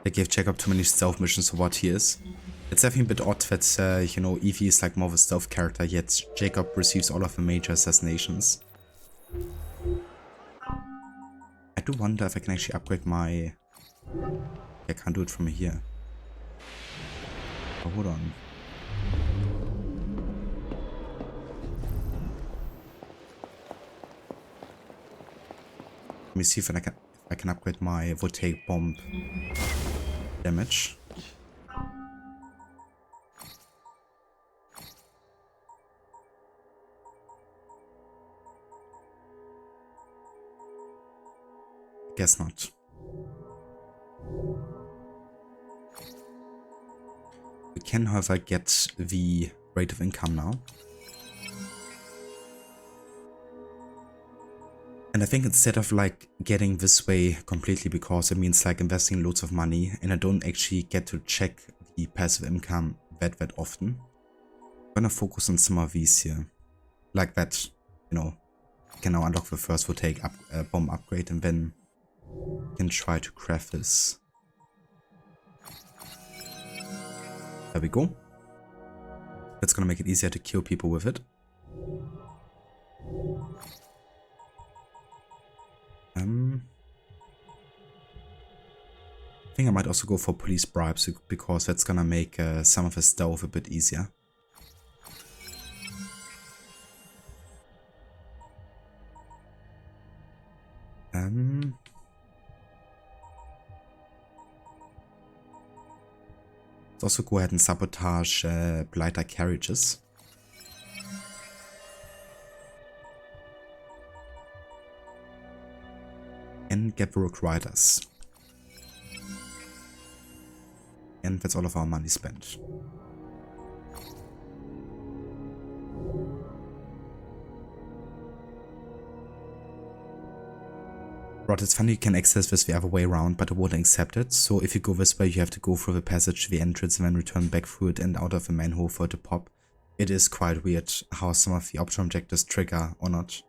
They gave Jacob too many stealth missions for what he is. It's definitely a bit odd that, you know, Evie is like more of a stealth character, yet Jacob receives all of the major assassinations. I do wonder if I can actually upgrade my... I can't do it from here. Oh, hold on. Let me see if I can upgrade my voltaic bomb damage. Guess not. We can, however, get the rate of income now. And I think instead of like getting this way completely, because it means like investing loads of money and I don't actually get to check the passive income that often, I'm gonna focus on some of these here. Like that, you know, can now unlock the first voltaic bomb upgrade and then can try to craft this. There we go. That's gonna make it easier to kill people with it. I think I might also go for police bribes because that's gonna make some of the stealth a bit easier. Let's also go ahead and sabotage blighter carriages. And get the rook riders. And that's all of our money spent. Right, it's funny you can access this the other way around, but it won't accept it. So if you go this way, you have to go through the passage to the entrance and then return back through it and out of the manhole for it to pop. It is quite weird how some of the optional objectives trigger or not.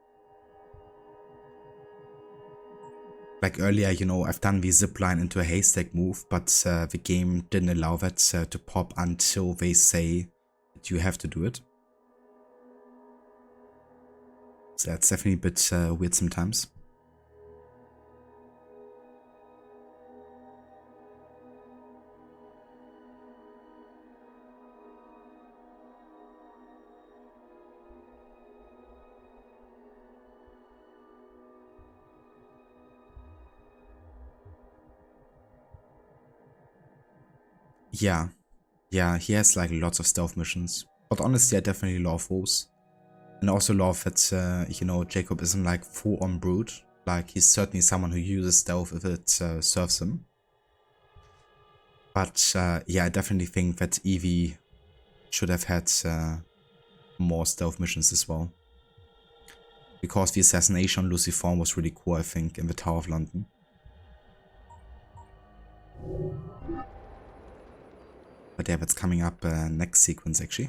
Like earlier, you know, I've done the zipline into a haystack move, but the game didn't allow that to pop until they say that you have to do it. So that's definitely a bit weird sometimes. Yeah, he has like lots of stealth missions, but honestly I definitely love those. And I also love that, you know, Jacob isn't like full on brute, like he's certainly someone who uses stealth if it serves him. But yeah, I definitely think that Evie should have had more stealth missions as well. Because the assassination on Lucy Fawn was really cool, I think, in the Tower of London. But yeah, that's coming up next sequence actually.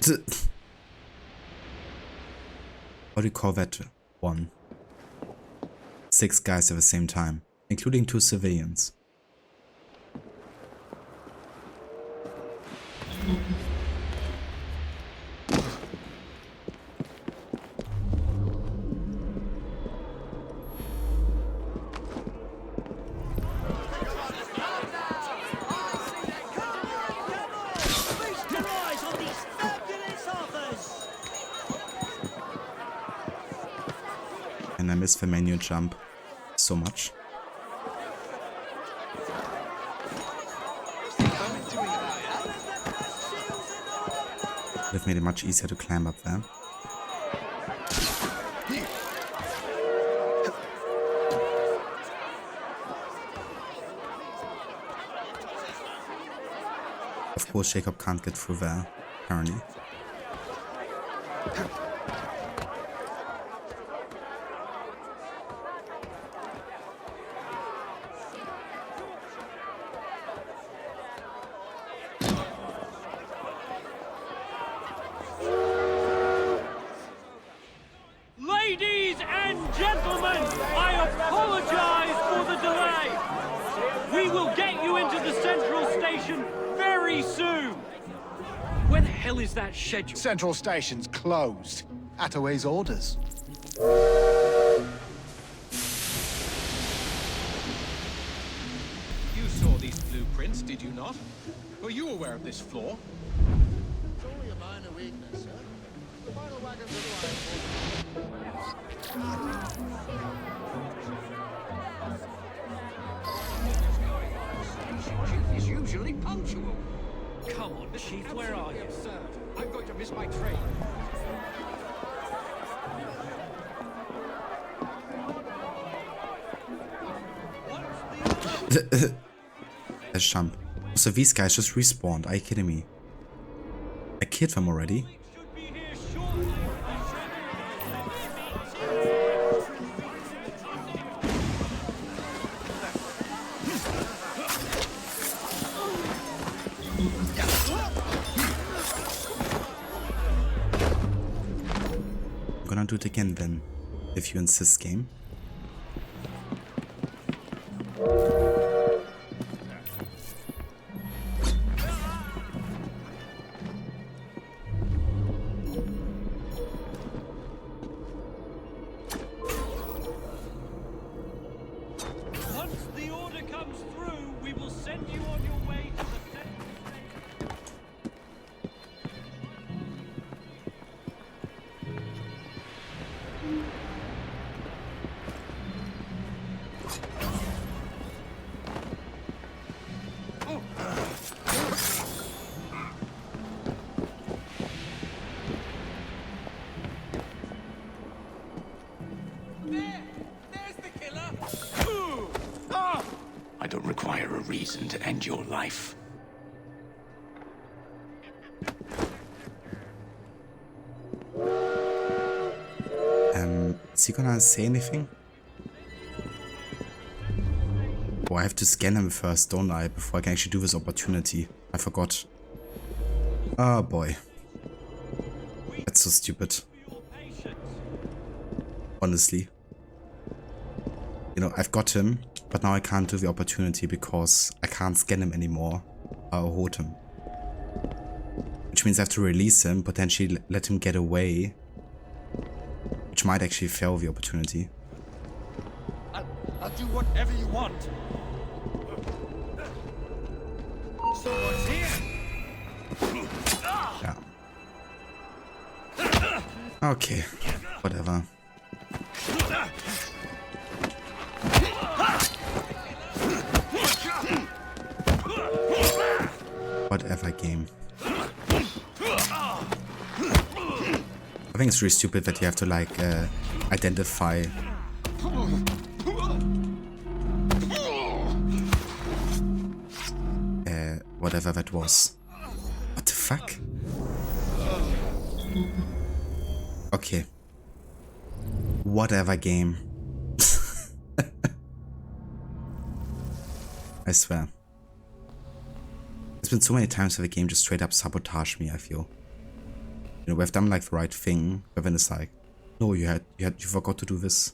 How do you call that? 1. 6 guys at the same time, including 2 civilians. And I miss the menu jump so much. Would have made it much easier to climb up there. Of course, Jacob can't get through there, apparently. Ladies and gentlemen, I apologize for the delay. We will get you into the central station very soon. Where the hell is that schedule? Central station's closed. Attaway's orders. You saw these blueprints, did you not? Were you aware of this flaw? It's only a minor weakness, sir. The final wagons Chief is usually punctual. Come on, Chief, where are you? Absurd. I'm going to miss my train. Let's jump. So these guys just respawned, are you kidding me? I killed them already? I'm gonna do it again then, if you insist, game. Once the order comes through, we will send you on your way to the central station. I don't require a reason to end your life. Is he gonna say anything? Oh, I have to scan him first, don't I? Before I can actually do this opportunity. I forgot. Oh boy. That's so stupid. Honestly. You know, I've got him, but now I can't do the opportunity because I can't scan him anymore. Or hold him. Which means I have to release him, potentially let him get away. Which might actually fail the opportunity. I'll do whatever you want. Someone's here. Yeah. Okay. Whatever. Whatever, game. I think it's really stupid that you have to like identify whatever that was. What the fuck? Okay. Whatever, game. I swear. There's been so many times where the game just straight up sabotaged me, I feel. You know, we've done like the right thing, but then it's like, no, you forgot to do this.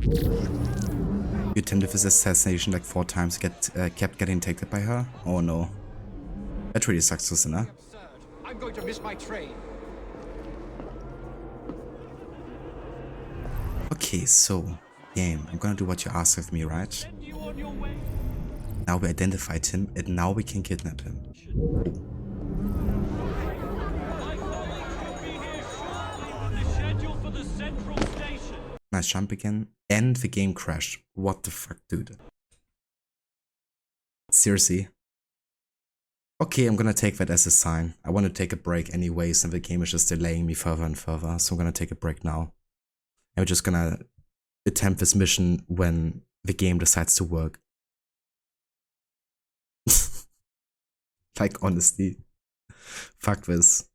You attempted this assassination like 4 times, kept getting taken by her? Oh no. That really sucks, Lucinda. I'm going to miss my train. Okay, so, game, I'm gonna do what you asked of me, right? Now we identified him, and now we can kidnap him. Nice jump again. And the game crashed. What the fuck, dude? Seriously? Okay, I'm gonna take that as a sign. I want to take a break anyways, and the game is just delaying me further and further, so I'm gonna take a break now. And we're just gonna attempt this mission when the game decides to work. Like, honestly. Fuck this.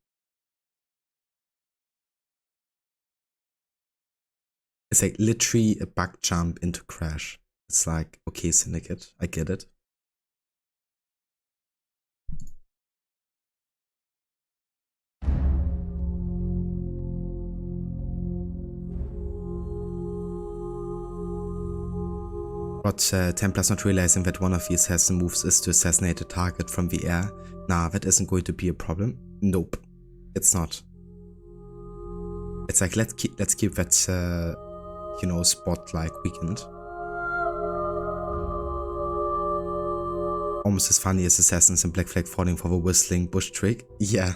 It's like literally a bug jump into crash. It's like, okay, Syndicate, I get it. But Templar's not realizing that one of the assassin moves is to assassinate a target from the air. Nah, that isn't going to be a problem. Nope, it's not. It's like, let's keep that you know, spot like weakened. Almost as funny as assassins in Black Flag falling for the whistling bush trick. Yeah.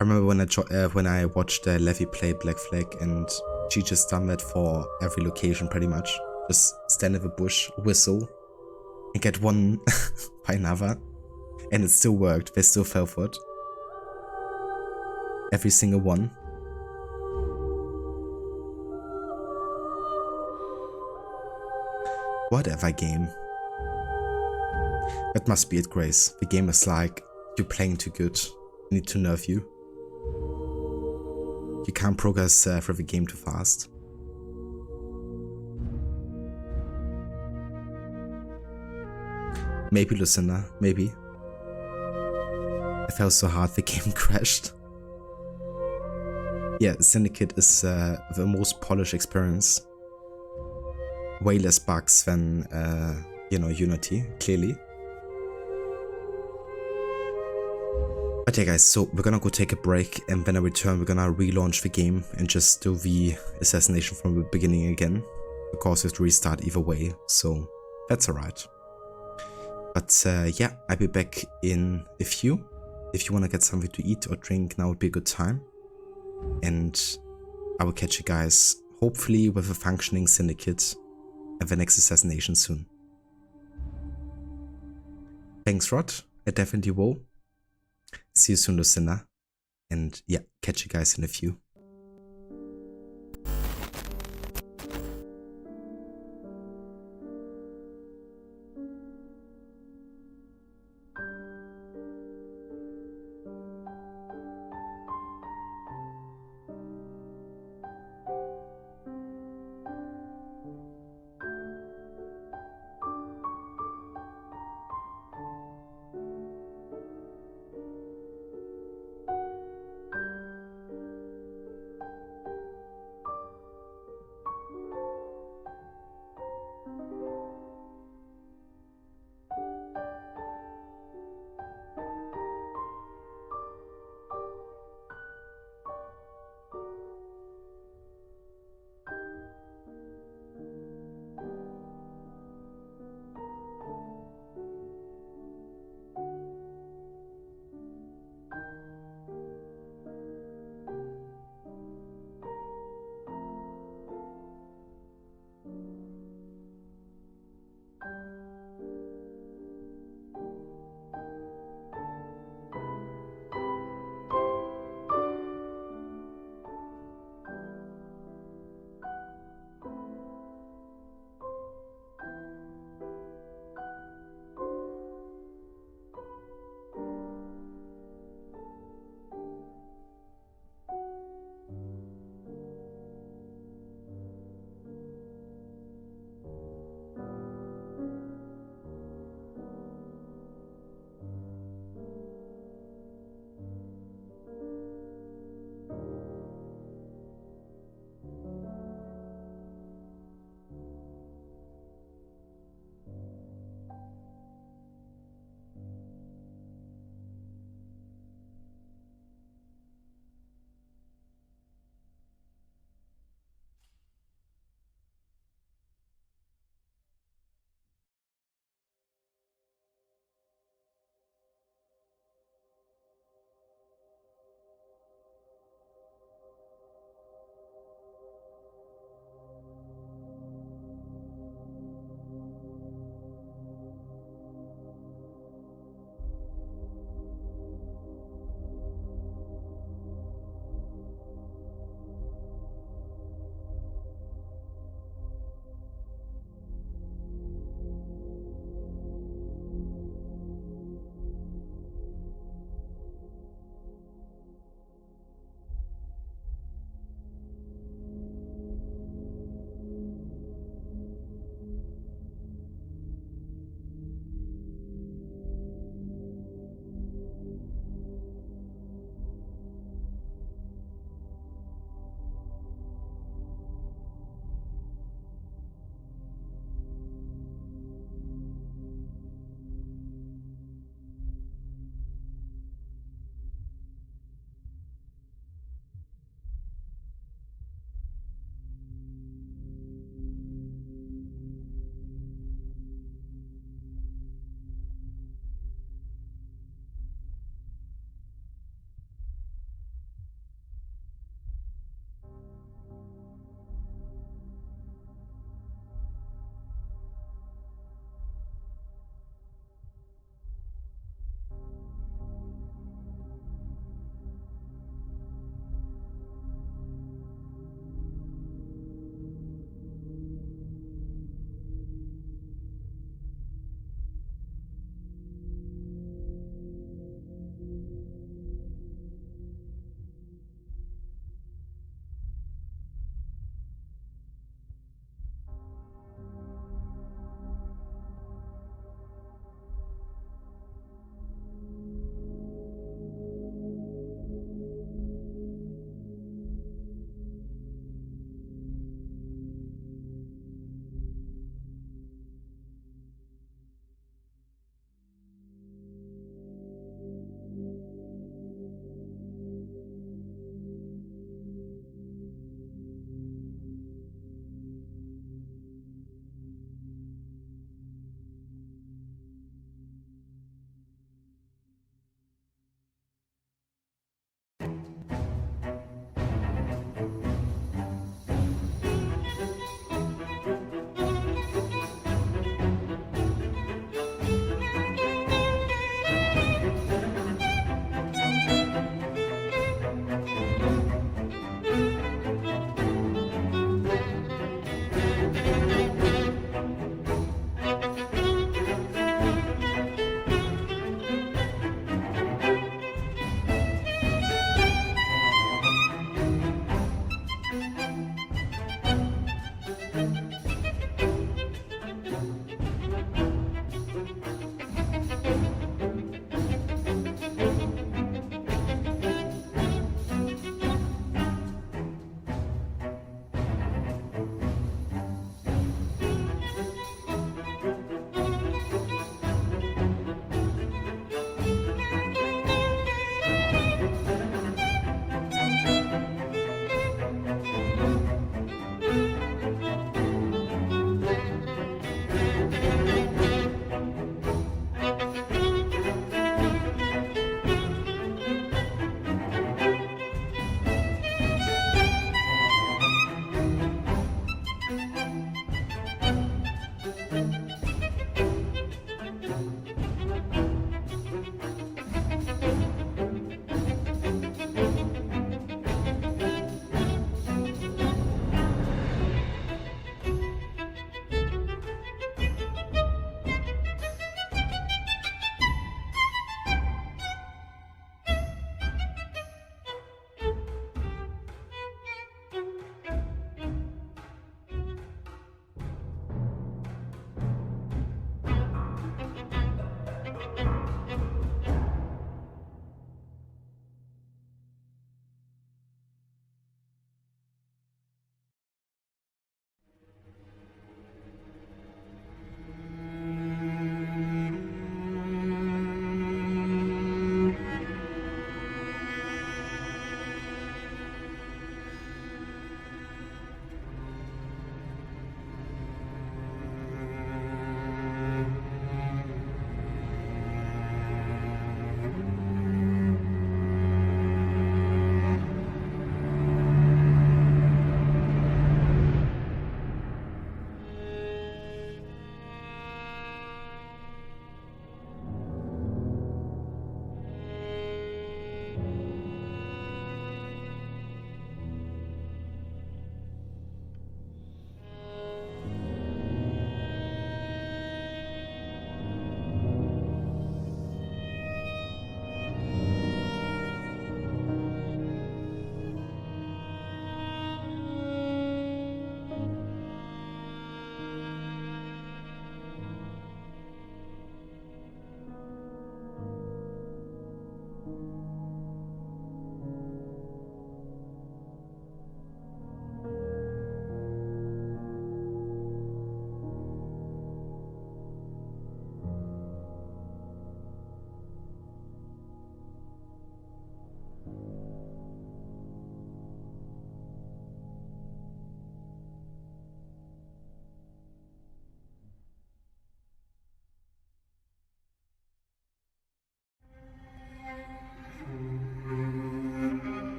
I remember when I watched Levy play Black Flag, and she just done that for every location pretty much. Just stand in the bush, whistle, and get one by another. And it still worked. They still fell for it. Every single one. Whatever, game. That must be it, Grace. The game is like, you're playing too good. I need to nerf you. You can't progress through the game too fast. Maybe, Lucinda, maybe. I fell so hard the game crashed. Yeah, Syndicate is the most polished experience. Way less bugs than, you know, Unity, clearly. But yeah guys, so we're gonna go take a break, and when I return we're gonna relaunch the game and just do the assassination from the beginning again. Because we have to restart either way, so that's alright. But yeah, I'll be back in a few. If you wanna get something to eat or drink, now would be a good time. And I will catch you guys, hopefully with a functioning Syndicate and the next assassination soon. Thanks, Rod. I definitely will. See you soon, Lucinda. And yeah, catch you guys in a few.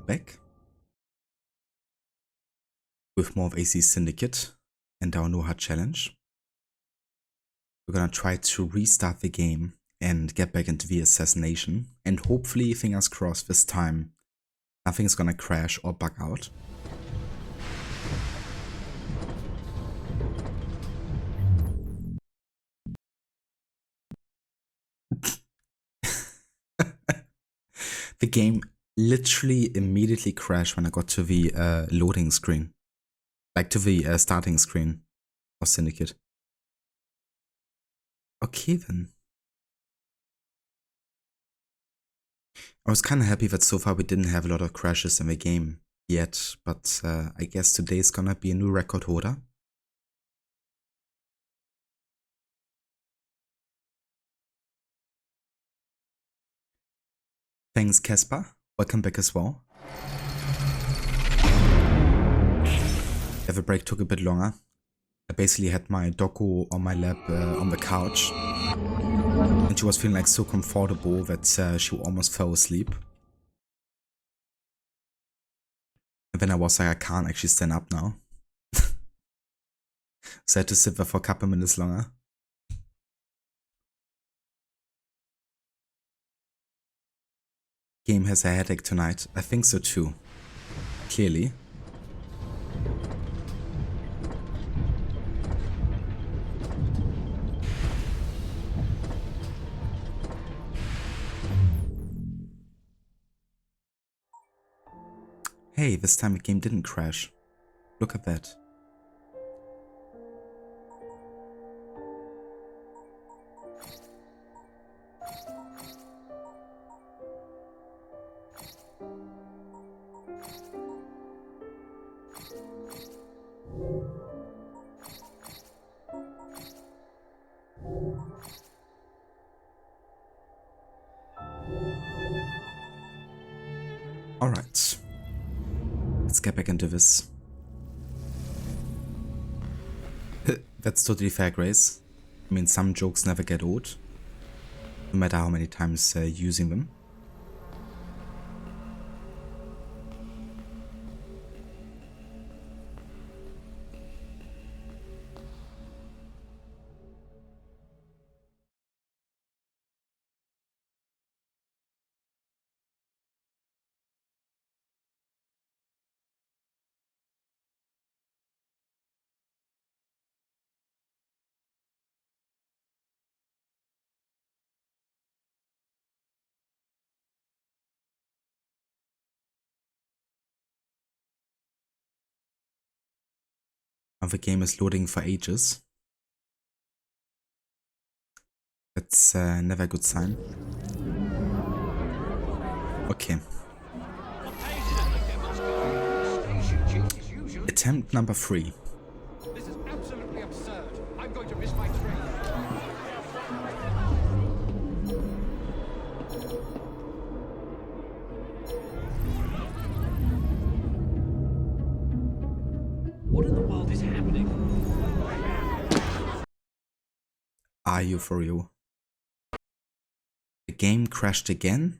back with more of AC's Syndicate and our no HUD challenge. We're gonna try to restart the game and get back into the assassination, and hopefully, fingers crossed, this time nothing's gonna crash or bug out. The game literally immediately crashed when I got to the loading screen. Like to the starting screen of Syndicate. Okay then. I was kind of happy that so far we didn't have a lot of crashes in the game yet, but I guess today's gonna be a new record holder. Thanks, Casper. Welcome back as well. Yeah, the break took a bit longer. I basically had my doggo on my lap on the couch, and she was feeling like so comfortable that she almost fell asleep. And then I was like, I can't actually stand up now. So I had to sit there for a couple minutes longer. Game has a headache tonight. I think so too. Clearly. Hey, this time the game didn't crash. Look at that. Alright. Let's get back into this. That's totally fair, Grace. I mean, some jokes never get old, no matter how many times using them. The game is loading for ages. That's never a good sign. Okay. Attempt number 3. This is absolutely absurd. I'm going to miss my train. What in the world is happening? Are you for real? The game crashed again?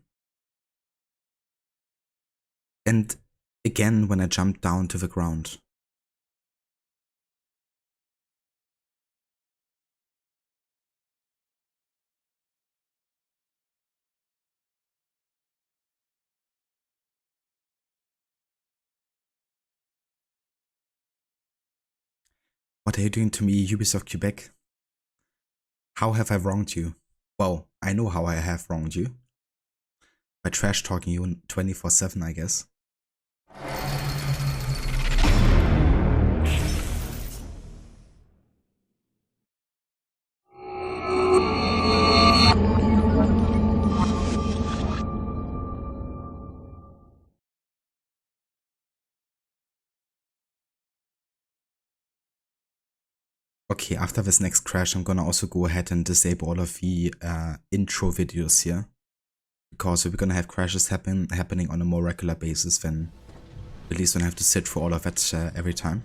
And again when I jumped down to the ground. What are you doing to me, Ubisoft Quebec? How have I wronged you? Well, I know how I have wronged you. By trash talking you 24/7, I guess. Okay, after this next crash, I'm gonna also go ahead and disable all of the intro videos here. Because we're gonna have crashes happening on a more regular basis, then at least don't have to sit through all of that every time.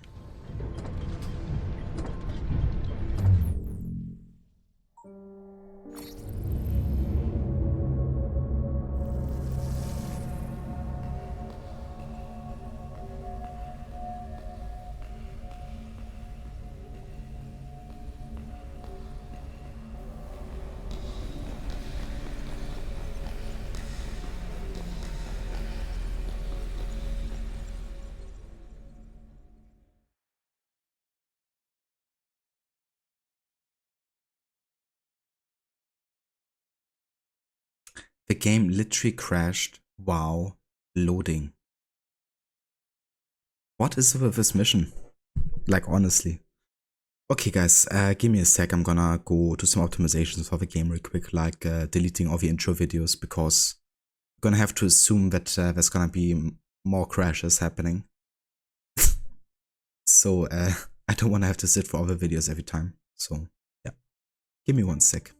game literally crashed while loading. What is it with this mission? Like, honestly. Okay guys, give me a sec. I'm gonna go do some optimizations for the game real quick, like deleting all the intro videos, because I'm gonna have to assume that there's gonna be more crashes happening. So I don't wanna have to sit for all the videos every time. So yeah, give me one sec.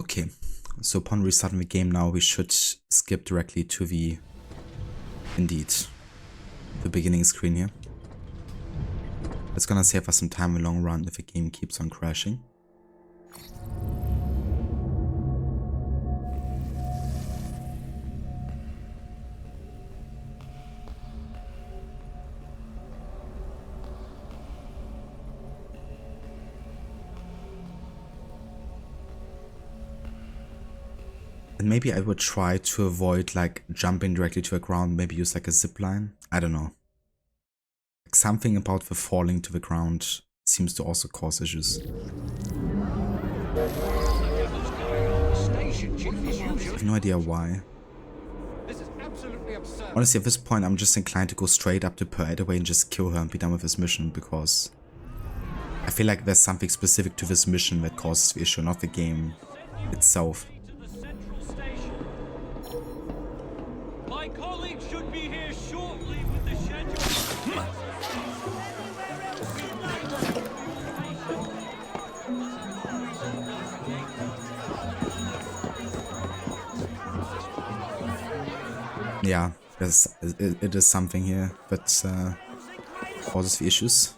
Okay, so upon restarting the game now, we should skip directly to the, indeed, the beginning screen here. It's gonna save us some time in the long run if the game keeps on crashing. And maybe I would try to avoid like jumping directly to the ground, maybe use like a zip line. I don't know. Like something about the falling to the ground seems to also cause issues. I have no idea why. Honestly, at this point, I'm just inclined to go straight up to Per Edaway and just kill her and be done with this mission, because I feel like there's something specific to this mission that causes the issue, not the game itself. My colleague should be here shortly with the schedule. Yeah, it is something here that causes the issues.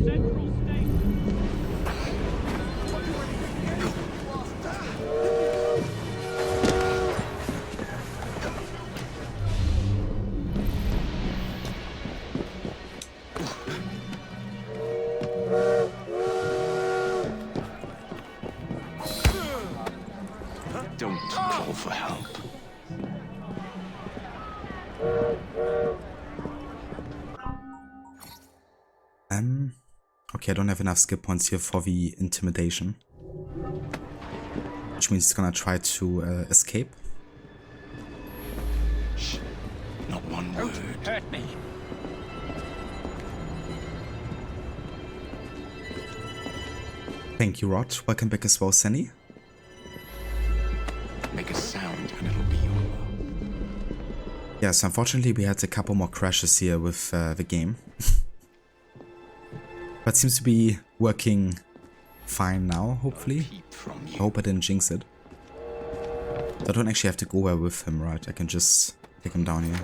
central station. Don't call for help. Okay, I don't have enough skill points here for the intimidation. Which means he's gonna try to escape. Shh. Not one word. Hurt me. Thank you, Rod. Welcome back as well, Senny. Make a sound and it'll be over. Yes, unfortunately we had a couple more crashes here with the game. But seems to be working fine now, hopefully. I hope I didn't jinx it. So I don't actually have to go there with him, right? I can just take him down here.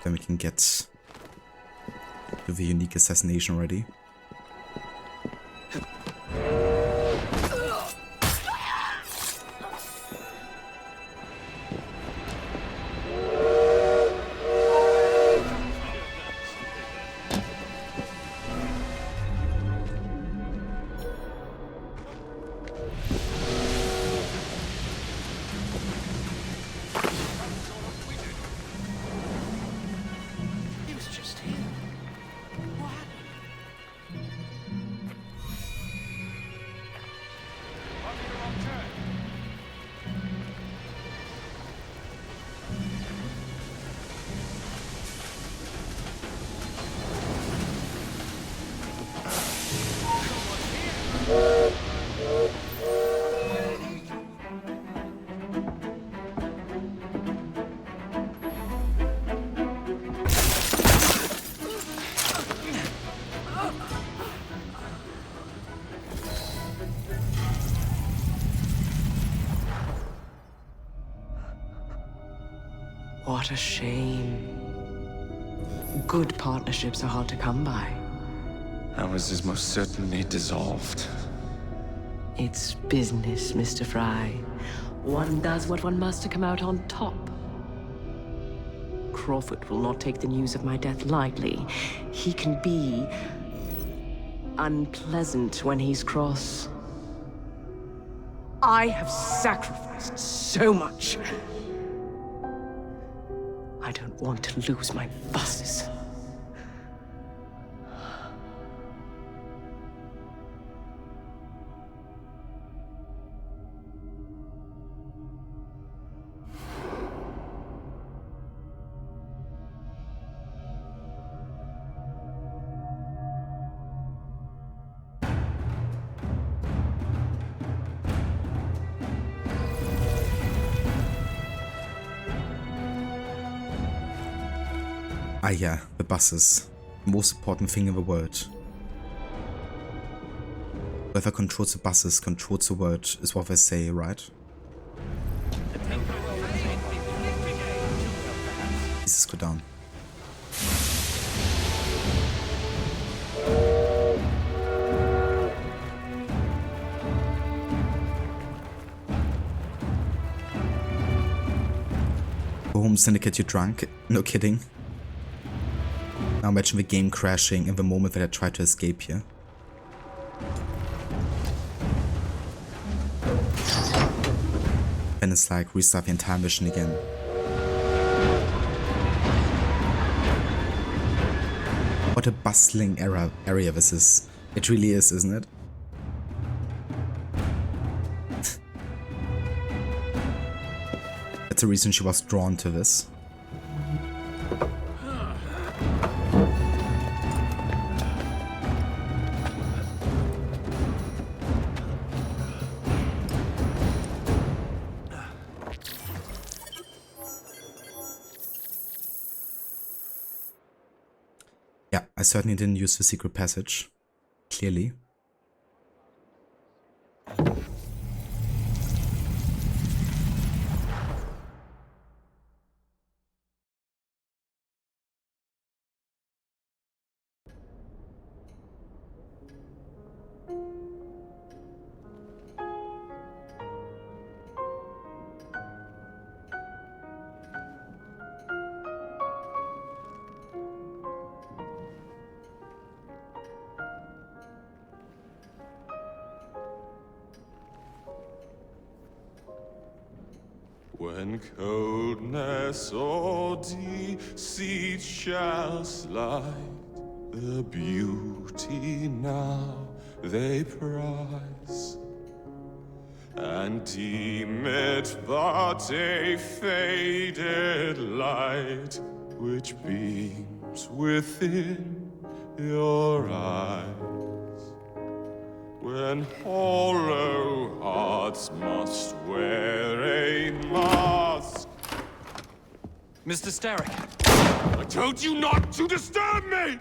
Then we can get to the unique assassination ready. What a shame. Good partnerships are hard to come by. Ours is most certainly dissolved. It's business, Mr. Fry. One does what one must to come out on top. Crawford will not take the news of my death lightly. He can be unpleasant when he's cross. I have sacrificed so much. I don't want to lose my buses. Ah yeah, the buses. Most important thing in the world. Whoever controls the buses controls the world, is what they say, right? Jesus, go down. Go home, Syndicate, you drunk? No kidding. Now imagine the game crashing in the moment that I try to escape here. Then it's like restart the entire mission again. What a bustling area this is. It really is, isn't it? That's the reason she was drawn to this. Yeah, I certainly didn't use the secret passage. Clearly. When coldness or deceit shall slide, the beauty now they prize, and deem it but a faded light which beams within your eyes. When hollow hearts must wear a mask. Mr. Starrick! I told you not to disturb me!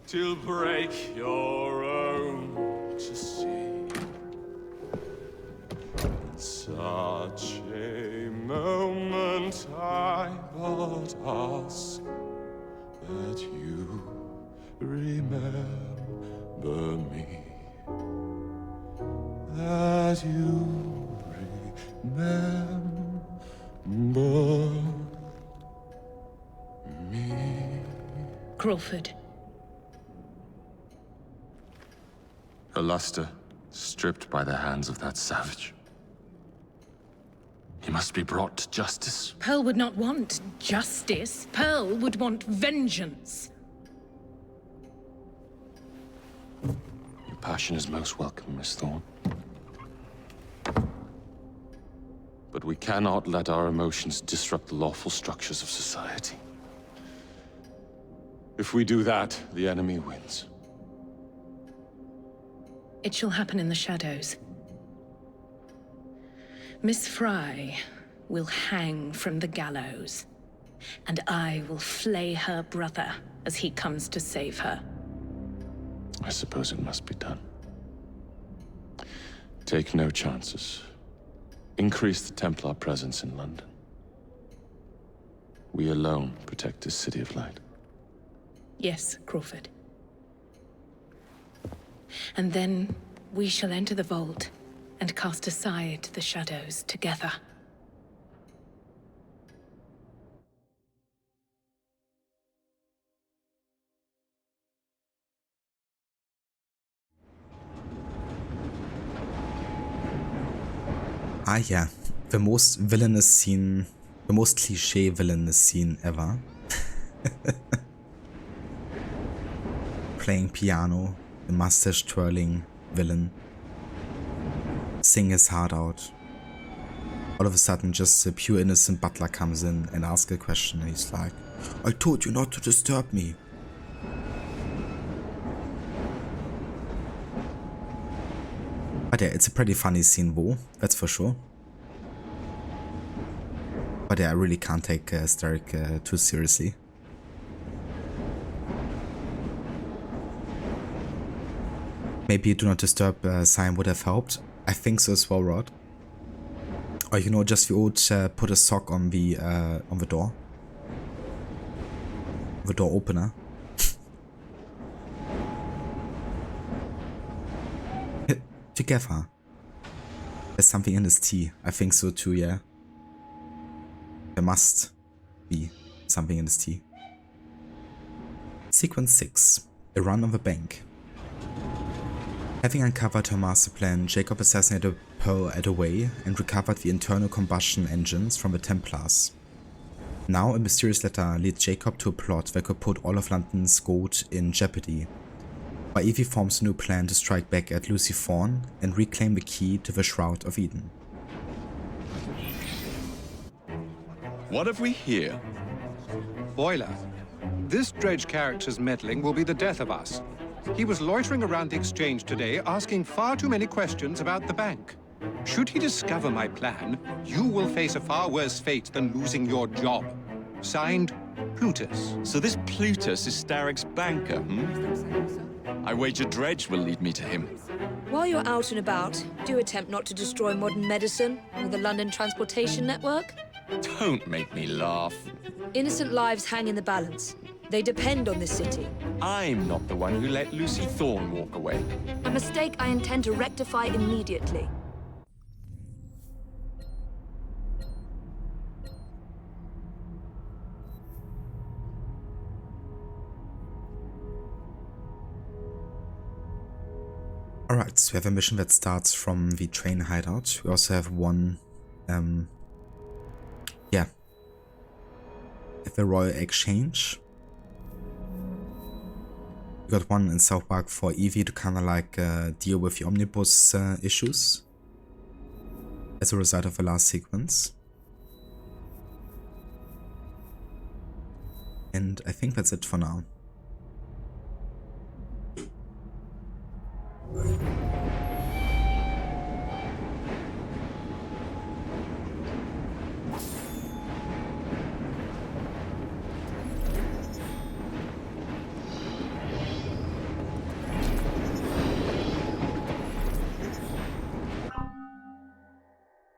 Till break your own to see. In such a moment I but ask that you remember me. That you remember me. Crawford. Her luster stripped by the hands of that savage. He must be brought to justice. Pearl would not want justice. Pearl would want vengeance. Your passion is most welcome, Miss Thorne. But we cannot let our emotions disrupt the lawful structures of society. If we do that, the enemy wins. It shall happen in the shadows. Miss Fry will hang from the gallows, and I will flay her brother as he comes to save her. I suppose it must be done. Take no chances. Increase the Templar presence in London. We alone protect this city of light. Yes, Crawford. And then we shall enter the vault and cast aside the shadows together. Ah yeah, the most villainous scene, the most cliché villainous scene ever. Playing piano, the mustache twirling villain. Sing his heart out. All of a sudden just a pure innocent butler comes in and asks a question and he's like, I told you not to disturb me. But yeah, it's a pretty funny scene though, that's for sure. But yeah, I really can't take Starrick too seriously. Maybe Do Not Disturb sign would have helped. I think so as well, Rod. Or you know, just the old put a sock on the door. The door opener. Together. There's something in this tea. I think so too, yeah. There must be something in this tea. Sequence 6. A run on the bank. Having uncovered her master plan, Jacob assassinated Pearl at Away and recovered the internal combustion engines from the Templars. Now a mysterious letter leads Jacob to a plot that could put all of London's gold in jeopardy. But Evie forms a new plan to strike back at Lucy Thorne and reclaim the key to the Shroud of Eden. What have we here? Boiler. This dredge character's meddling will be the death of us. He was loitering around the exchange today, asking far too many questions about the bank. Should he discover my plan, you will face a far worse fate than losing your job. Signed, Plutus. So this Plutus is Starrick's banker, I wager Dredge will lead me to him. While you're out and about, do attempt not to destroy modern medicine or the London transportation network. Don't make me laugh. Innocent lives hang in the balance. They depend on this city. I'm not the one who let Lucy Thorne walk away. A mistake I intend to rectify immediately. Alright, so we have a mission that starts from the train hideout. We also have one, yeah, at the Royal Exchange. We got one in Southwark for Evie to kind of like deal with the omnibus issues as a result of the last sequence. And I think that's it for now.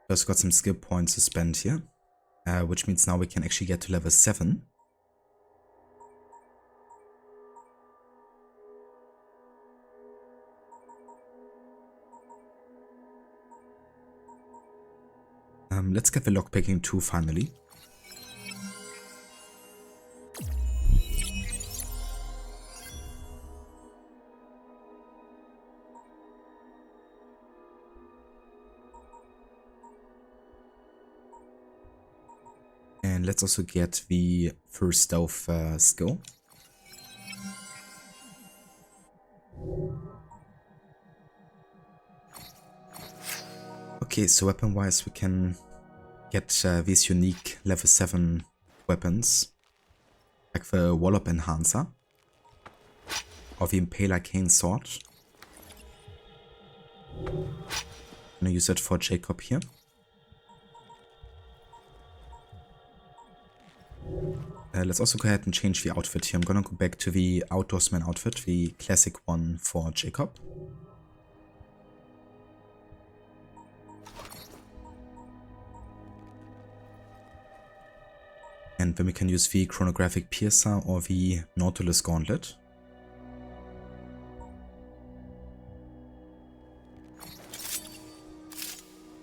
We also got some skill points to spend here, which means now we can actually get to level 7. Let's get the lockpicking 2 finally. And let's also get the first stealth skill. Okay, so weapon-wise we can get these unique level 7 weapons, like the Wallop Enhancer, or the Impaler Cane Sword. I'm gonna use it for Jacob here. Let's also go ahead and change the outfit here. I'm gonna go back to the Outdoorsman outfit, the classic one for Jacob. And then we can use the Chronographic Piercer or the Nautilus Gauntlet.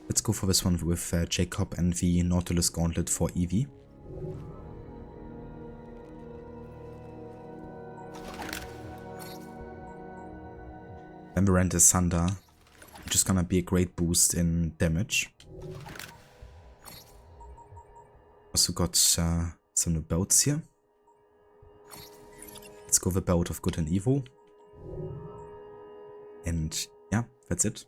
Let's go for this one with Jacob and the Nautilus Gauntlet for Evie. Then we ran the Sunder, which is gonna be a great boost in damage. Also got some new belts here. Let's go with the belt of good and evil. And yeah, that's it.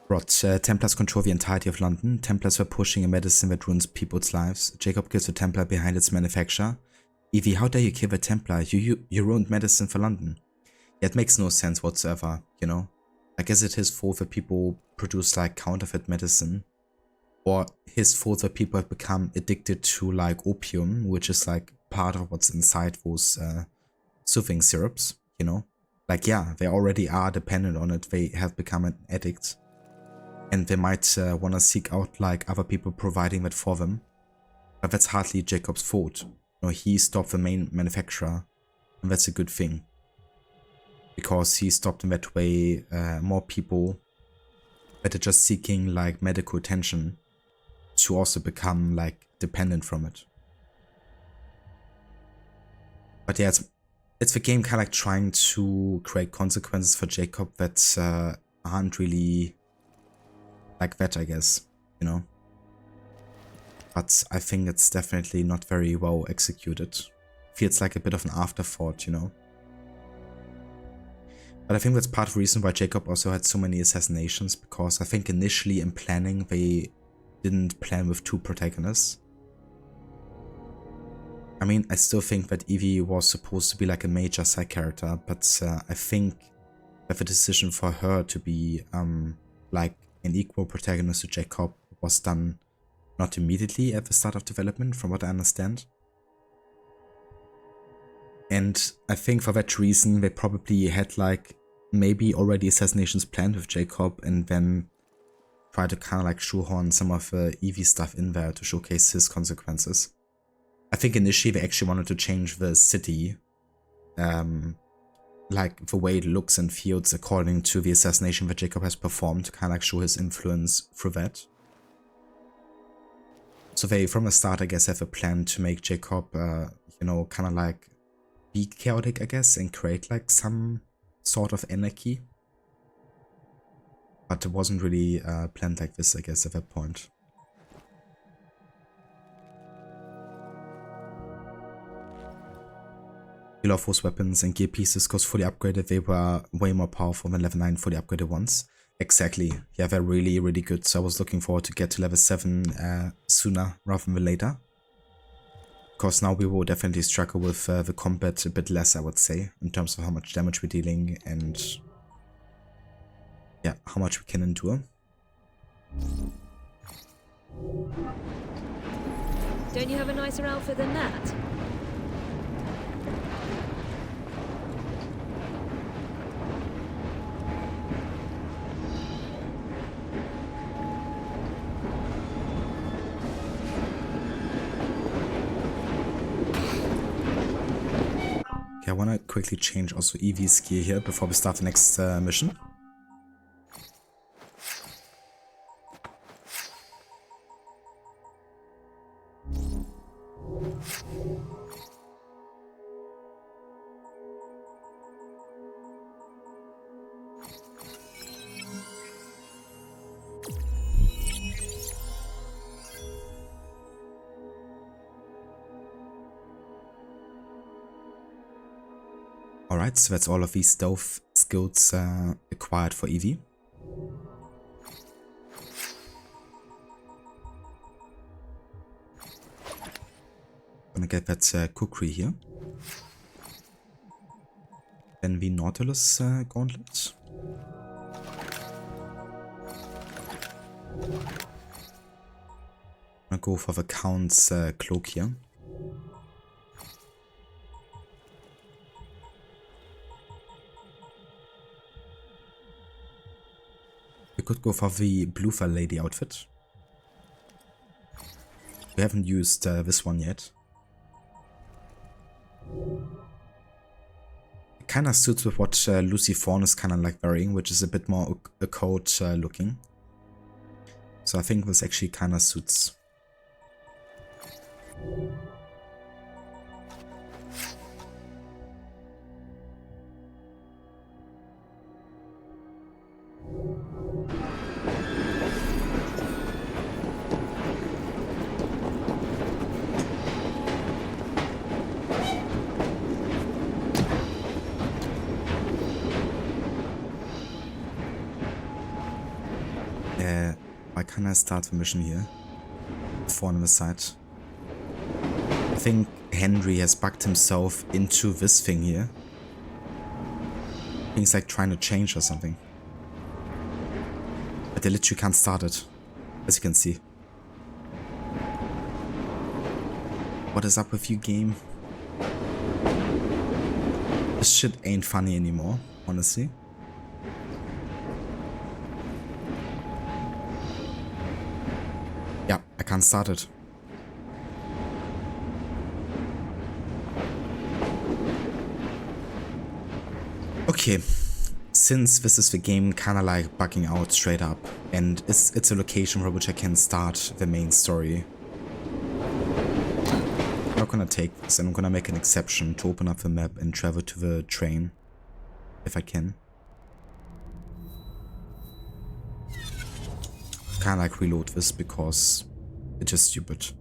Right, Templars control the entirety of London. Templars were pushing a medicine that ruins people's lives. Jacob kills the Templar behind its manufacturer. Evie, how dare you kill the Templar? You ruined medicine for London. Yeah, it makes no sense whatsoever, you know? Like, is it his fault that people produce like counterfeit medicine? Or his fault that people have become addicted to like opium, which is like part of what's inside those soothing syrups, you know? Like, yeah, they already are dependent on it. They have become an addict. And they might want to seek out like other people providing that for them. But that's hardly Jacob's fault. You know, he stopped the main manufacturer. And that's a good thing. Because he stopped in that way more people that are just seeking like medical attention to also become like dependent from it. But yeah, it's the game kind of like trying to create consequences for Jacob that aren't really like that, I guess, you know. But I think it's definitely not very well executed. Feels like a bit of an afterthought, you know. But I think that's part of the reason why Jacob also had so many assassinations, because I think initially in planning they didn't plan with 2 protagonists. I mean, I still think that Evie was supposed to be like a major side character, but I think that the decision for her to be like an equal protagonist to Jacob was done not immediately at the start of development, from what I understand. And I think for that reason they probably had like maybe already assassinations planned with Jacob and then try to kind of like shoehorn some of the Evie stuff in there to showcase his consequences. I think initially they actually wanted to change the city, like the way it looks and feels according to the assassination that Jacob has performed, to kind of like show his influence through that. So they, from the start, I guess, have a plan to make Jacob, you know, kind of like be chaotic, I guess, and create like some sort of anarchy. But it wasn't really planned like this, I guess, at that point. Skill of those weapons and gear pieces, because fully upgraded, they were way more powerful than level 9 fully upgraded ones. Exactly. Yeah, they're really, really good. So I was looking forward to get to level 7 sooner rather than later. Because now we will definitely struggle with the combat a bit less, I would say, in terms of how much damage we're dealing and yeah, how much we can endure. Don't you have a nicer outfit than that? Okay, I want to quickly change also Evie's gear here before we start the next mission. Alright, so that's all of these stealth skills acquired for Evie. Gonna get that kukri here. Then the Nautilus gauntlet. Gonna go for the Count's cloak here. We could go for the Bluefer Lady outfit. We haven't used this one yet. It kinda suits with what Lucy Thorne is kinda like wearing, which is a bit more occult looking. So I think this actually kinda suits. Why can't I start the mission here? Thorne on the side. I think Henry has bugged himself into this thing here. I think he's like trying to change or something. But they literally can't start it, as you can see. What is up with you, game? This shit ain't funny anymore, honestly. Yeah, I can't start it. Okay, since this is the game kinda like bugging out straight up, and it's a location for which I can start the main story, I'm not gonna take this, and I'm gonna make an exception to open up the map and travel to the train, if I can. Kinda like reload this because it's just stupid.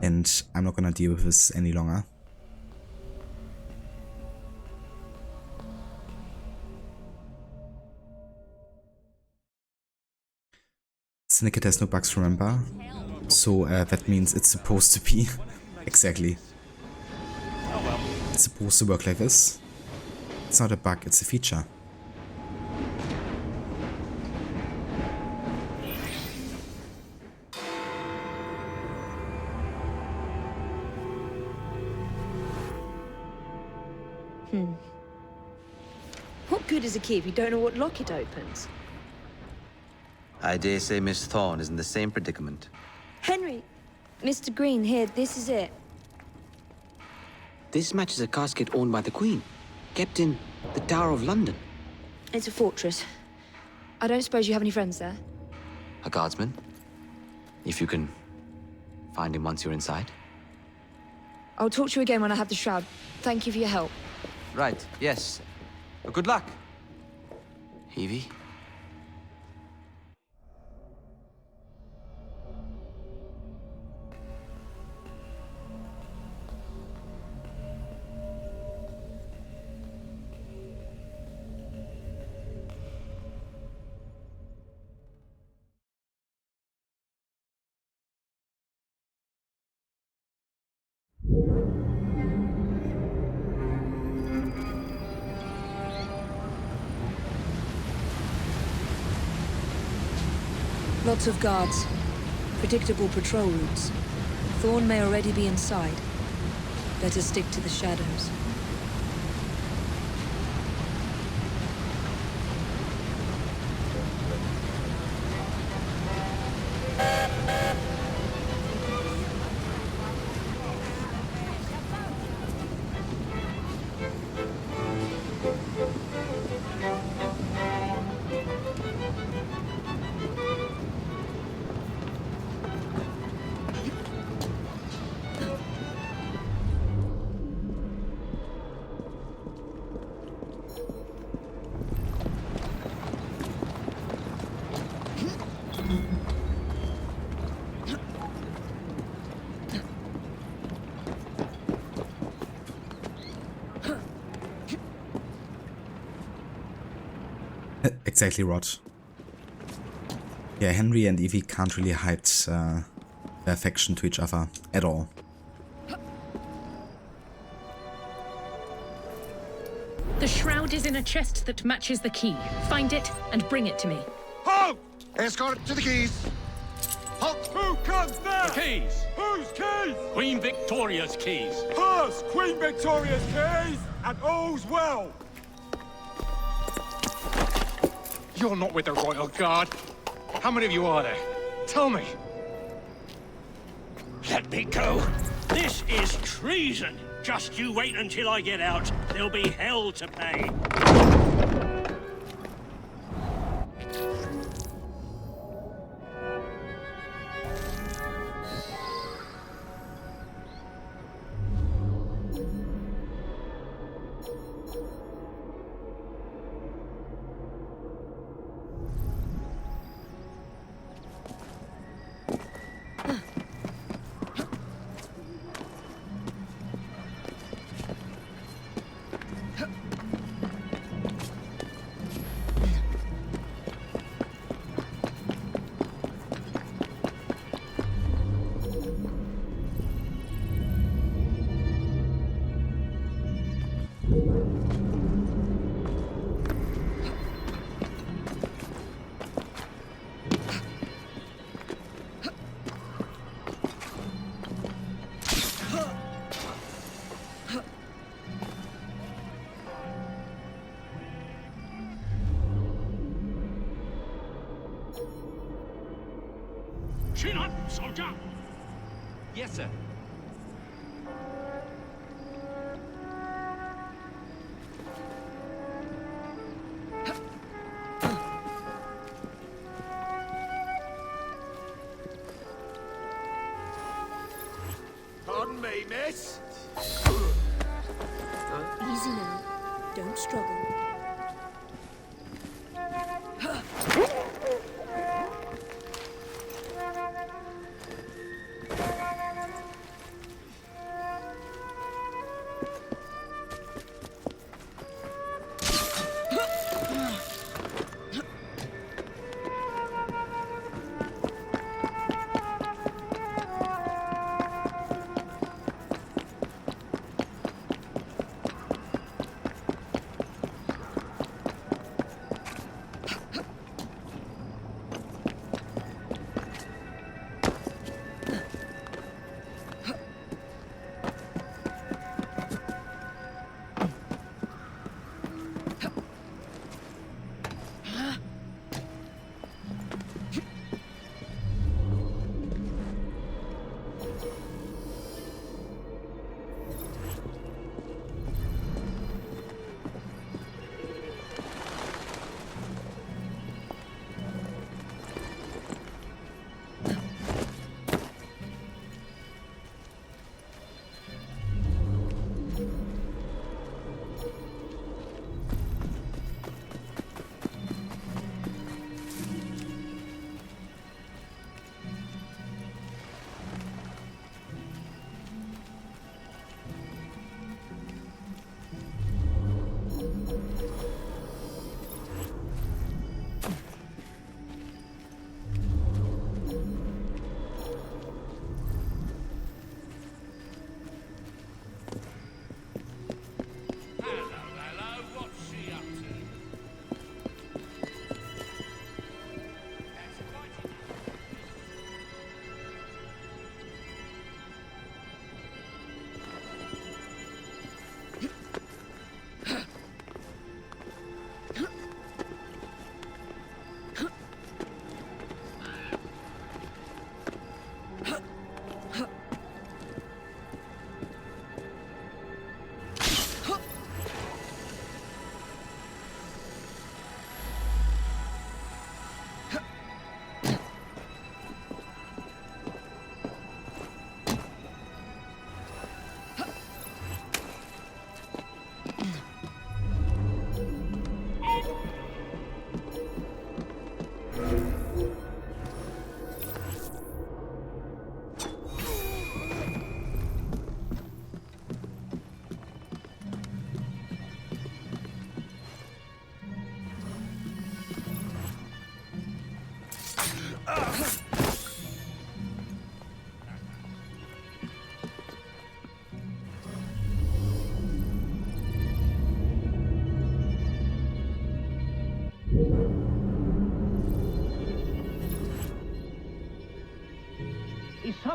And I'm not gonna deal with this any longer. Syndicate has no bugs, remember? So that means it's supposed to be. Exactly. It's supposed to work like this. It's not a bug, it's a feature. What good is a key if you don't know what lock it opens? I dare say Miss Thorne is in the same predicament. Henry! Mr. Green, here, this is it. This matches a casket owned by the Queen, kept in the Tower of London. It's a fortress. I don't suppose you have any friends there? A guardsman? If you can Find him once you're inside? I'll talk to you again when I have the shroud. Thank you for your help. Right, yes. Good luck. Evie? Lots of guards. Predictable patrol routes. Thorne may already be inside. Better stick to the shadows. Exactly, Rod. Yeah, Henry and Evie can't really hide their affection to each other at all. The shroud is in a chest that matches the key. Find it and bring it to me. Halt! Escort to the keys. Halt! Who comes there? The keys. Whose keys? Queen Victoria's keys. Hers! Queen Victoria's keys! And all's well! You're not with the Royal Guard. How many of you are there? Tell me. Let me go. This is treason. Just you wait until I get out. There'll be hell to pay. Chin up, soldier! Yes, sir. Pardon me, miss. Easy now. Don't struggle.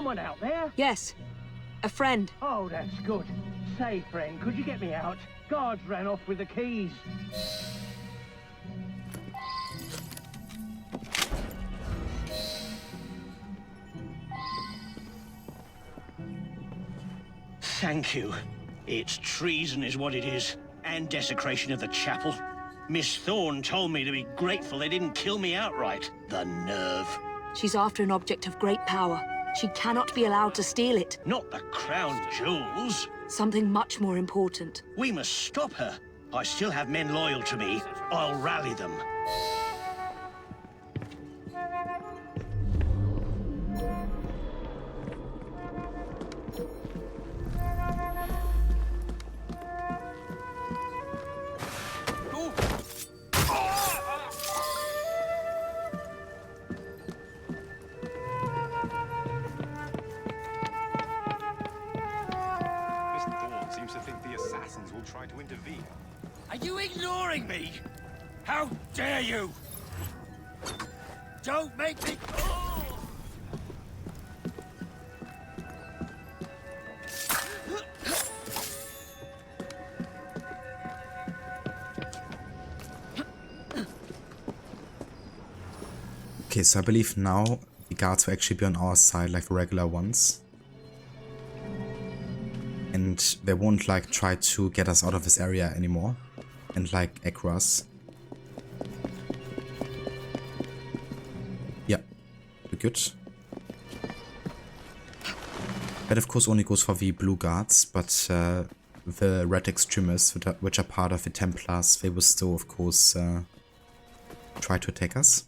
someone out there? Yes. A friend. Oh, that's good. Say, friend, could you get me out? Guards ran off with the keys. Thank you. It's treason is what it is, and desecration of the chapel. Miss Thorne told me to be grateful they didn't kill me outright. The nerve. She's after an object of great power. She cannot be allowed to steal it. Not the crown jewels. Something much more important. We must stop her. I still have men loyal to me. I'll rally them. Are you ignoring me? How dare you? Don't make me... Okay, so I believe now the guards will actually be on our side like the regular ones. And they won't like try to get us out of this area anymore and like aggro us. Yeah, we're good. That of course only goes for the blue guards, but the red extremists, which are part of the Templars, they will still of course try to attack us.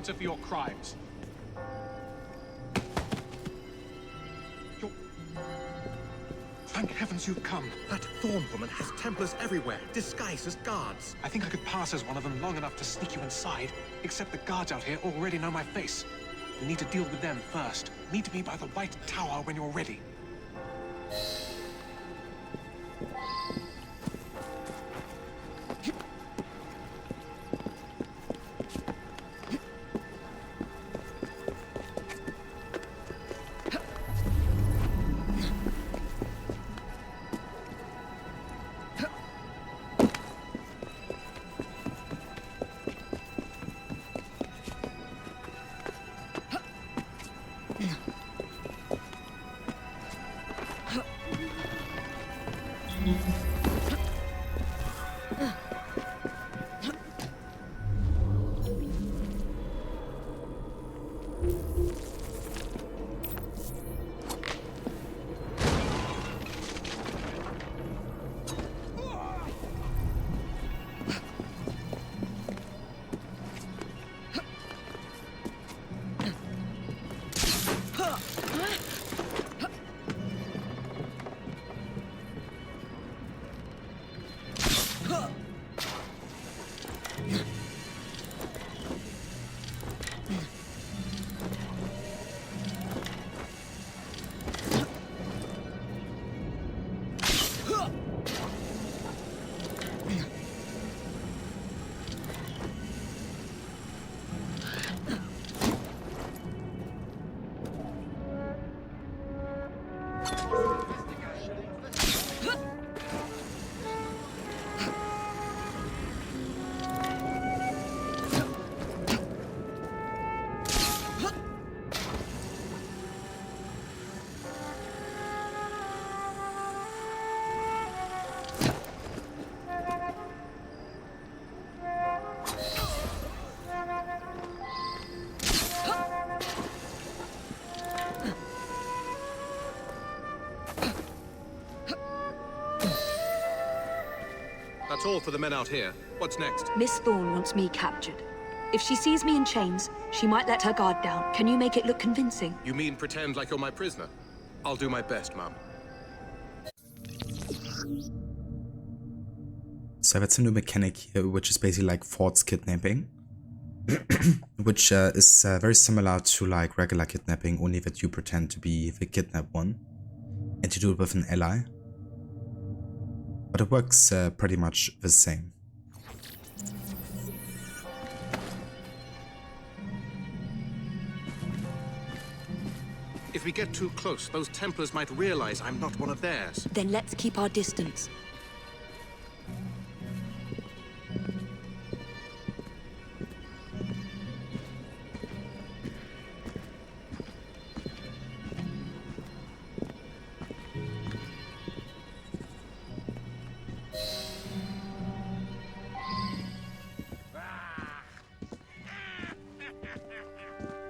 answer for your crimes. Thank heavens you've come. That Thorne woman has Templars everywhere, disguised as guards. I think I could pass as one of them long enough to sneak you inside, except the guards out here already know my face. We need to deal with them first. Meet me by the White Tower when you're ready. That's all for the men out here. What's next? Miss Thorne wants me captured. If she sees me in chains, she might let her guard down. Can you make it look convincing? You mean pretend like you're my prisoner? I'll do my best, Mum. So that's a new mechanic here, which is basically like forced kidnapping. Which is very similar to like regular kidnapping, only that you pretend to be the kidnapped one. And you do it with an ally. But it works pretty much the same. If we get too close, those Templars might realize I'm not one of theirs. Then let's keep our distance.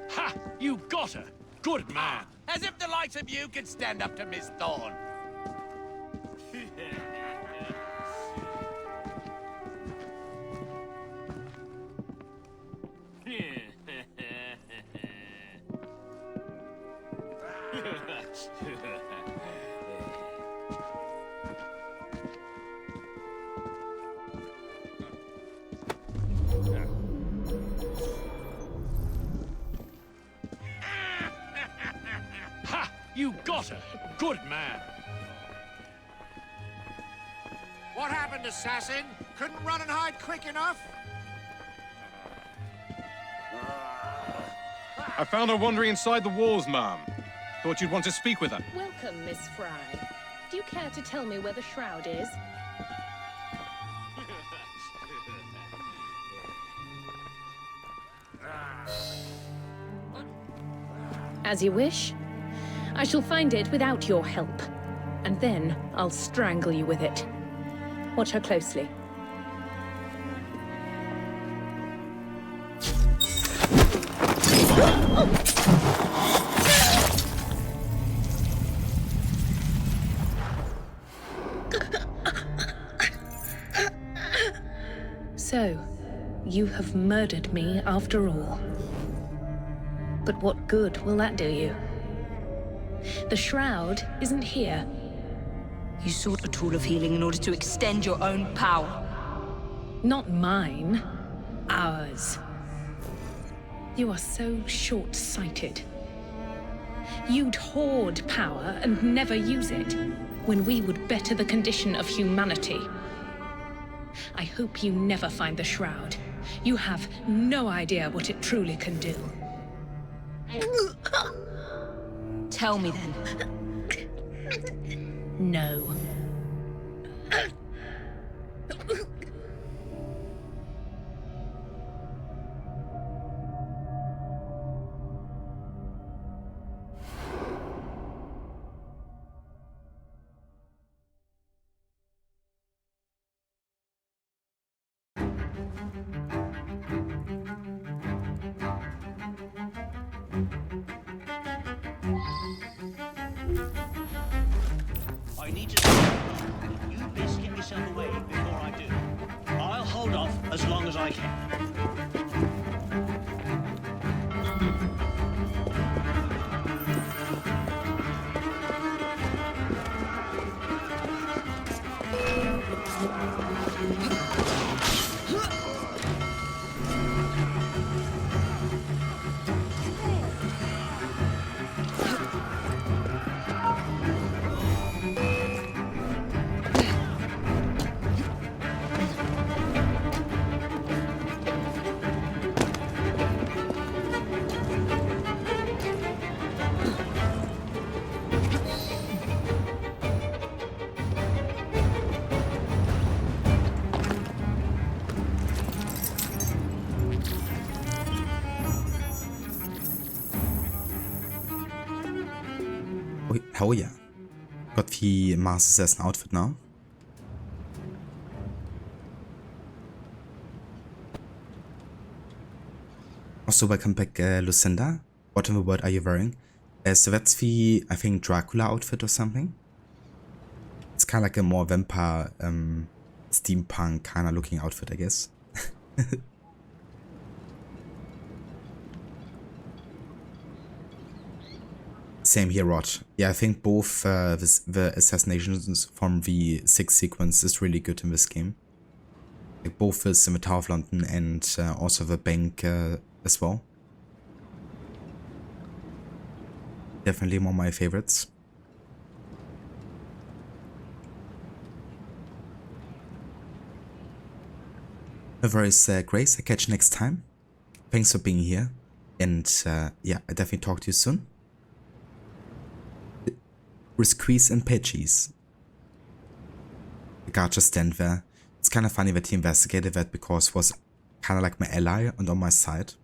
Ha! You got her! Good man! As if the likes of you could stand up to Miss Thorne. Ha! You got her! Good man! What happened, assassin? Couldn't run and hide quick enough? I found her wandering inside the walls, ma'am. Thought you'd want to speak with her. Welcome, Miss Fry. Do you care to tell me where the shroud is? As you wish. I shall find it without your help. And then I'll strangle you with it. Watch her closely. So, you have murdered me after all. But what good will that do you? The shroud isn't here. You sought a tool of healing in order to extend your own power. Not mine. Ours. You are so short-sighted. You'd hoard power and never use it, when we would better the condition of humanity. I hope you never find the shroud. You have no idea what it truly can do. Tell me then. No. I need to... You best get yourself away before I do. I'll hold off as long as I can. Hell yeah. Got the Master Assassin outfit now. Also, welcome back, Lucinda. What in the world are you wearing? So that's the, I think, Dracula outfit or something. It's kind of like a more vampire, steampunk kind of looking outfit, I guess. Same here, Rod. Yeah, I think both the assassinations from the 6th sequence is really good in this game. Like both is in the Tower of London and also the bank as well. Definitely one of my favorites. No worries, Grace. I'll catch you next time. Thanks for being here. And yeah, I'll definitely talk to you soon. Risquees and Pidgeys. The guard just stand there. It's kind of funny that he investigated that because it was kind of like my ally and on my side.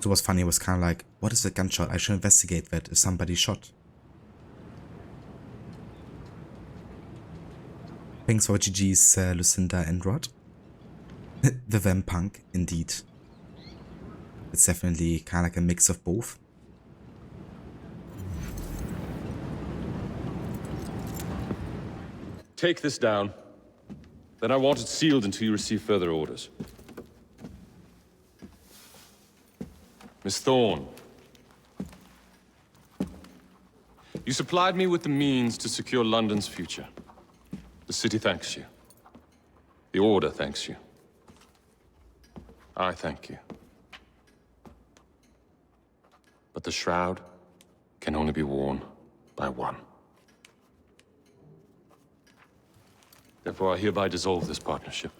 So it was funny, it was kind of like, what is a gunshot? I should investigate that if somebody shot. Thanks for GG's, Lucinda and Rod. The Vampunk, indeed. It's definitely kind of like a mix of both. Take this down. Then I want it sealed until you receive further orders. Miss Thorne. You supplied me with the means to secure London's future. The city thanks you. The Order thanks you. I thank you. But the shroud can only be worn by one. Therefore, I hereby dissolve this partnership.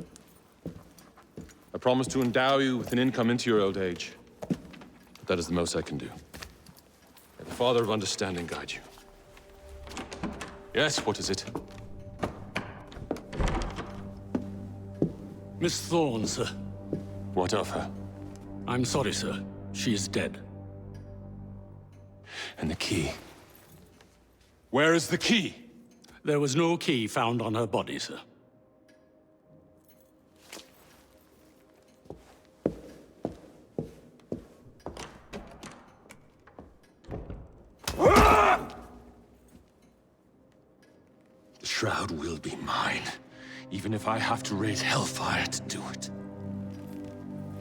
I promise to endow you with an income into your old age. But that is the most I can do. May the Father of Understanding guide you. Yes, what is it? Miss Thorne, sir. What of her? I'm sorry, sir. She is dead. And the key? Where is the key? There was no key found on her body, sir. The shroud will be mine, even if I have to raise hellfire to do it.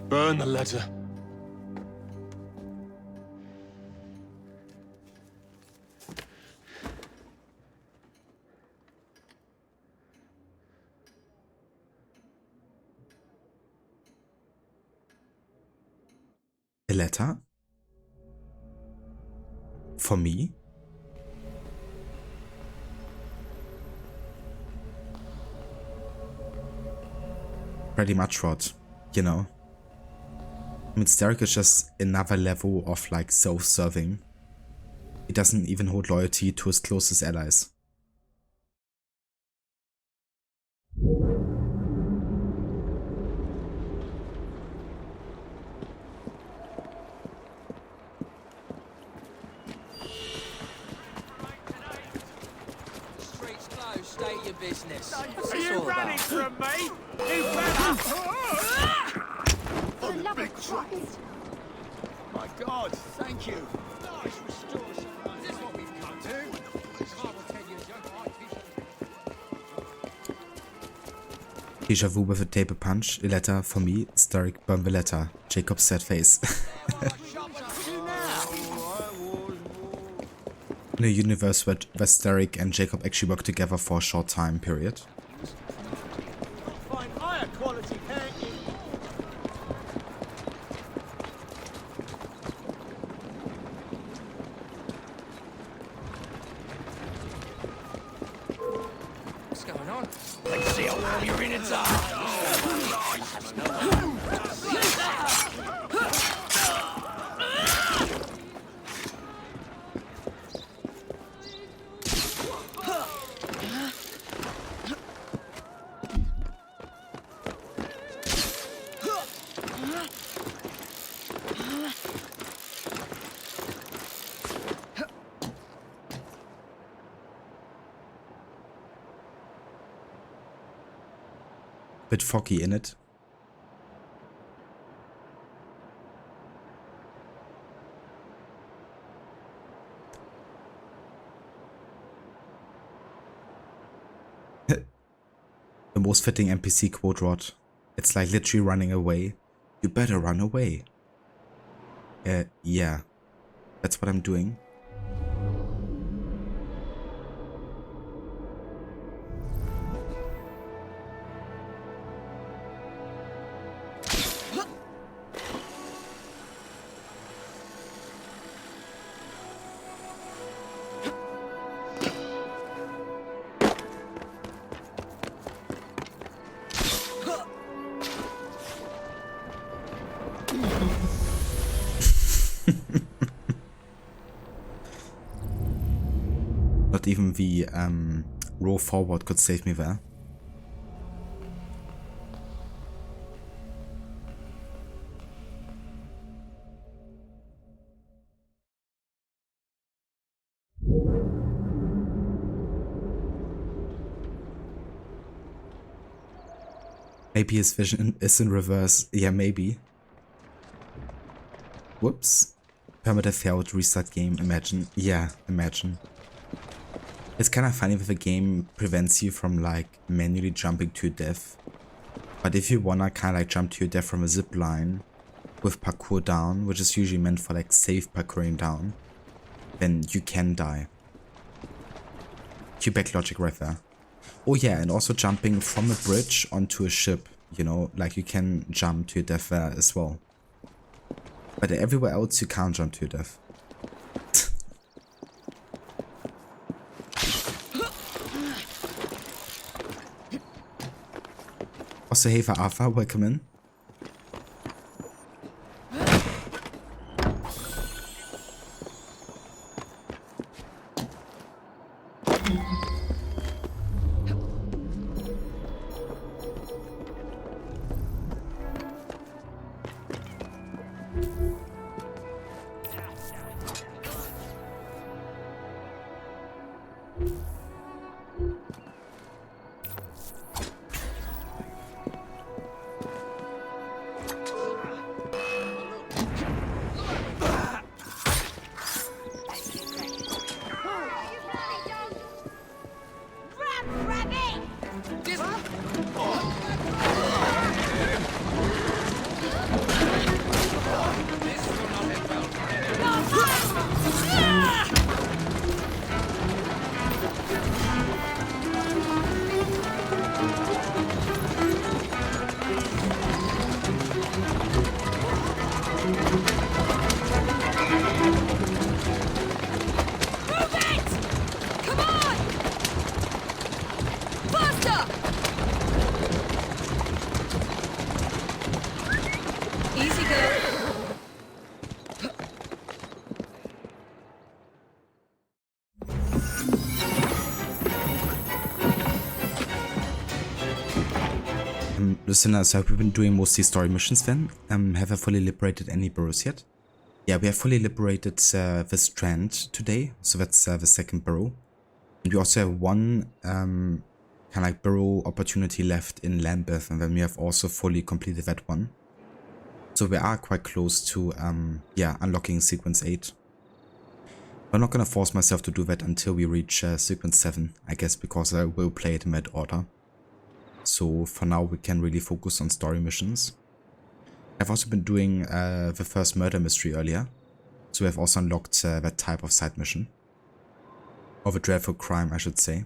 Burn the letter. A letter? For me? Pretty much, Rod, you know. I mean, Starrick is just another level of like self-serving. He doesn't even hold loyalty to his closest allies. Streets closed, state your business. What's Are this you all running about? from me? You better! For the love of Christ. My God, thank you. Nice restoration. Is this what we've come to? Carl will tell you, Deja vu with a table punch. A letter for me. Starrick, burn the letter. Jacob's sad face. In a universe where Starrick and Jacob actually work together for a short time period. find higher quality, can't you? What's going on? Let's see how well you're in its Bit foggy in it. The most fitting NPC quote, Rod. It's like literally running away. You better run away. Yeah. That's what I'm doing. Not even the row forward could save me there. Maybe his vision is in reverse. Yeah, maybe. Whoops. Permadeath failed, restart game, imagine. Yeah, imagine. It's kind of funny that the game prevents you from like manually jumping to your death. But if you wanna kinda like jump to your death from a zip line with parkour down, which is usually meant for like safe parkouring down, then you can die. Q-back logic right there. Oh yeah, and also jumping from a bridge onto a ship, you know, like you can jump to your death there as well. But everywhere else you can't jump to your death. Also, hey for Alpha, welcome in. Listeners, have we been doing mostly story missions then? Have I fully liberated any burrows yet? Yeah, we have fully liberated the Strand today, so that's the second burrow. And we also have one kind of like burrow opportunity left in Lambeth, and then we have also fully completed that one. So we are quite close to yeah, unlocking sequence 8. I'm not gonna force myself to do that until we reach sequence 7, I guess, because I will play it in that order. So for now we can really focus on story missions. I've also been doing the first murder mystery earlier, so we have also unlocked that type of side mission. Or the dreadful crime, I should say.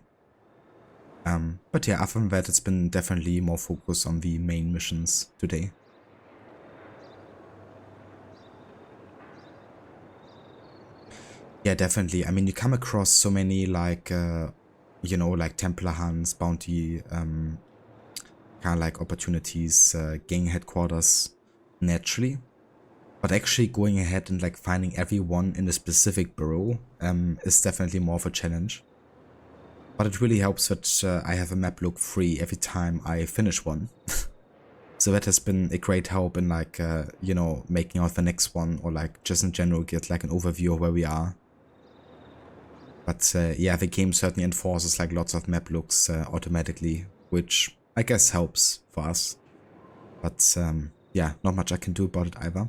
But yeah, other than that, it's been definitely more focused on the main missions today. Yeah, definitely. I mean, you come across so many like, you know, like Templar hunts, bounty, kind of like opportunities, gang headquarters naturally. But actually going ahead and like finding everyone in a specific burrow is definitely more of a challenge. But it really helps that I have a map look free every time I finish one. So that has been a great help in like, you know, making out the next one, or like just in general get like an overview of where we are. But yeah, the game certainly enforces like lots of map looks automatically, which I guess helps for us. But yeah, not much I can do about it either.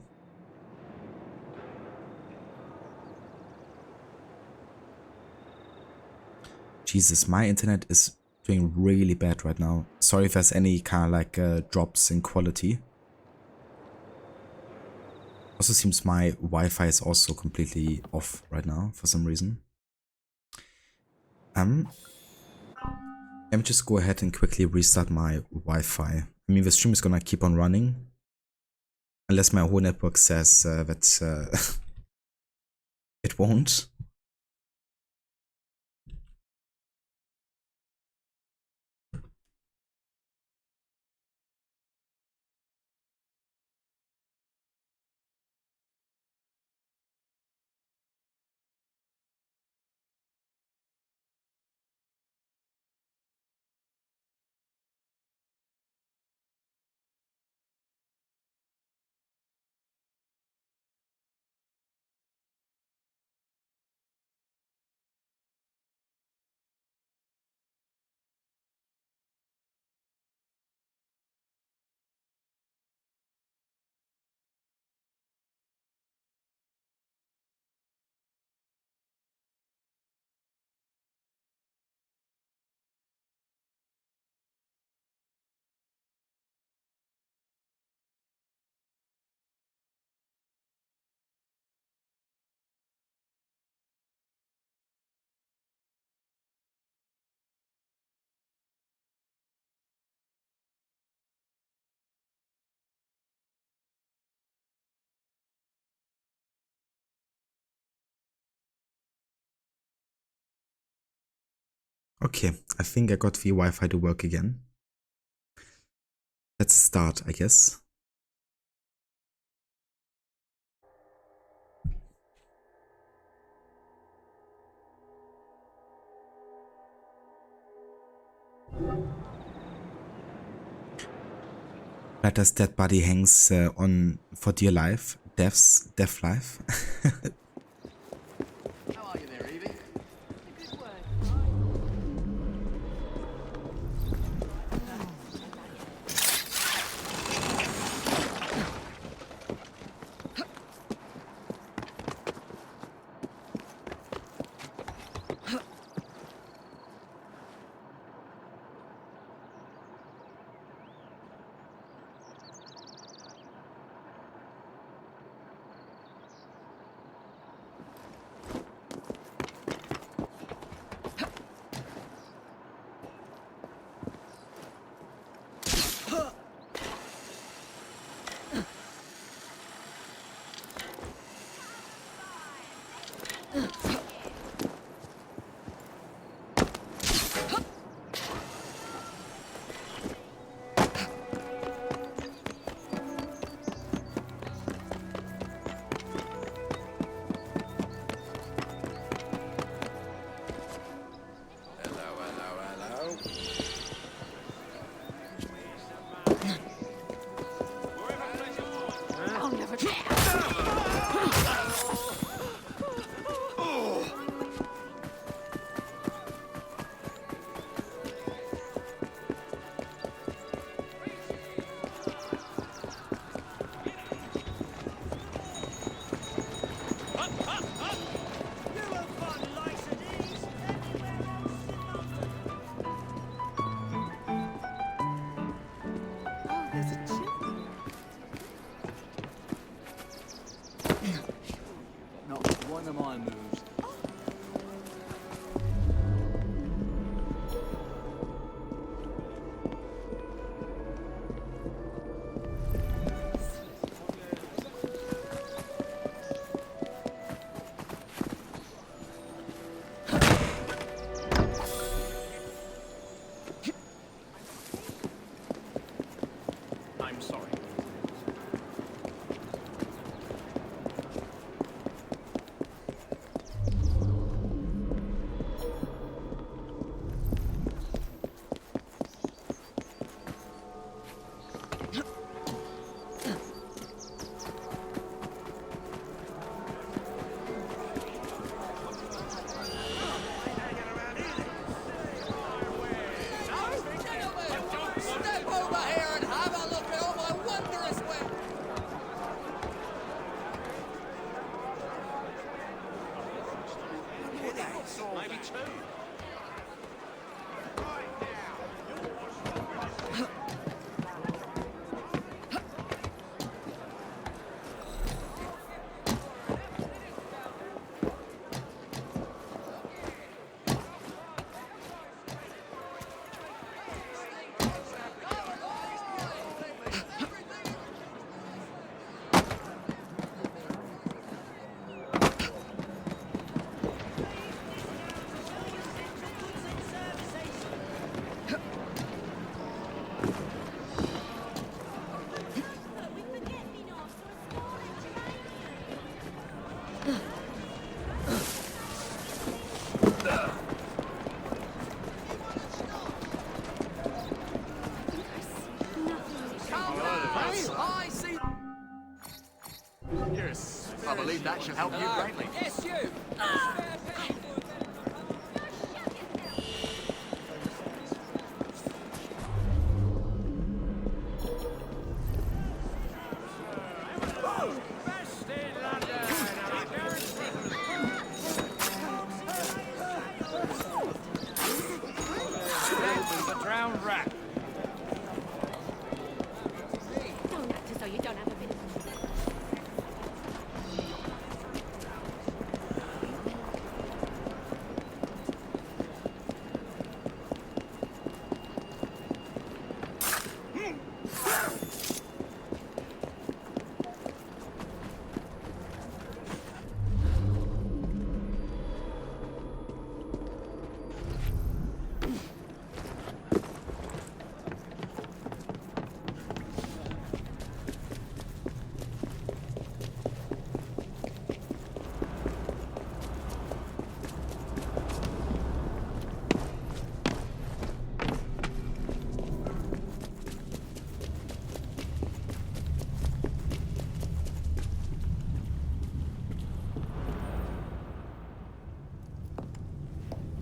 Jesus, my internet is doing really bad right now. Sorry if there's any kind of like drops in quality. Also seems my Wi-Fi is also completely off right now for some reason. Let me just go ahead and quickly restart my Wi-Fi. I mean, the stream is gonna keep on running. Unless my whole network says that it won't. Okay, I think I got the Wi-Fi to work again. Let's start, I guess. Platter's dead body hangs on for dear life. Death life. How are you there, Evie? Good work. I believe that should help you greatly. Yes, you! The drowned rat. Don't act as though you don't have a minute.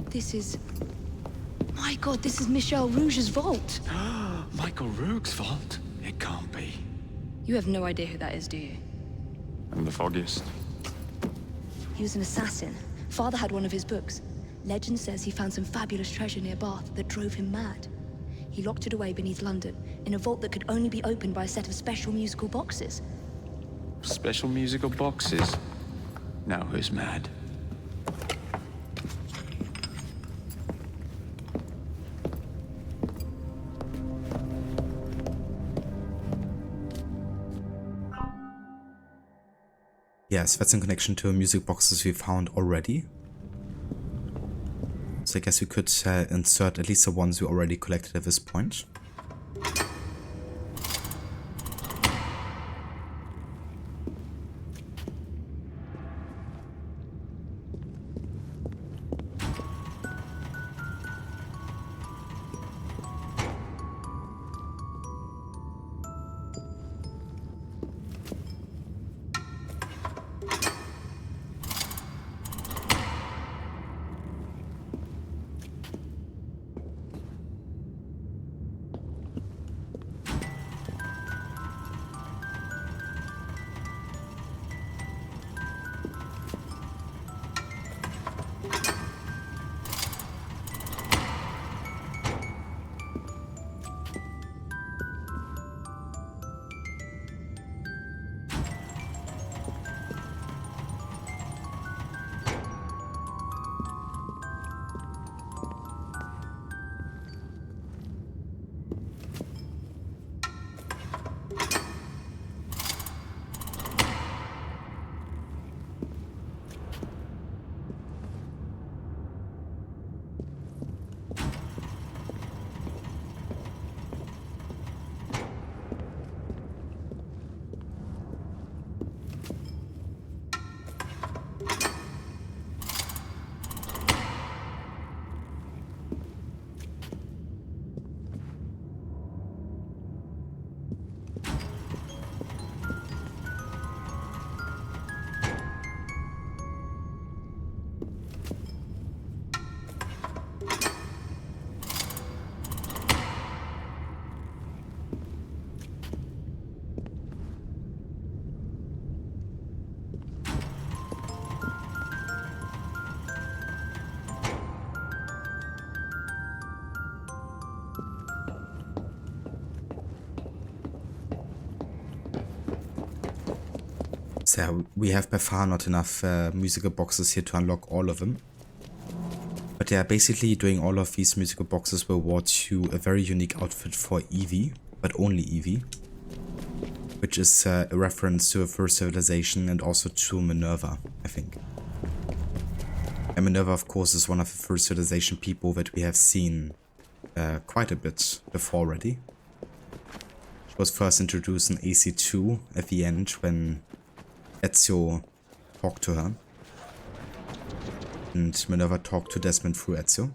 This is... My God, this is Michel Rouge's vault. Michael Rourke's vault? It can't be. You have no idea who that is, do you? I'm the foggiest. He was an assassin. Father had one of his books. Legend says he found some fabulous treasure near Bath that drove him mad. He locked it away beneath London, in a vault that could only be opened by a set of special musical boxes. Special musical boxes? Now who's mad? Yes, that's in connection to music boxes we found already. So I guess we could insert at least the ones we already collected at this point. So we have by far not enough musical boxes here to unlock all of them. But yeah, basically doing all of these musical boxes will award you a very unique outfit for Evie, but only Evie. Which is a reference to a first civilization and also to Minerva, I think. And Minerva, of course, is one of the first civilization people that we have seen quite a bit before already. She was first introduced in AC2 at the end when Ezio talked to her. And Minerva talked to Desmond through Ezio.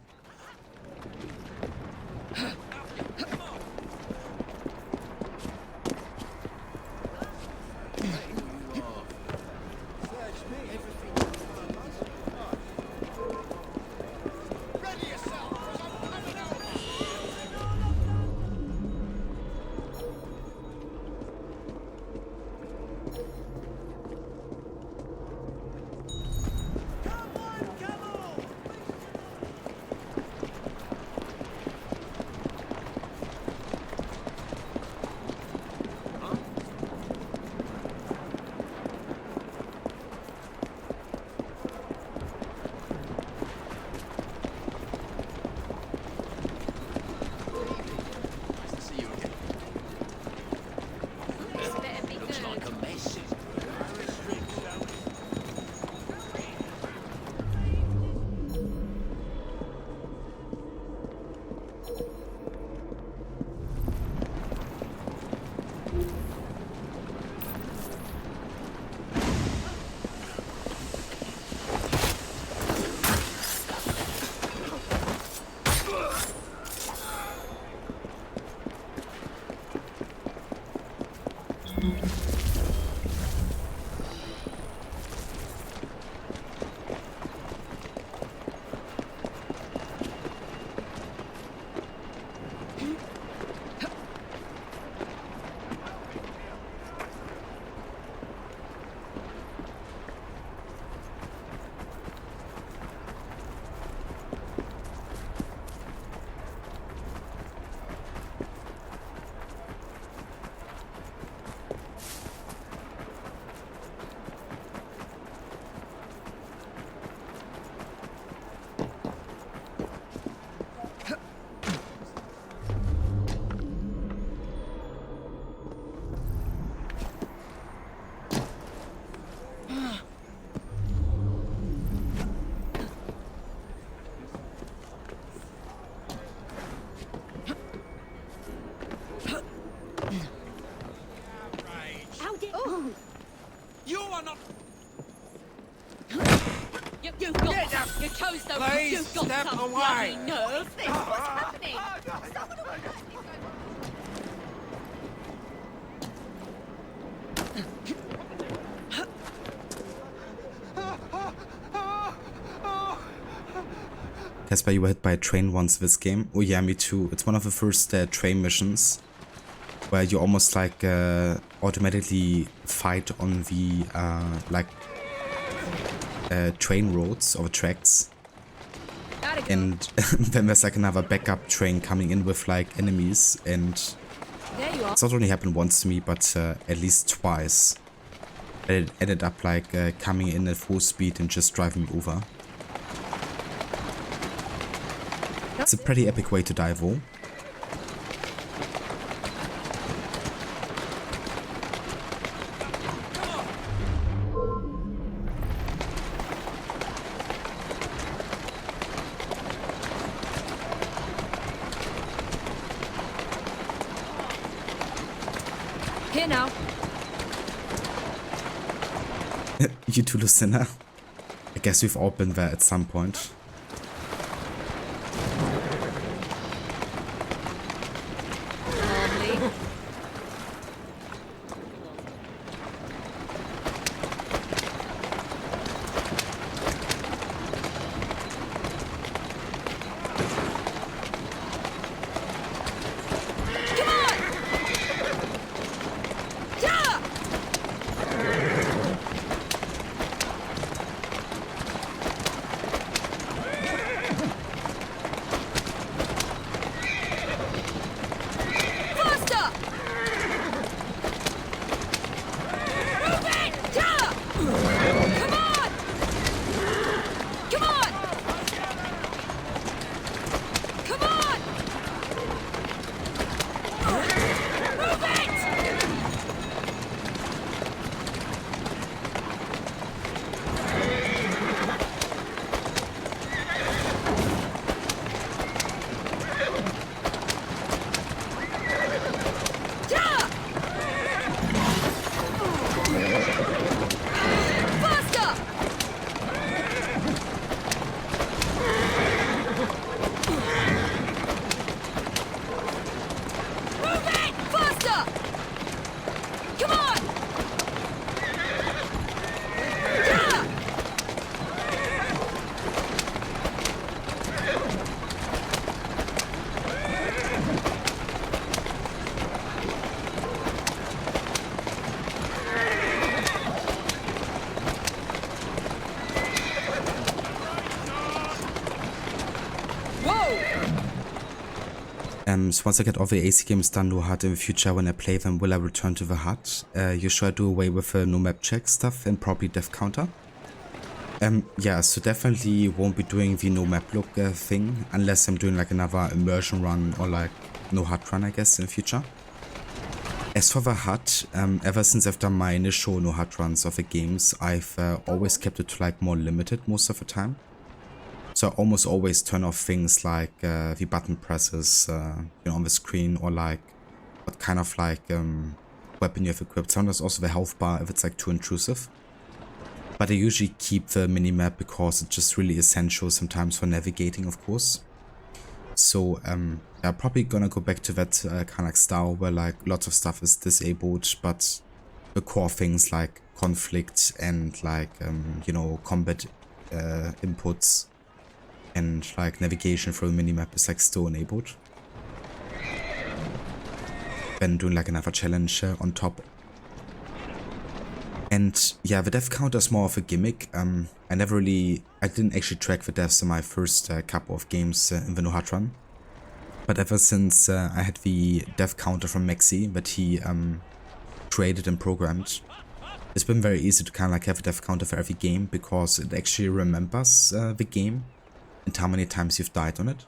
You are not. You've got your toes though. Please You've got step some away. bloody nerve. What's happening? Casper, you were hit by a train once this game. Oh yeah, me too. It's one of the first train missions where you almost like automatically fight on the train roads or tracks. And then there's like another backup train coming in with like enemies, and it's not only happened once to me, but at least twice. It ended up like coming in at full speed and just driving me over. It's a pretty epic way to die though. Here now. You too, Lucinda. I guess we've all been there at some point. So once I get all the AC games done, no HUD in the future, when I play them, will I return to the HUD? You sure do away with the no map check stuff and probably death counter? Yeah, so definitely won't be doing the no map look thing, unless I'm doing like another immersion run or like no HUD run, I guess, in the future. As for the HUD, ever since I've done my initial no HUD runs of the games, I've always kept it to like more limited most of the time. So I almost always turn off things like the button presses you know, on the screen, or like what kind of like weapon you have equipped. Sometimes also the health bar if it's like too intrusive. But I usually keep the minimap because it's just really essential sometimes for navigating, of course. So I'm probably gonna go back to that kind of like style where like lots of stuff is disabled, but the core things like conflict and like you know, combat inputs and like navigation through the minimap is like still enabled. Then doing like another challenge on top. And yeah, the death counter is more of a gimmick. I didn't actually track the deaths in my first couple of games in the no HUD run. But ever since I had the death counter from Maxi that he created and programmed, it's been very easy to kind of like have a death counter for every game, because it actually remembers the game and how many times you've died on it.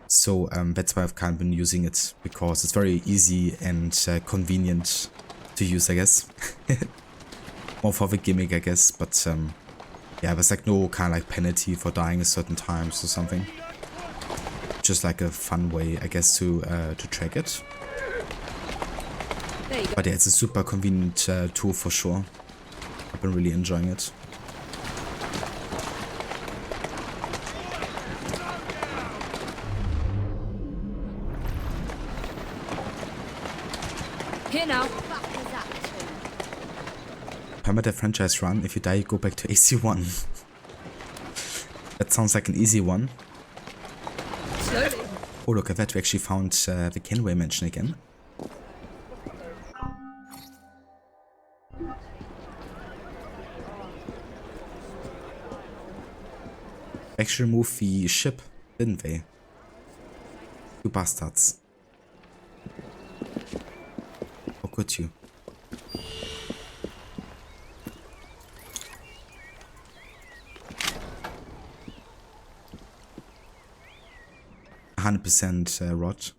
So that's why I've kind of been using it, because it's very easy and convenient to use, I guess. More for the gimmick, I guess, but yeah, there's like no kind of like penalty for dying at certain times or something. Just like a fun way, I guess, to track it. But yeah, it's a super convenient tool for sure. I've been really enjoying it. Here now. Permadeath franchise run. If you die, you go back to AC1. That sounds like an easy one. Slowly. Oh look at that, we actually found the Kenway mansion again. Actually removed the ship, didn't they? You bastards. How could you? Rod.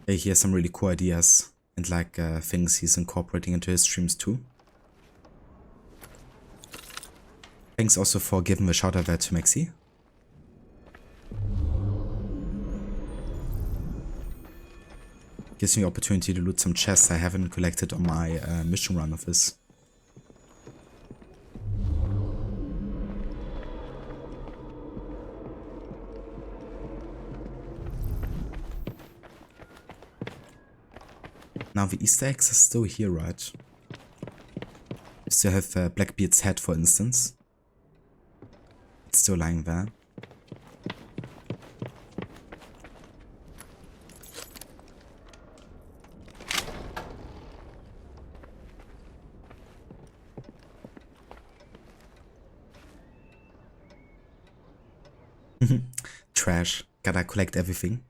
He has some really cool ideas and like things he's incorporating into his streams too. Thanks also for giving a shout out there to Maxi. Gives me the opportunity to loot some chests I haven't collected on my mission run of this. Now the Easter eggs are still here, right? We still have Blackbeard's head, for instance. It's still lying there. Trash. Gotta collect everything.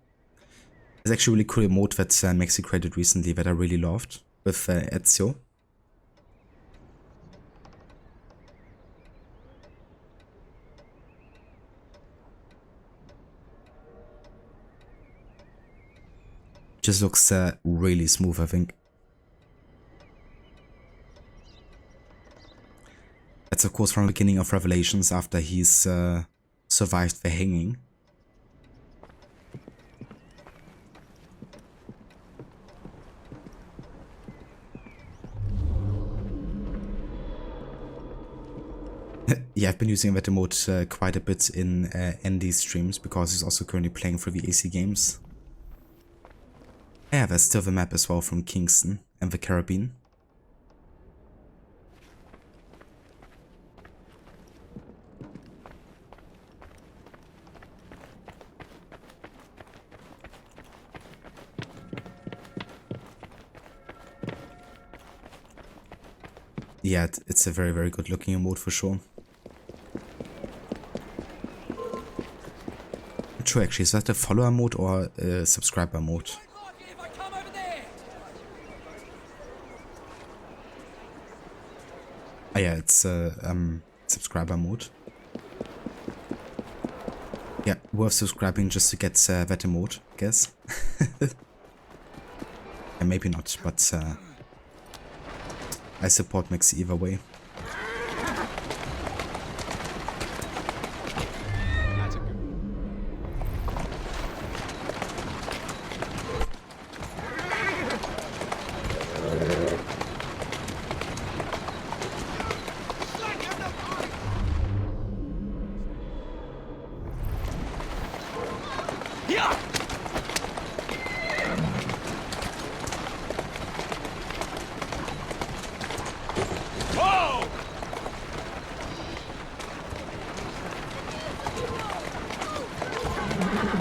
There's actually a really cool emote that Maxi created recently that I really loved with Ezio. Just looks really smooth, I think. That's of course from the beginning of Revelations after he's survived the hanging. Yeah, I've been using that emote quite a bit in Andy's streams because he's also currently playing for the AC games. Yeah, there's still the map as well from Kingston and the Caribbean. Yeah, it's a very, very good looking emote for sure. Not sure actually, is that a follower mode or a subscriber mode? Oh yeah, it's subscriber mode. Yeah, worth subscribing just to get that emote, I guess. Yeah, maybe not, but I support Maxi either way.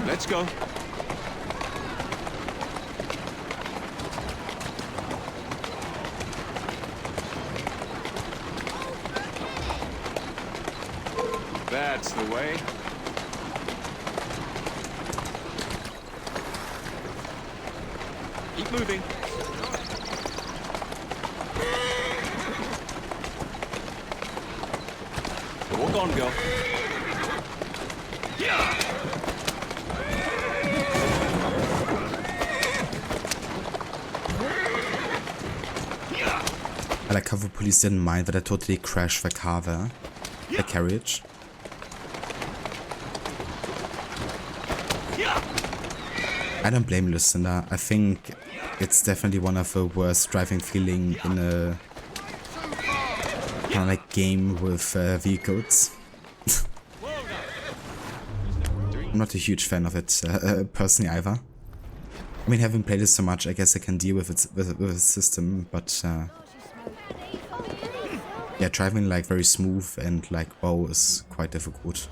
Let's go. That's the way. Keep moving. Walk on, girl. Yeah. I like how the police didn't mind that I totally crashed the car there, the carriage. I don't blame Lucinda. I think It's definitely one of the worst driving feeling in a kind of like game with vehicles. I'm not a huge fan of it personally either. I mean, having played it so much, I guess I can deal with its system, but yeah, driving like very smooth and like wow is quite difficult.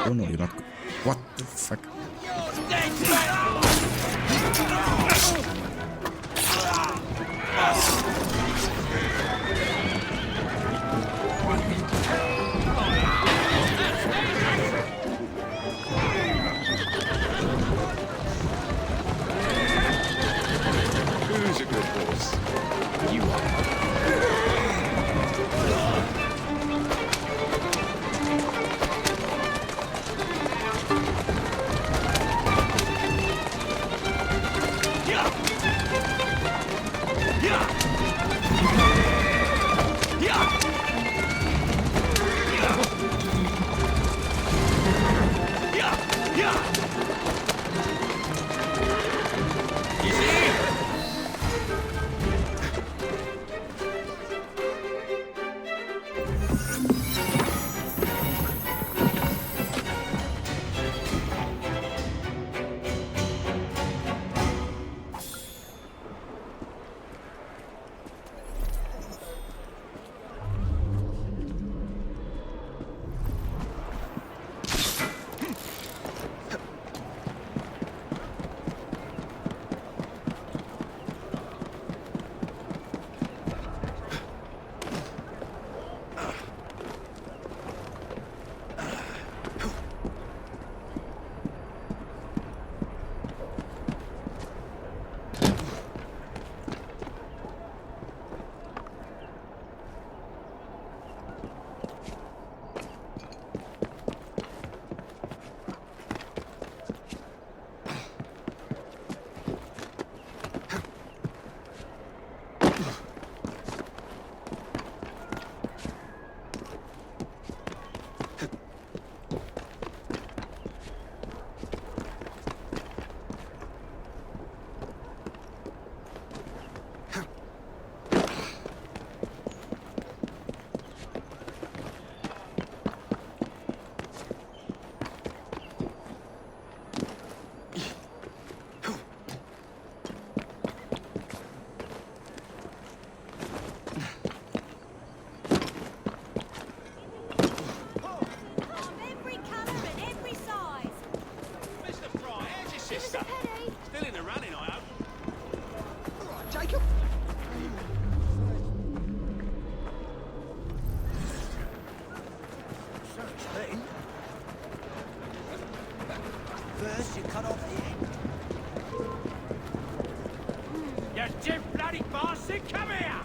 Oh no, you're not. What the fuck? Who's a good horse? You are. First, you cut off the end. You stiff bloody bastard, come here!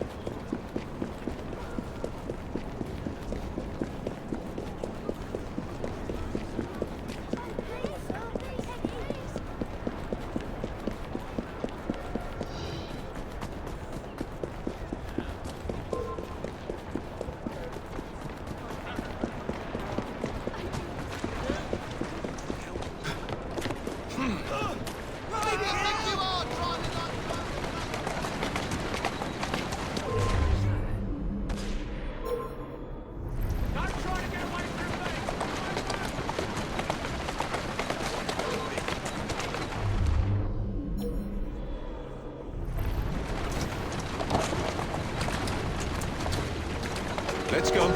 Let's go.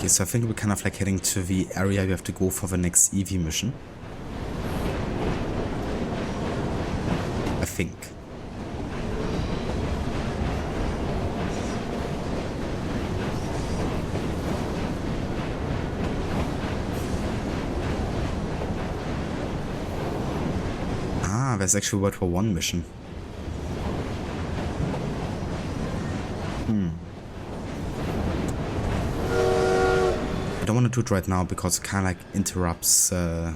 so I think we're kind of like heading to the area we have to go for the next EV mission. I think. Ah, there's actually a World War I mission. I don't want to do it right now because it kind of like interrupts the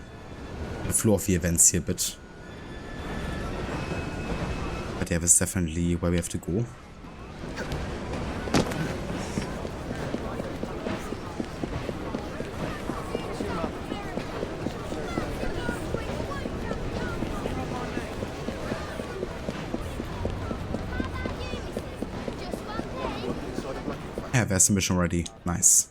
flow of the events here a bit. But yeah, that's definitely where we have to go. Yeah, there's the mission already. Nice.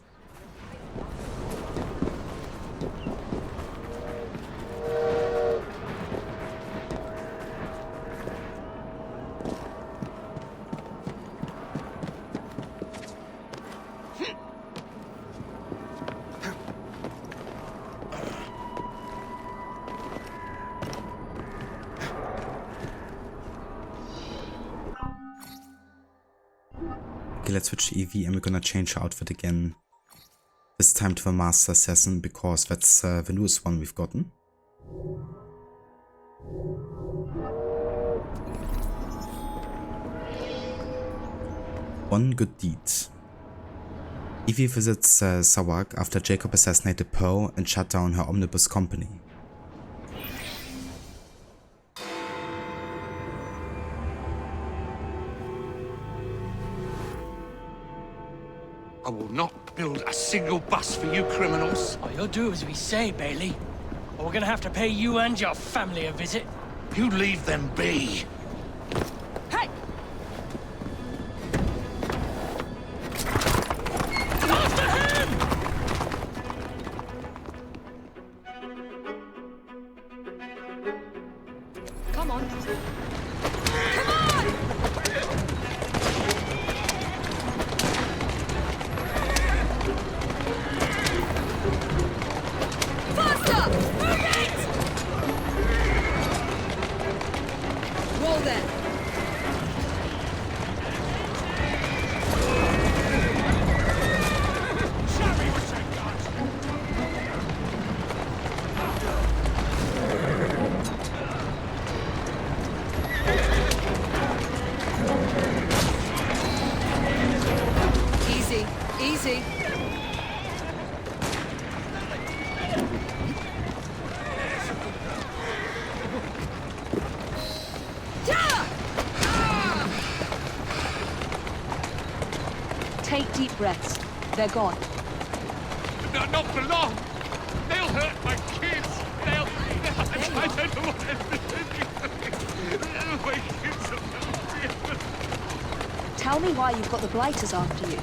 Okay, let's switch to EV and we're gonna change our outfit again. This time to the Master Assassin because that's the newest one we've gotten. One good deed. Evie visits Southwark after Jacob assassinated Pearl and shut down her omnibus company. I will not build a single bus for you criminals. Oh, you'll do as we say, Bailey. Or we're gonna have to pay you and your family a visit. You leave them be. Hey! After him! Come on. Easy. Take deep breaths. They're gone. No, not for long. They'll hurt my kids. They'll I don't know what my kids are. Tell me why you've got the Blighters after you.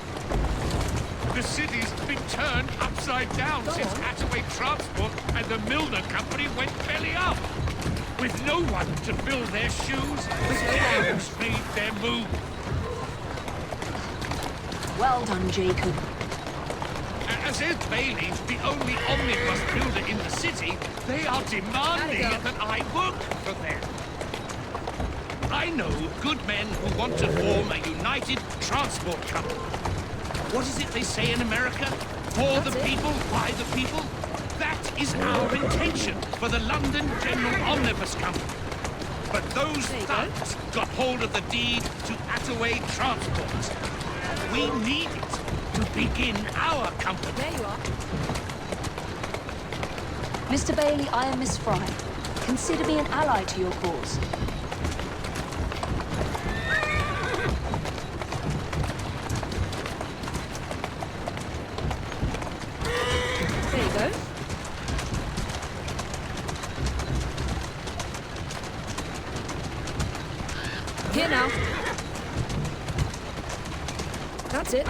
The city's been turned upside down since Attaway Transport and the Milner Company went belly up. With no one to fill their shoes, the gangs made their move. Well done, Jacob. As if Bailey's the only omnibus builder in the city, they are demanding that I work for them. I know good men who want to form a united transport company. What is it they say in America? For the people, by the people? That is our intention for the London General Omnibus Company. But those thugs got hold of the deed to Attaway Transport. We need it to begin our company. There you are. Mr. Bailey, I am Miss Fry. Consider me an ally to your cause. There you go. Here now. That's it.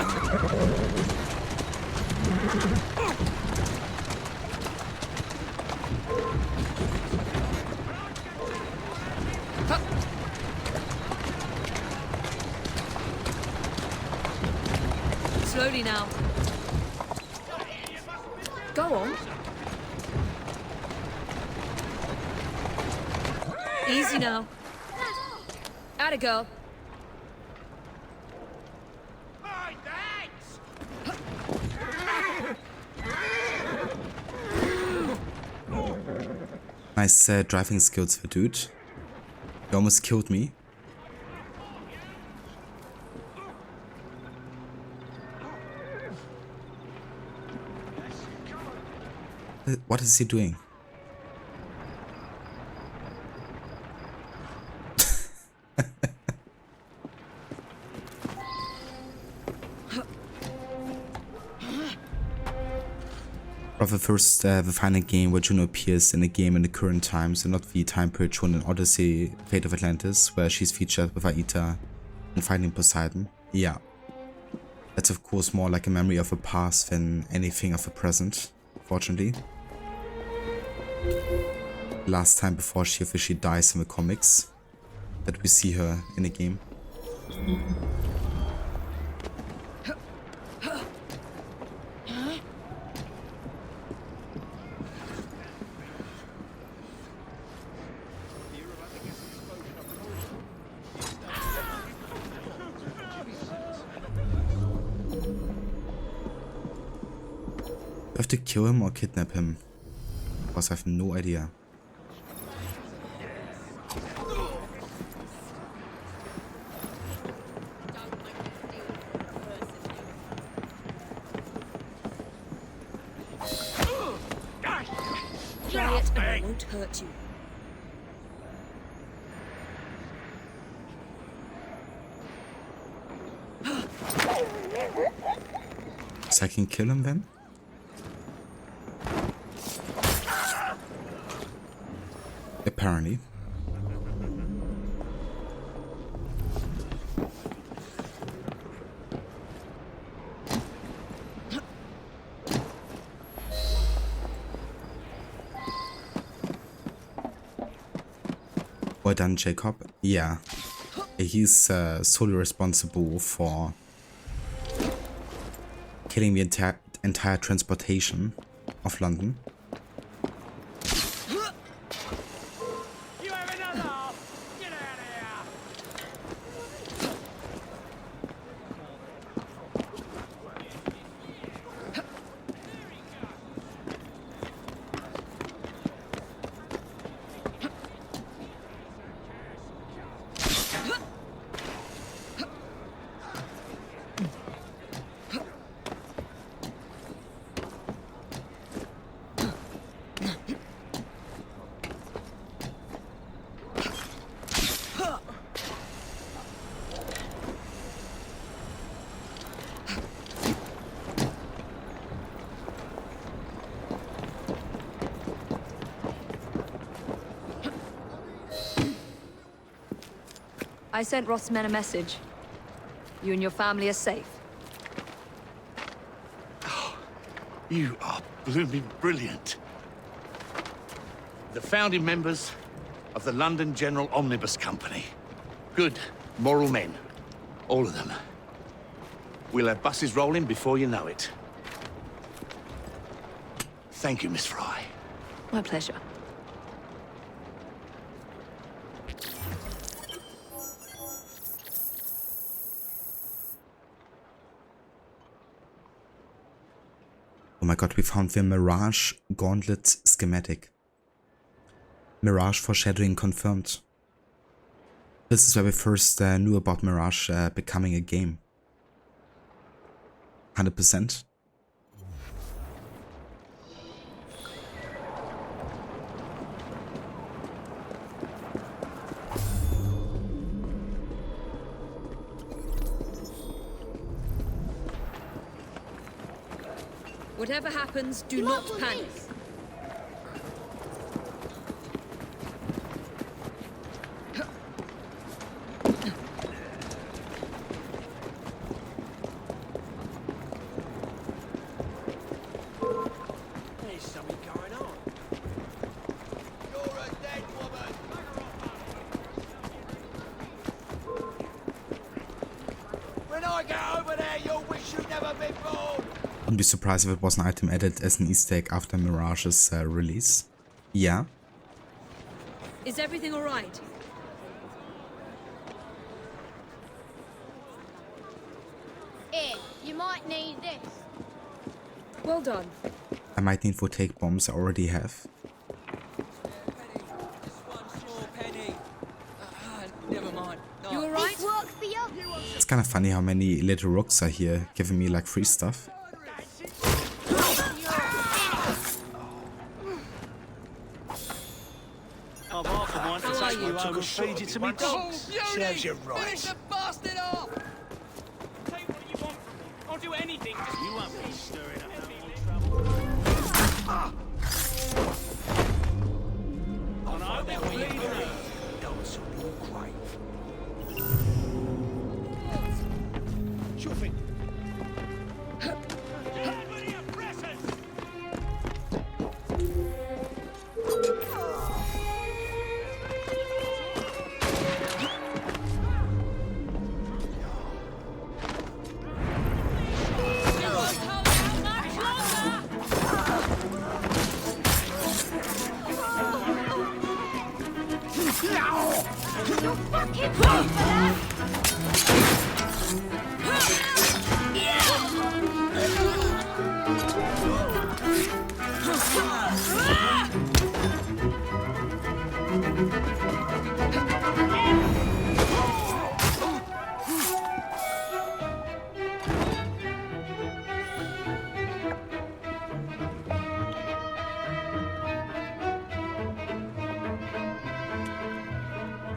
Slowly now. Go on. Easy now. Atta girl. Nice driving skills for dude. He almost killed me. What is he doing? Rather first the final game where Juno appears in a game in the current times and not the time period shown in Odyssey, Fate of Atlantis, where she's featured with Aita and fighting Poseidon. Yeah. That's of course more like a memory of a past than anything of a present, fortunately. Last time before she officially dies in the comics that we see her in a game. Do I have to kill him or kidnap him? Because I have no idea. Try it and it won't hurt you. So I can kill him then? Apparently. Well done, Jacob. Yeah. He's solely responsible for killing the entire transportation of London. I sent Roth's men a message. You and your family are safe. Oh, you are blooming brilliant. The founding members of the London General Omnibus Company. Good, moral men. All of them. We'll have buses rolling before you know it. Thank you, Miss Fry. My pleasure. Oh my god, we found the Mirage Gauntlet schematic. Mirage foreshadowing confirmed. This is where we first knew about Mirage becoming a game. 100%. Whatever happens, do not panic. There's something going on. You're a dead woman. When I get over there, you'll wish you'd never been born. Wouldn't be surprised if it was an item added as an Easter egg after Mirage's release. Yeah. Is everything all right? Here, you might need this. Well done. I might need for take bombs I already have. Never mind. You all right? Work for you. It's kind of funny how many little rooks are here, giving me like free stuff. I've often wanted to take you home and feed you to me dogs. Serves you right. Finish the bastard off! Say what you want from me. I'll do anything. Just You won't be stirring up no more trouble. on our way. Dance on your grave. Sure thing.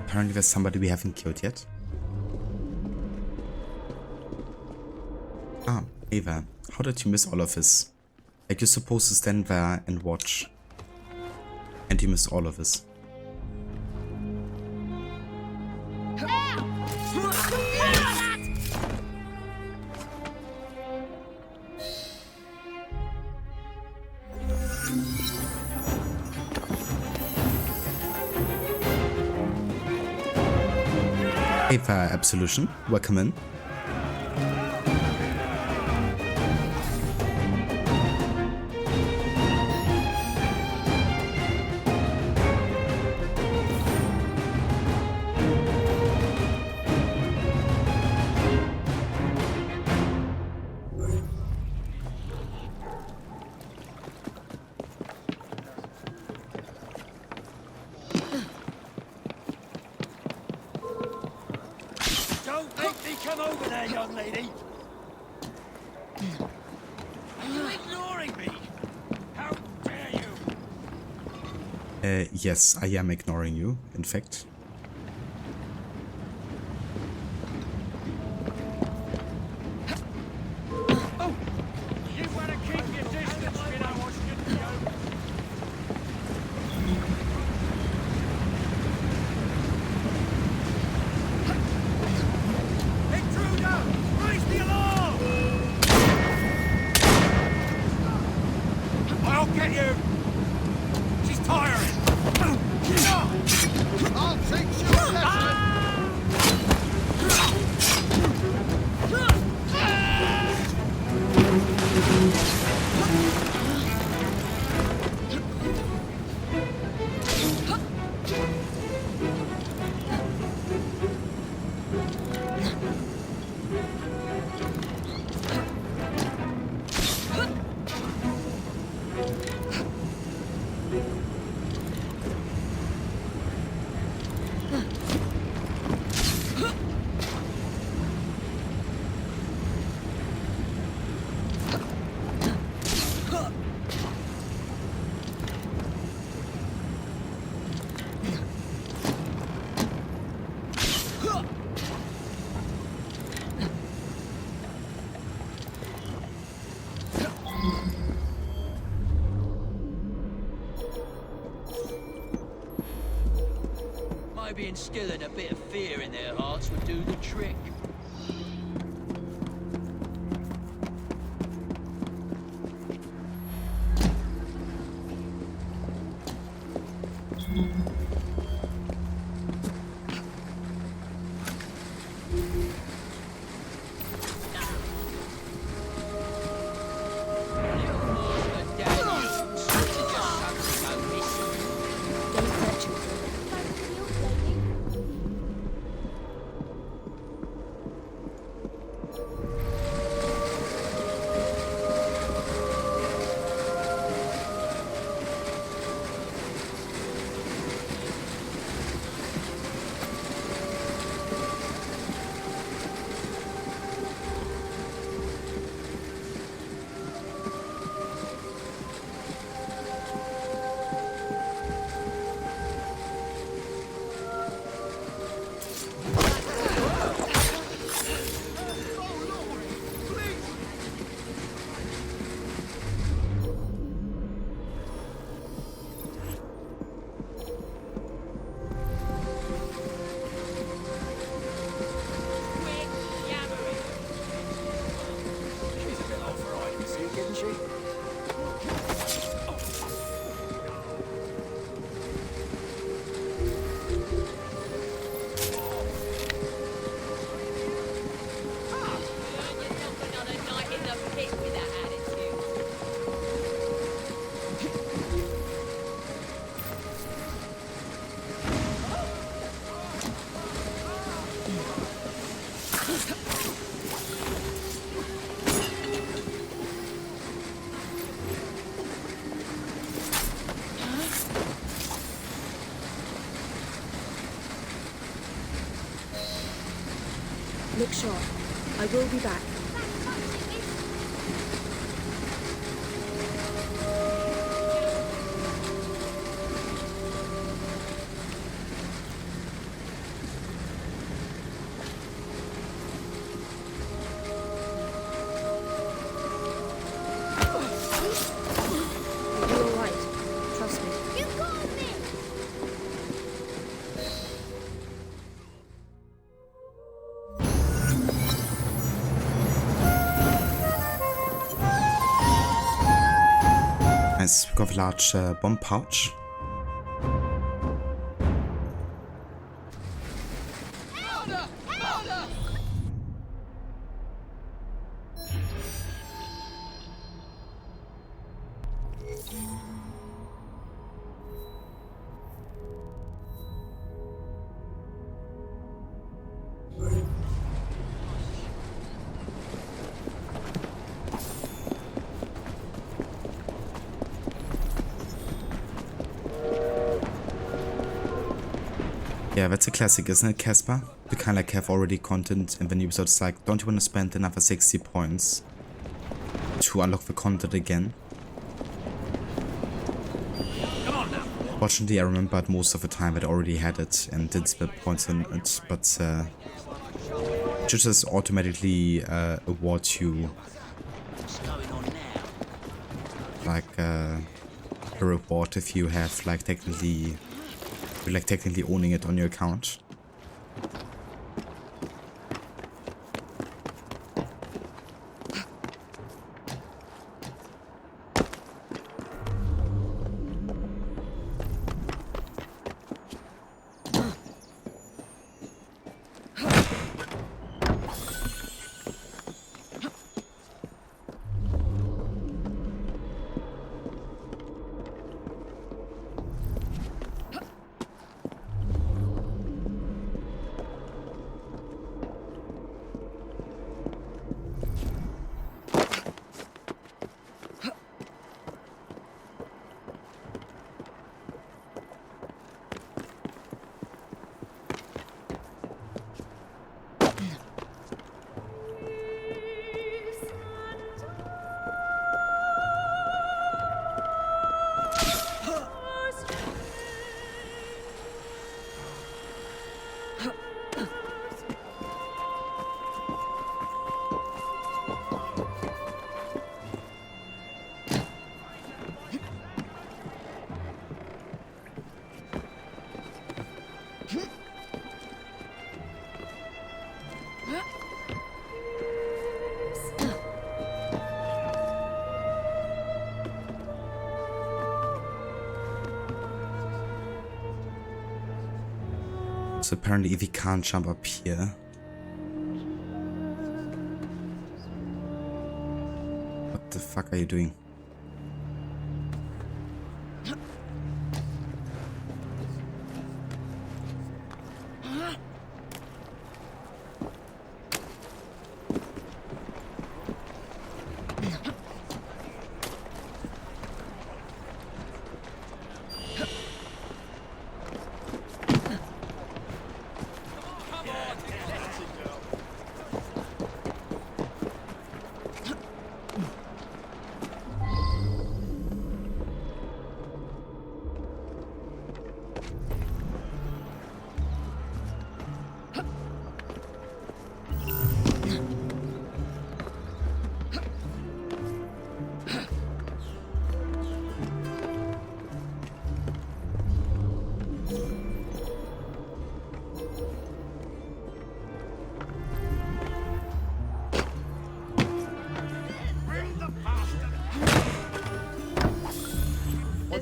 Apparently there's somebody we haven't killed yet. Ah, Ava, how did you miss all of this? Like you're supposed to stand there and watch. And you missed all of this. Ava Absolution, welcome in. Don't make me come over there, young lady. Are you ignoring me? How dare you? Yes, I am ignoring you, in fact. You better keep your distance, you know what you do. Intruder! Raise the alarm! I'll get you! She's tiring! I'll teach you a lesson! Maybe instilling a bit of fear in their hearts would do the trick. she? Look sharp. I will be back. You'll be all right. Trust me. You got me! Nice. We got a large bomb pouch. Yeah, that's a classic, isn't it, Casper? We kind of like have already content in the new episodes like, don't you want to spend another 60 points to unlock the content again? Fortunately, I remembered most of the time that I already had it and did spend points on it, but it should just automatically award you like a reward if you have like technically owning it on your account. So apparently if he can't jump up here. What the fuck are you doing?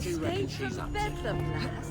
escape from Bedlam, lass?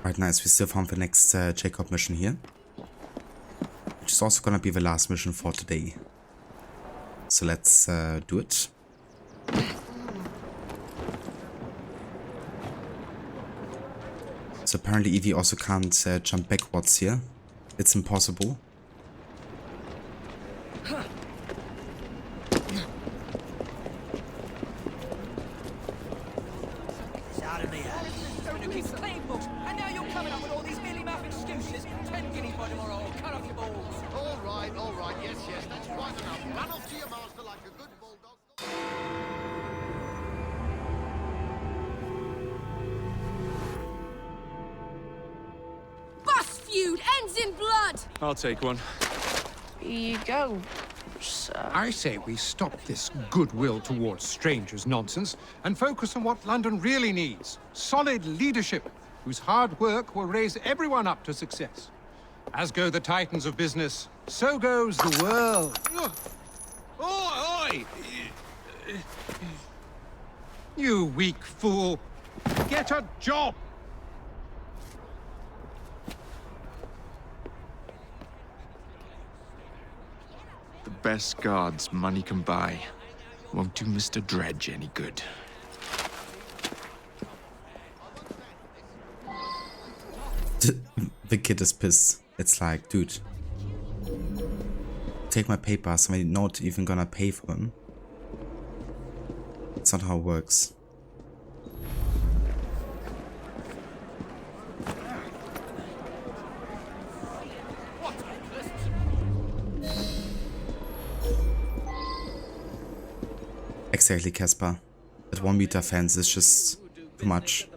Right, nice. We still found the next Jacob mission here, which is also gonna be the last mission for today. So let's do it. So apparently Evie also can't jump backwards here. It's impossible. I'll take one. Here you go, sir. I say we stop this goodwill towards strangers nonsense and focus on what London really needs. Solid leadership, whose hard work will raise everyone up to success. As go the titans of business, so goes the world. Oi! You weak fool. Get a job! The best guards money can buy won't do Mr. Dredge any good. The kid is pissed. It's like, dude, take my papers. I'm not even gonna pay for them. That's not how it works. Exactly, Casper. At 1 meter fence is just too much.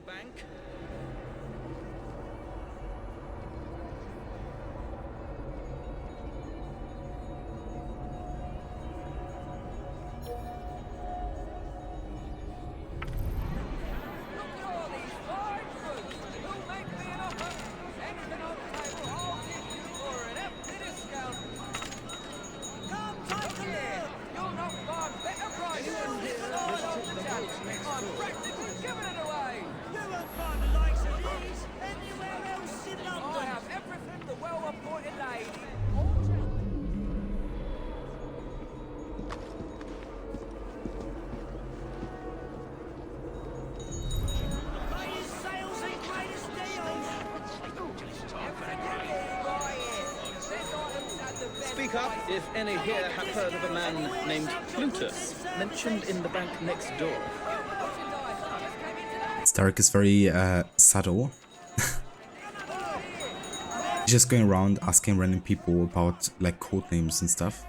Speak up if any here have heard of a man named Plutus, mentioned in the bank next door. Starrick is very subtle. He's just going around asking random people about like code names and stuff.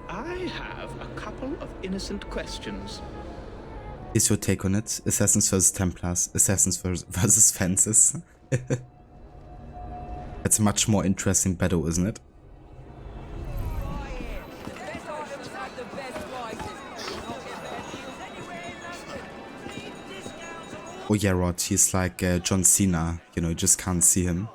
I have a couple of innocent questions. Is your take on it? Assassins versus Templars, Assassins versus Fences. That's a much more interesting battle, isn't it? Oh yeah, Rod, he's like John Cena, you know, you just can't see him.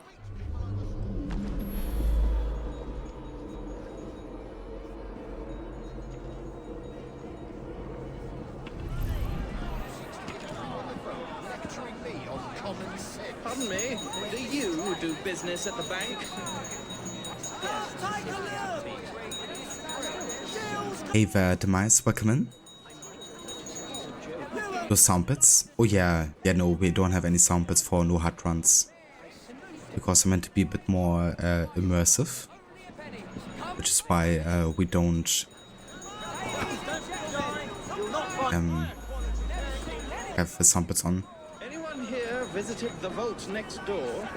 Pardon me, do you do business at the bank? Hey there, Demise, welcome in. Those sound bits? Oh yeah, no, we don't have any sound bits for no HUD runs. Because they're meant to be a bit more immersive. Which is why we don't have the sound bits on. Anyone here visited the vault next door?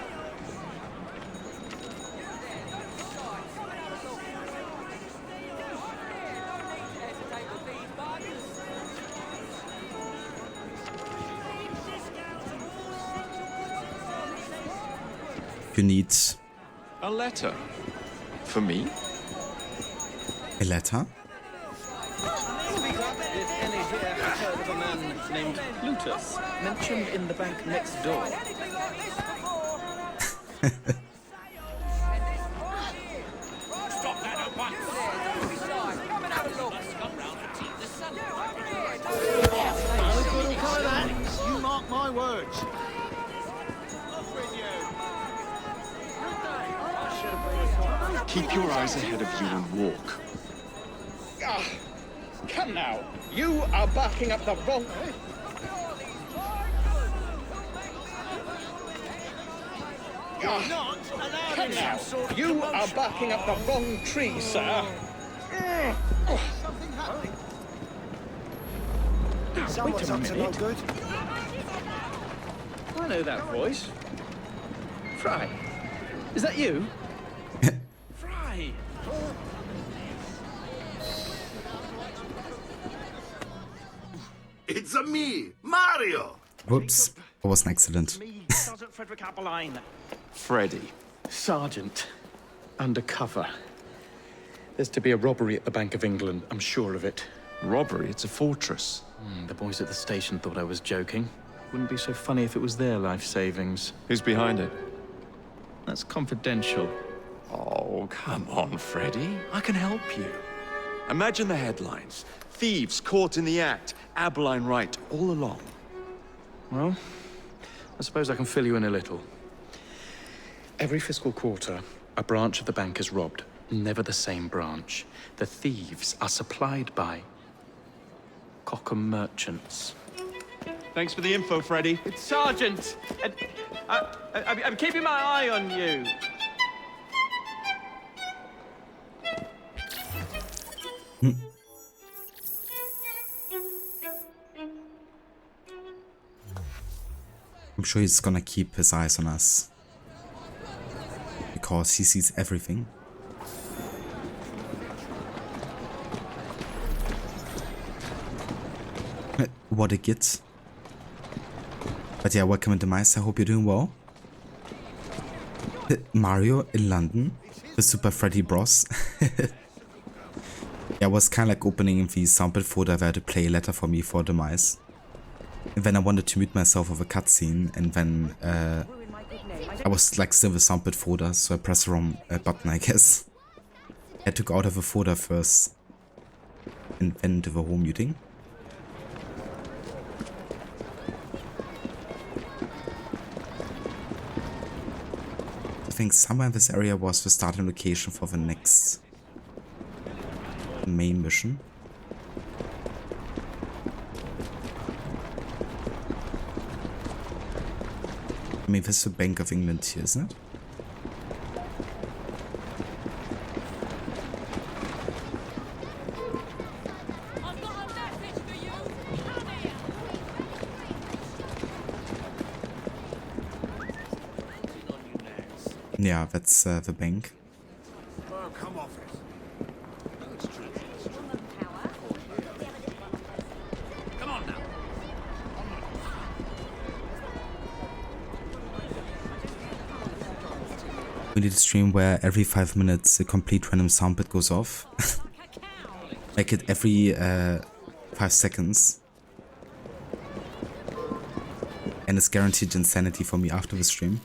You need a letter for me. A letter? Speak up if any here have heard of a man named Plutus, mentioned in the bank next door. Stop that at once! Come and have a look! I'll good all kind of that. You mark my words. Off with you. Keep your eyes ahead of you and walk. Ah, come now. You are barking up the wrong... Come now. You are barking up the wrong tree, sir. Wait a minute. Good. I know that voice. Fry. Is that you? Fry. It's a me, Mario. Whoops, that was an accident. Sergeant Frederick Aberline. Freddy. Sergeant. Undercover. There's to be a robbery at the Bank of England, I'm sure of it. Robbery? It's a fortress. The boys at the station thought I was joking. Wouldn't be so funny if it was their life savings. Who's behind it? That's confidential. Oh, come on, Freddy. I can help you. Imagine the headlines. Thieves caught in the act. Aberline right all along. Well, I suppose I can fill you in a little. Every fiscal quarter, a branch of the bank is robbed. Never the same branch. The thieves are supplied by Cockham merchants. Thanks for the info, Freddy. It's Sergeant. I'm keeping my eye on you. I'm sure he's gonna keep his eyes on us. Because he sees everything. What a git. But yeah, welcome to Demise. I hope you're doing well. Mario in London. The Super Freddy Bros. Yeah, it was kind of like opening the soundbit folder where to play a letter for me for Demise. And then I wanted to mute myself of a cutscene, and then I was like still the soundbit folder, so I pressed the wrong button, I guess. I took out of the folder first, and then into the home muting. I think somewhere in this area was the starting location for the next main mission. I mean, this is the Bank of England here, isn't it? Yeah, that's the bank. Oh, come off it. Come on now. We need a stream where every 5 minutes a complete random sound bit goes off. Like it every 5 seconds. And it's guaranteed insanity for me after the stream.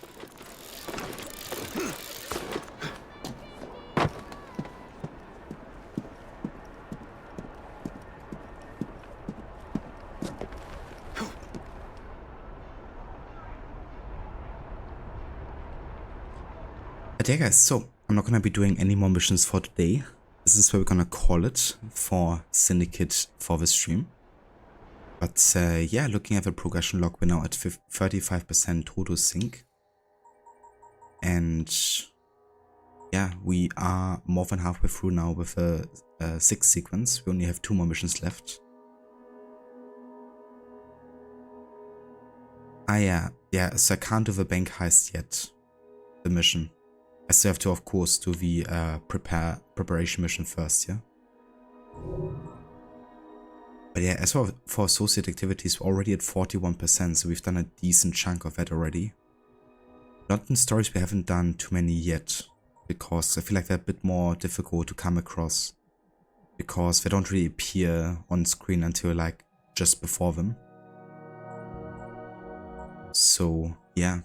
But yeah guys, so I'm not gonna be doing any more missions for today. This is where we're gonna call it for Syndicate for the stream. But yeah, looking at the progression log, we're now at 35% total sync. And yeah, we are more than halfway through now with the 6th sequence. We only have 2 more missions left. Ah yeah, so I can't do the bank heist yet, the mission. I still have to, of course, do the preparation mission first, yeah? But yeah, as for associate activities, we're already at 41%, so we've done a decent chunk of that already. London stories we haven't done too many yet, because I feel like they're a bit more difficult to come across. Because they don't really appear on screen until like just before them. So, yeah.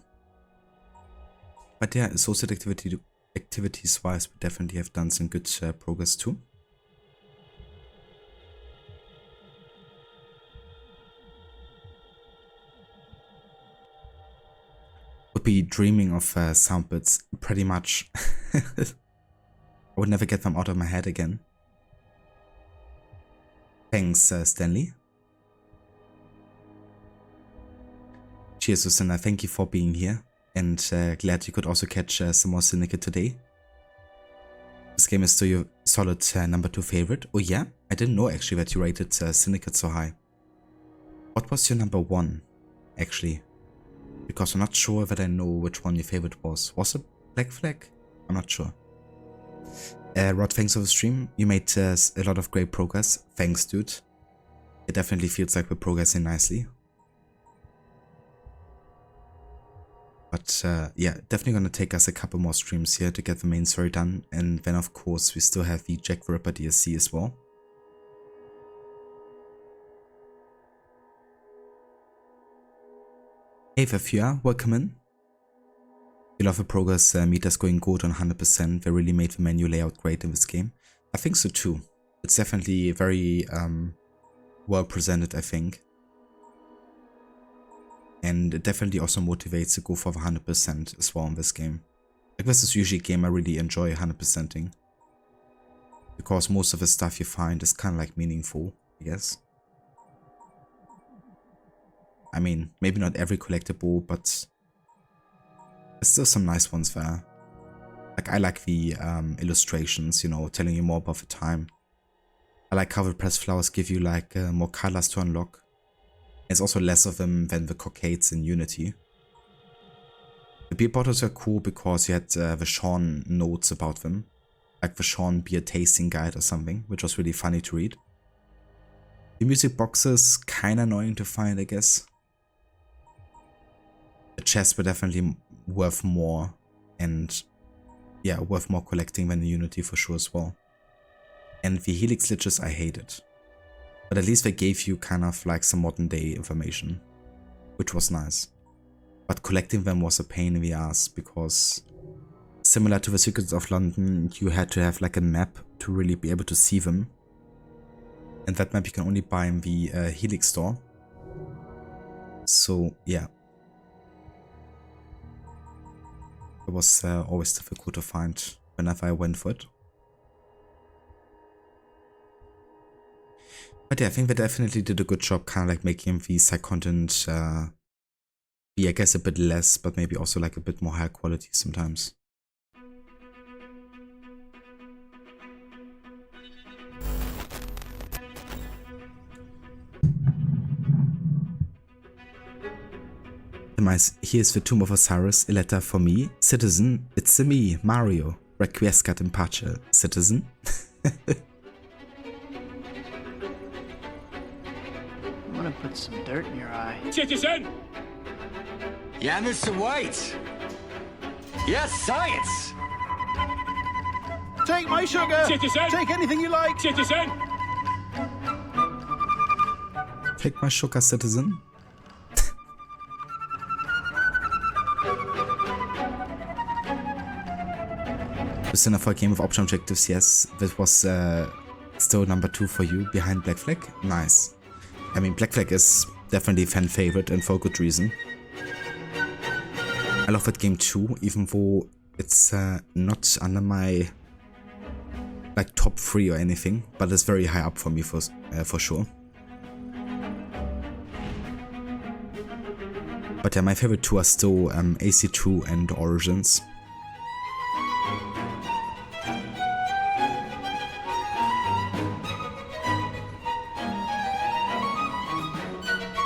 But yeah, associate activities wise, we definitely have done some good progress too. Would be dreaming of sound bits, pretty much. I would never get them out of my head again. Thanks, Stanley. Cheers, Susanna. Thank you for being here. And glad you could also catch some more Syndicate today. This game is still your solid number 2 favorite. Oh yeah? I didn't know actually that you rated Syndicate so high. What was your number 1, actually? Because I'm not sure that I know which one your favorite was. Was it Black Flag? I'm not sure. Rod, thanks for the stream. You made a lot of great progress. Thanks, dude. It definitely feels like we're progressing nicely. But yeah, definitely gonna take us a couple more streams here to get the main story done. And then of course we still have the Jack the Ripper DLC as well. Hey Vafia, welcome in. You love the progress meters going good on 100%. They really made the menu layout great in this game. I think so too. It's definitely very well presented, I think. And it definitely also motivates to go for the 100% as well in this game. Like this is usually a game I really enjoy 100%ing. Because most of the stuff you find is kind of like meaningful, I guess. I mean, maybe not every collectible, but there's still some nice ones there. Like I like the illustrations, you know, telling you more about the time. I like how the pressed flowers give you like more colors to unlock. There's also less of them than the cockades in Unity. The beer bottles are cool because you had the Sean notes about them. Like the Sean beer tasting guide or something, which was really funny to read. The music boxes, kinda annoying to find, I guess. The chests were definitely worth more, and yeah, worth more collecting than in Unity for sure as well. And the helix liches I hated. But at least they gave you kind of like some modern day information, which was nice. But collecting them was a pain in the ass because similar to the Secrets of London, you had to have like a map to really be able to see them. And that map you can only buy in the Helix store. So yeah. It was always difficult to find whenever I went for it. But yeah, I think they definitely did a good job kind of like making the side content be, I guess, a bit less, but maybe also like a bit more high quality sometimes. Here's the Tomb of Osiris, a letter for me. Citizen, it's me, Mario. Requiescat in pace, citizen. I'm gonna put some dirt in your eye. Citizen! Yeah, Mr. White. Yes, science. Take my sugar! Citizen! Take anything you like. Citizen! Take my sugar, citizen. Sinner for a game of option objectives, yes. That was still number 2 for you, behind Black Flag. Nice. I mean, Black Flag is definitely a fan favorite and for a good reason. I love that game too, even though it's not under my like top 3 or anything, but it's very high up for me for sure. But yeah, my favorite 2 are still AC2 and Origins.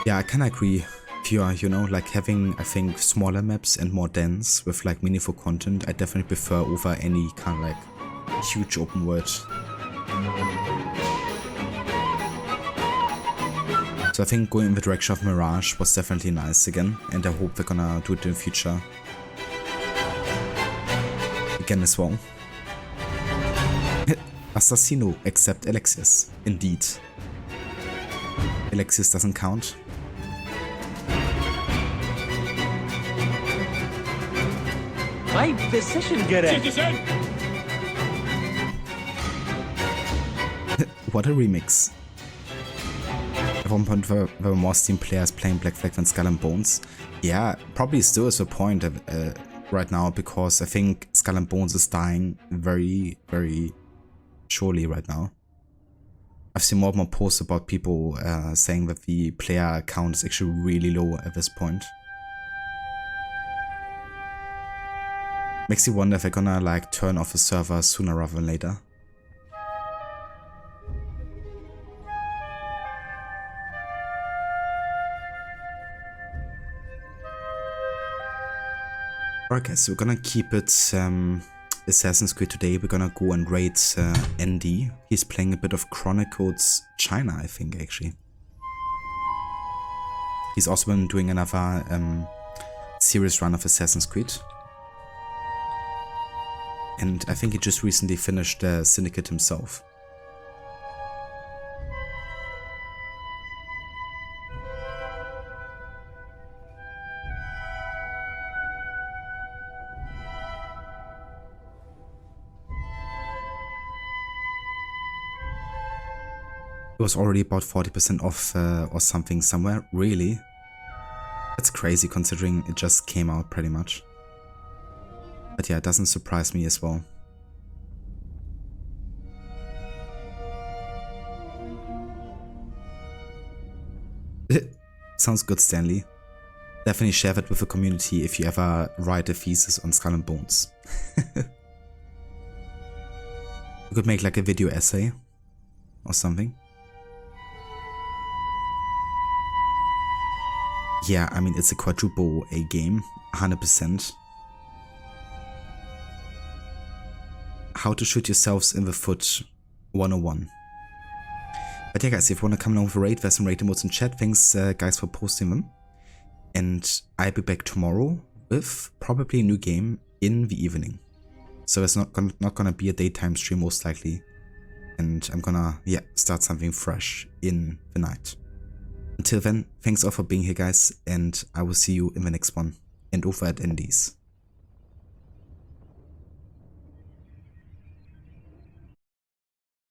Yeah, I can agree. Pure, you know, like having, I think, smaller maps and more dense with like meaningful content, I definitely prefer over any kind of like huge open world. So I think going in the direction of Mirage was definitely nice again, and I hope they're gonna do it in the future again as well. Assassino, except Alexius. Indeed. Alexius doesn't count. My position, get it. What a remix. At one point there were more Steam players playing Black Flag than Skull and Bones. Yeah, probably still is the point right now, because I think Skull and Bones is dying very, very surely right now. I've seen more and more posts about people saying that the player count is actually really low at this point. Makes you wonder if they're gonna like turn off the server sooner rather than later. Okay, so we're gonna keep it Assassin's Creed today. We're gonna go and raid Andy. He's playing a bit of Chronicles China, I think, actually. He's also been doing another serious run of Assassin's Creed. And I think he just recently finished Syndicate himself. It was already about 40% off or something somewhere. Really? That's crazy considering it just came out pretty much. But yeah, it doesn't surprise me as well. Sounds good, Stanley. Definitely share that with the community if you ever write a thesis on Skull and Bones. You could make like a video essay or something. Yeah, I mean, it's a quadruple A game, 100%. How to shoot yourselves in the foot 101. But yeah, guys, if you want to come along with a raid, there's some raid emotes in chat. Thanks, guys, for posting them. And I'll be back tomorrow with probably a new game in the evening. So it's not gonna be a daytime stream, most likely. And I'm gonna, yeah, start something fresh in the night. Until then, thanks all for being here, guys, and I will see you in the next one. And over at Andy's.